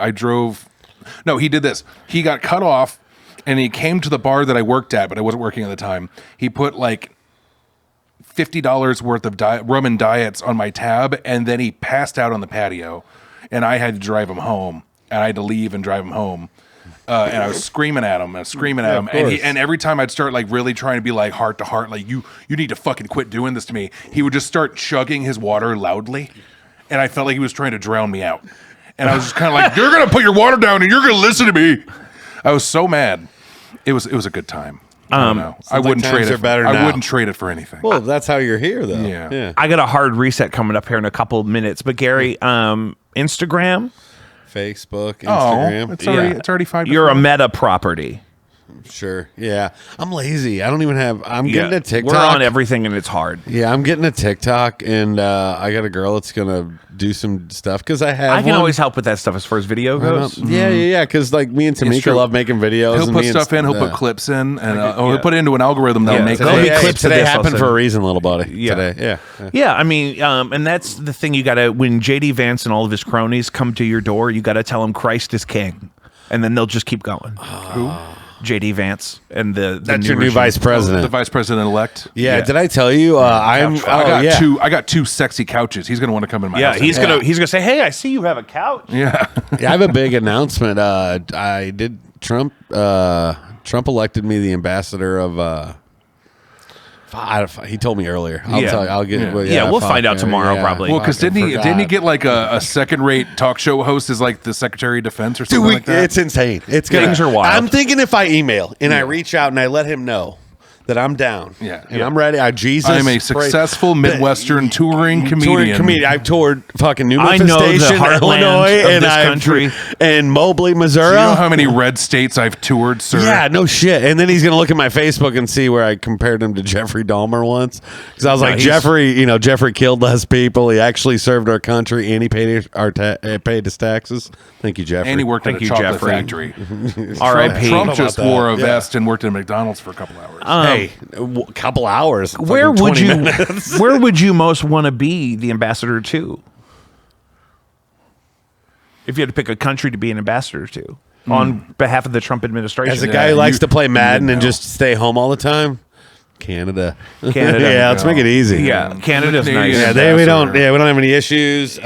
[SPEAKER 1] did this. He got cut off and he came to the bar that I worked at, but I wasn't working at the time. He put like $50 worth of rum and diets on my tab, and then he passed out on the patio, and I had to drive him home, and I had to leave and drive him home. And I was screaming at him, and every time I'd start like really trying to be like heart to heart, like you need to fucking quit doing this to me, he would just start chugging his water loudly, and I felt like he was trying to drown me out. And I was just kind of like, you're gonna put your water down, and you're gonna listen to me. I was so mad. It was a good time. I don't know. I wouldn't
[SPEAKER 7] times
[SPEAKER 1] trade
[SPEAKER 7] are
[SPEAKER 1] it.
[SPEAKER 7] better
[SPEAKER 1] I
[SPEAKER 7] now.
[SPEAKER 1] wouldn't trade it for anything.
[SPEAKER 7] Well, that's how you're here, though.
[SPEAKER 1] Yeah.
[SPEAKER 2] I got a hard reset coming up here in a couple of minutes. But Gary, Instagram,
[SPEAKER 7] Facebook, Instagram.
[SPEAKER 1] It's already 5.
[SPEAKER 2] you're a Meta property.
[SPEAKER 7] Sure. Yeah. I'm lazy. I don't even have. I'm getting a TikTok.
[SPEAKER 2] We're on everything, and it's hard.
[SPEAKER 7] Yeah, I'm getting a TikTok, and I got a girl that's gonna do some stuff because I have.
[SPEAKER 2] I can
[SPEAKER 7] one.
[SPEAKER 2] always help with that stuff as far as video goes.
[SPEAKER 7] Yeah. Because like me and Tamika
[SPEAKER 2] true.
[SPEAKER 7] love making videos.
[SPEAKER 1] He'll
[SPEAKER 7] and
[SPEAKER 1] put
[SPEAKER 7] me and
[SPEAKER 1] stuff in. He'll put clips in, and he'll put it into an algorithm that'll make
[SPEAKER 2] There'll be
[SPEAKER 7] Today,
[SPEAKER 2] clips of
[SPEAKER 7] today
[SPEAKER 2] this
[SPEAKER 7] happened
[SPEAKER 2] also.
[SPEAKER 7] for a reason, little buddy.
[SPEAKER 2] Yeah.
[SPEAKER 7] Today. Yeah.
[SPEAKER 2] Yeah, I mean, and that's the thing. You gotta, when JD Vance and all of his cronies come to your door, you gotta tell them Christ is king, and then they'll just keep going.
[SPEAKER 1] Who?
[SPEAKER 2] JD Vance and the
[SPEAKER 7] That's
[SPEAKER 2] new
[SPEAKER 7] your new
[SPEAKER 2] regime.
[SPEAKER 7] vice president.
[SPEAKER 1] The vice president elect.
[SPEAKER 7] Yeah, did I tell you?
[SPEAKER 1] I got two sexy couches. He's gonna want to come in my
[SPEAKER 2] Yeah,
[SPEAKER 1] house.
[SPEAKER 2] he's gonna say, "Hey, I see you have a couch."
[SPEAKER 1] Yeah.
[SPEAKER 7] Yeah, I have a big announcement. I did Trump elected me the ambassador of. He told me earlier. I'll tell you. I'll get.
[SPEAKER 1] Yeah.
[SPEAKER 7] Well,
[SPEAKER 2] We'll find out tomorrow, probably.
[SPEAKER 1] Well, because didn't he get like a second-rate talk show host as like the Secretary of Defense or something
[SPEAKER 7] Dude,
[SPEAKER 1] like that?
[SPEAKER 7] it's insane. It's
[SPEAKER 2] Things are wild.
[SPEAKER 7] I'm thinking if I email and I reach out and I let him know that I'm down.
[SPEAKER 1] Yeah.
[SPEAKER 7] And I'm ready. Jesus.
[SPEAKER 1] I'm a successful Midwestern touring comedian.
[SPEAKER 7] I've toured fucking New
[SPEAKER 2] I
[SPEAKER 7] Memphis
[SPEAKER 2] know the
[SPEAKER 7] Station,
[SPEAKER 2] heartland
[SPEAKER 7] Illinois,
[SPEAKER 2] of
[SPEAKER 7] and
[SPEAKER 2] this
[SPEAKER 7] I've
[SPEAKER 2] country.
[SPEAKER 7] and Mobley, Missouri.
[SPEAKER 1] Do you know how many red states I've toured, sir?
[SPEAKER 7] Yeah, no shit. And then he's gonna look at my Facebook and see where I compared him to Jeffrey Dahmer once, because I was like, Jeffrey killed less people. He actually served our country, and he paid his taxes. Thank you, Jeffrey.
[SPEAKER 1] And he worked
[SPEAKER 2] Thank
[SPEAKER 1] at a
[SPEAKER 2] you,
[SPEAKER 1] chocolate
[SPEAKER 2] Jeffrey.
[SPEAKER 1] factory.
[SPEAKER 2] R.I.P.
[SPEAKER 1] Trump just
[SPEAKER 7] How about
[SPEAKER 1] wore a
[SPEAKER 7] that?
[SPEAKER 1] vest and worked at McDonald's for a couple hours.
[SPEAKER 7] Hey, a couple hours.
[SPEAKER 2] Where
[SPEAKER 7] fucking
[SPEAKER 2] would
[SPEAKER 7] 20
[SPEAKER 2] you?
[SPEAKER 7] minutes.
[SPEAKER 2] Where would you most want to be the ambassador to? If you had to pick a country to be an ambassador to on behalf of the Trump administration,
[SPEAKER 7] As a guy who likes to play Madden and
[SPEAKER 1] know.
[SPEAKER 7] just stay home all the time, Canada.
[SPEAKER 2] Canada.
[SPEAKER 7] Yeah, let's make it easy.
[SPEAKER 2] yeah, Canada's
[SPEAKER 1] Canadian.
[SPEAKER 2] nice.
[SPEAKER 7] Yeah, we don't have any issues.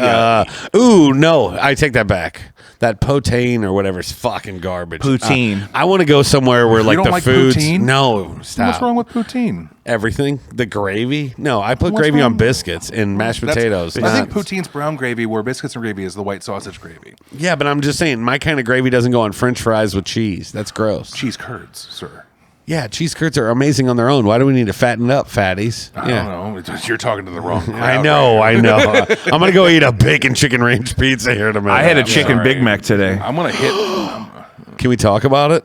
[SPEAKER 7] No, I take that back. That poutine or whatever is fucking garbage.
[SPEAKER 2] Poutine.
[SPEAKER 7] I want to go somewhere where like
[SPEAKER 1] don't
[SPEAKER 7] the
[SPEAKER 1] like
[SPEAKER 7] foods.
[SPEAKER 1] poutine?
[SPEAKER 7] No, stop.
[SPEAKER 1] What's wrong with poutine?
[SPEAKER 7] Everything? The gravy? No, I put
[SPEAKER 1] What's
[SPEAKER 7] gravy
[SPEAKER 1] wrong?
[SPEAKER 7] on biscuits and mashed potatoes.
[SPEAKER 1] I think
[SPEAKER 7] not-
[SPEAKER 1] poutine's brown gravy, where biscuits and gravy is the white sausage gravy.
[SPEAKER 7] Yeah, but I'm just saying, my kind of gravy doesn't go on French fries with cheese. That's gross.
[SPEAKER 1] Cheese curds, sir.
[SPEAKER 7] Yeah, cheese curds are amazing on their own. Why do we need to fatten up, fatties?
[SPEAKER 1] I don't know. It's just- you're talking to the wrong crowd.
[SPEAKER 7] I know. I'm gonna go eat a bacon chicken range pizza here in a minute.
[SPEAKER 2] I had a
[SPEAKER 1] I'm
[SPEAKER 2] chicken
[SPEAKER 1] sorry.
[SPEAKER 2] Big Mac today.
[SPEAKER 1] I'm gonna hit.
[SPEAKER 7] Can we talk about it?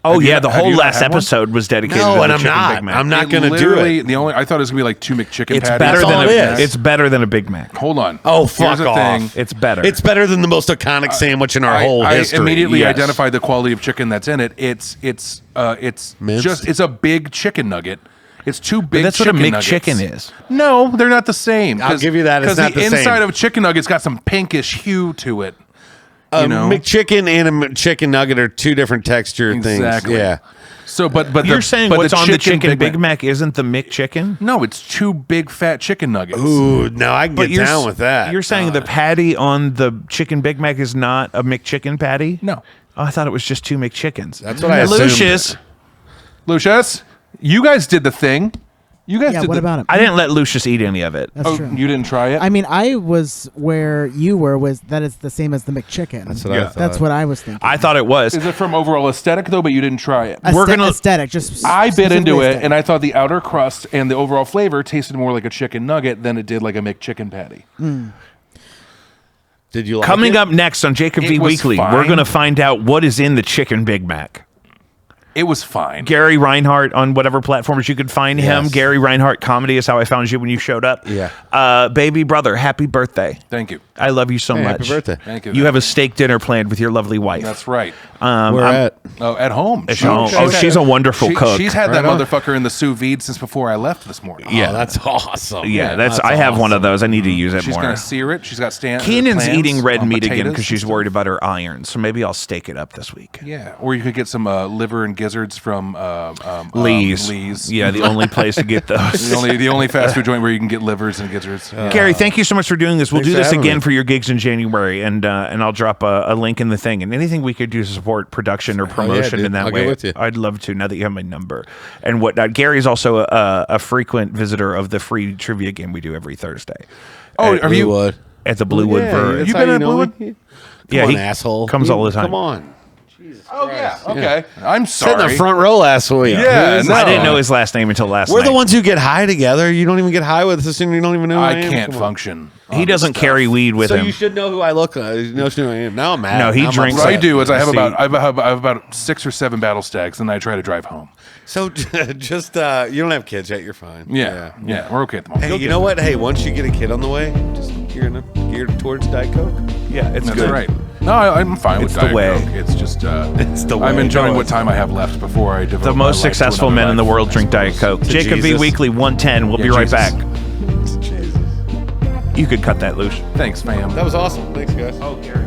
[SPEAKER 2] Oh
[SPEAKER 1] you-
[SPEAKER 2] yeah, the
[SPEAKER 1] have
[SPEAKER 2] whole
[SPEAKER 1] you not
[SPEAKER 2] last
[SPEAKER 1] had one?
[SPEAKER 2] episode was dedicated
[SPEAKER 7] No,
[SPEAKER 2] to
[SPEAKER 7] and
[SPEAKER 2] the
[SPEAKER 7] I'm
[SPEAKER 2] chicken
[SPEAKER 7] not.
[SPEAKER 2] Big Mac.
[SPEAKER 7] I'm not gonna do
[SPEAKER 1] Literally,
[SPEAKER 7] it.
[SPEAKER 1] The only I thought it was gonna be like two McChicken
[SPEAKER 2] It's
[SPEAKER 1] patties.
[SPEAKER 2] better
[SPEAKER 7] That's
[SPEAKER 2] than
[SPEAKER 7] all
[SPEAKER 2] a.
[SPEAKER 7] it is.
[SPEAKER 2] It's better than a Big Mac.
[SPEAKER 1] Hold on.
[SPEAKER 7] Oh, fuck
[SPEAKER 1] Here's the
[SPEAKER 7] off.
[SPEAKER 1] thing.
[SPEAKER 2] It's better.
[SPEAKER 7] It's better than the most iconic sandwich in our whole
[SPEAKER 1] I
[SPEAKER 7] history.
[SPEAKER 1] immediately
[SPEAKER 2] Yes.
[SPEAKER 1] identified the quality of chicken that's in it. It's
[SPEAKER 7] Minced?
[SPEAKER 1] just it's a big chicken nugget. It's two big.
[SPEAKER 2] But that's what a
[SPEAKER 1] chicken
[SPEAKER 2] McChicken
[SPEAKER 1] nuggets.
[SPEAKER 2] is.
[SPEAKER 1] No, they're not the same.
[SPEAKER 7] I'll give you that. It's not
[SPEAKER 1] the
[SPEAKER 7] the same.
[SPEAKER 1] inside of a chicken nugget's got some pinkish hue to it.
[SPEAKER 7] A
[SPEAKER 1] You know,
[SPEAKER 7] McChicken and a chicken nugget are two different texture
[SPEAKER 1] Exactly.
[SPEAKER 7] things. Yeah.
[SPEAKER 1] So, but
[SPEAKER 2] You're
[SPEAKER 1] the,
[SPEAKER 2] saying
[SPEAKER 1] but
[SPEAKER 2] what's
[SPEAKER 1] the
[SPEAKER 2] on the chicken Big Mac isn't the McChicken?
[SPEAKER 1] No, it's two big fat chicken nuggets.
[SPEAKER 7] Ooh, no, I can get
[SPEAKER 2] you're
[SPEAKER 7] down
[SPEAKER 2] s-
[SPEAKER 7] with that.
[SPEAKER 2] You're saying the patty on the chicken Big Mac is not a McChicken patty?
[SPEAKER 1] No,
[SPEAKER 2] Oh, I thought it was just two McChickens.
[SPEAKER 7] That's what I assumed.
[SPEAKER 2] Lucius,
[SPEAKER 1] you guys did the thing. You guys
[SPEAKER 4] Yeah,
[SPEAKER 1] did
[SPEAKER 4] what
[SPEAKER 1] the,
[SPEAKER 4] about it?
[SPEAKER 2] I didn't let Lucius eat any of it.
[SPEAKER 4] That's
[SPEAKER 1] Oh,
[SPEAKER 4] true.
[SPEAKER 1] you didn't try it?
[SPEAKER 4] I mean, I was where you were. Was that is the same as the McChicken?
[SPEAKER 7] That's what I thought.
[SPEAKER 4] That's what I was thinking.
[SPEAKER 2] I thought it was.
[SPEAKER 1] Is it from overall aesthetic though? But you didn't try it.
[SPEAKER 2] We're gonna-
[SPEAKER 4] aesthetic. Just
[SPEAKER 1] I bit into
[SPEAKER 4] specifically
[SPEAKER 1] it,
[SPEAKER 4] aesthetic.
[SPEAKER 1] and I thought the outer crust and the overall flavor tasted more like a chicken nugget than it did like a McChicken patty.
[SPEAKER 7] Did you like
[SPEAKER 2] Coming
[SPEAKER 7] it?
[SPEAKER 2] up next on Jacob
[SPEAKER 1] It
[SPEAKER 2] V
[SPEAKER 1] was
[SPEAKER 2] Weekly,
[SPEAKER 1] fine.
[SPEAKER 2] we're going to find out what is in the chicken Big Mac.
[SPEAKER 1] It was fine.
[SPEAKER 2] Gary Reinhardt on whatever platforms you could find him.
[SPEAKER 7] Yes.
[SPEAKER 2] Gary Reinhardt Comedy is how I found you when you showed up.
[SPEAKER 7] Yeah.
[SPEAKER 2] Baby brother, happy birthday.
[SPEAKER 1] Thank you.
[SPEAKER 2] I love you so
[SPEAKER 7] Hey,
[SPEAKER 2] much.
[SPEAKER 7] happy birthday.
[SPEAKER 1] Thank you.
[SPEAKER 2] You have a steak dinner planned with your lovely wife.
[SPEAKER 1] That's right.
[SPEAKER 7] Where at?
[SPEAKER 1] Oh, at home.
[SPEAKER 2] At home. Oh, she's a wonderful cook.
[SPEAKER 1] She's had that
[SPEAKER 7] Right on.
[SPEAKER 1] motherfucker in the sous vide since before I left this morning.
[SPEAKER 2] Yeah.
[SPEAKER 7] Oh, that's awesome.
[SPEAKER 2] Yeah, I have one of those. I need to use it
[SPEAKER 1] She's
[SPEAKER 2] more.
[SPEAKER 1] gonna sear it. She's got
[SPEAKER 2] Keenan's
[SPEAKER 1] plans
[SPEAKER 2] eating red
[SPEAKER 1] on
[SPEAKER 2] meat again
[SPEAKER 1] potatoes
[SPEAKER 2] because she's
[SPEAKER 1] and
[SPEAKER 2] worried about her iron. So maybe I'll steak it up this week.
[SPEAKER 1] stuff. Yeah, or you could get some liver and gizzards from
[SPEAKER 2] Lee's.
[SPEAKER 1] Lee's.
[SPEAKER 2] Yeah, the only place to get those.
[SPEAKER 1] the only fast food joint where you can get livers and gizzards. Yeah.
[SPEAKER 2] Gary, thank you so much for doing this. We'll
[SPEAKER 7] Thanks
[SPEAKER 2] do
[SPEAKER 7] for
[SPEAKER 2] this
[SPEAKER 7] having
[SPEAKER 2] again
[SPEAKER 7] me.
[SPEAKER 2] for your gigs in January, and I'll drop a link in the thing. And anything we could do to support production or promotion
[SPEAKER 7] dude.
[SPEAKER 2] in that
[SPEAKER 7] I'll
[SPEAKER 2] way,
[SPEAKER 7] get with you.
[SPEAKER 2] I'd love to. Now that you have my number and whatnot. Gary's also a frequent visitor of the free trivia game we do every Thursday.
[SPEAKER 1] Oh, are you?
[SPEAKER 7] Bluewood.
[SPEAKER 2] At the Bluewood Verge.
[SPEAKER 7] that's
[SPEAKER 1] You
[SPEAKER 7] how
[SPEAKER 1] been at
[SPEAKER 7] know
[SPEAKER 1] Bluewood?
[SPEAKER 7] me.
[SPEAKER 2] Yeah,
[SPEAKER 7] Come on,
[SPEAKER 2] he
[SPEAKER 7] asshole.
[SPEAKER 2] comes all the time.
[SPEAKER 7] Come on.
[SPEAKER 1] Oh yeah. Okay. I'm
[SPEAKER 7] Sat in
[SPEAKER 1] sorry.
[SPEAKER 7] the front row last week.
[SPEAKER 1] Yeah,
[SPEAKER 7] Who's
[SPEAKER 1] no.
[SPEAKER 2] I
[SPEAKER 7] that?
[SPEAKER 2] didn't know his last name until last
[SPEAKER 7] We're
[SPEAKER 2] night.
[SPEAKER 7] the ones who get high together. You don't even get high with us, and you don't even know who I
[SPEAKER 1] I
[SPEAKER 7] am.
[SPEAKER 1] can't
[SPEAKER 7] Come on.
[SPEAKER 1] function.
[SPEAKER 2] He doesn't carry weed with
[SPEAKER 7] So
[SPEAKER 2] him.
[SPEAKER 7] you should know who I look like. You know who I am. Now I'm mad.
[SPEAKER 2] No, he
[SPEAKER 7] I'm
[SPEAKER 2] drinks
[SPEAKER 1] What I
[SPEAKER 7] upset.
[SPEAKER 1] do is I have
[SPEAKER 2] See.
[SPEAKER 1] about 6 or 7 battle stags, and I try to drive home.
[SPEAKER 7] So just you don't have kids yet. You're fine.
[SPEAKER 1] Yeah, we're okay at the moment.
[SPEAKER 7] Hey, you know what? Hey, once you get a kid on the way, just gear towards Diet Coke.
[SPEAKER 2] yeah, it's
[SPEAKER 1] That's
[SPEAKER 2] good.
[SPEAKER 1] right. No, I'm fine
[SPEAKER 2] It's
[SPEAKER 1] with
[SPEAKER 2] the
[SPEAKER 1] Diet
[SPEAKER 2] way.
[SPEAKER 1] Coke. It's just
[SPEAKER 7] It's the way.
[SPEAKER 1] I'm enjoying
[SPEAKER 7] No,
[SPEAKER 1] what time I have left before I devote
[SPEAKER 2] The
[SPEAKER 1] my
[SPEAKER 2] most
[SPEAKER 1] life to
[SPEAKER 2] successful
[SPEAKER 1] another
[SPEAKER 2] men in the
[SPEAKER 1] life,
[SPEAKER 2] world
[SPEAKER 1] I
[SPEAKER 2] drink Diet
[SPEAKER 1] suppose.
[SPEAKER 2] Coke.
[SPEAKER 7] To
[SPEAKER 2] Jacob V
[SPEAKER 7] Jesus.
[SPEAKER 2] Weekly 110. We'll
[SPEAKER 1] Yeah,
[SPEAKER 2] be right
[SPEAKER 1] Jesus.
[SPEAKER 2] back. You could cut that loose.
[SPEAKER 1] Thanks, fam.
[SPEAKER 7] That was awesome. Thanks, guys.
[SPEAKER 2] Oh, Gary.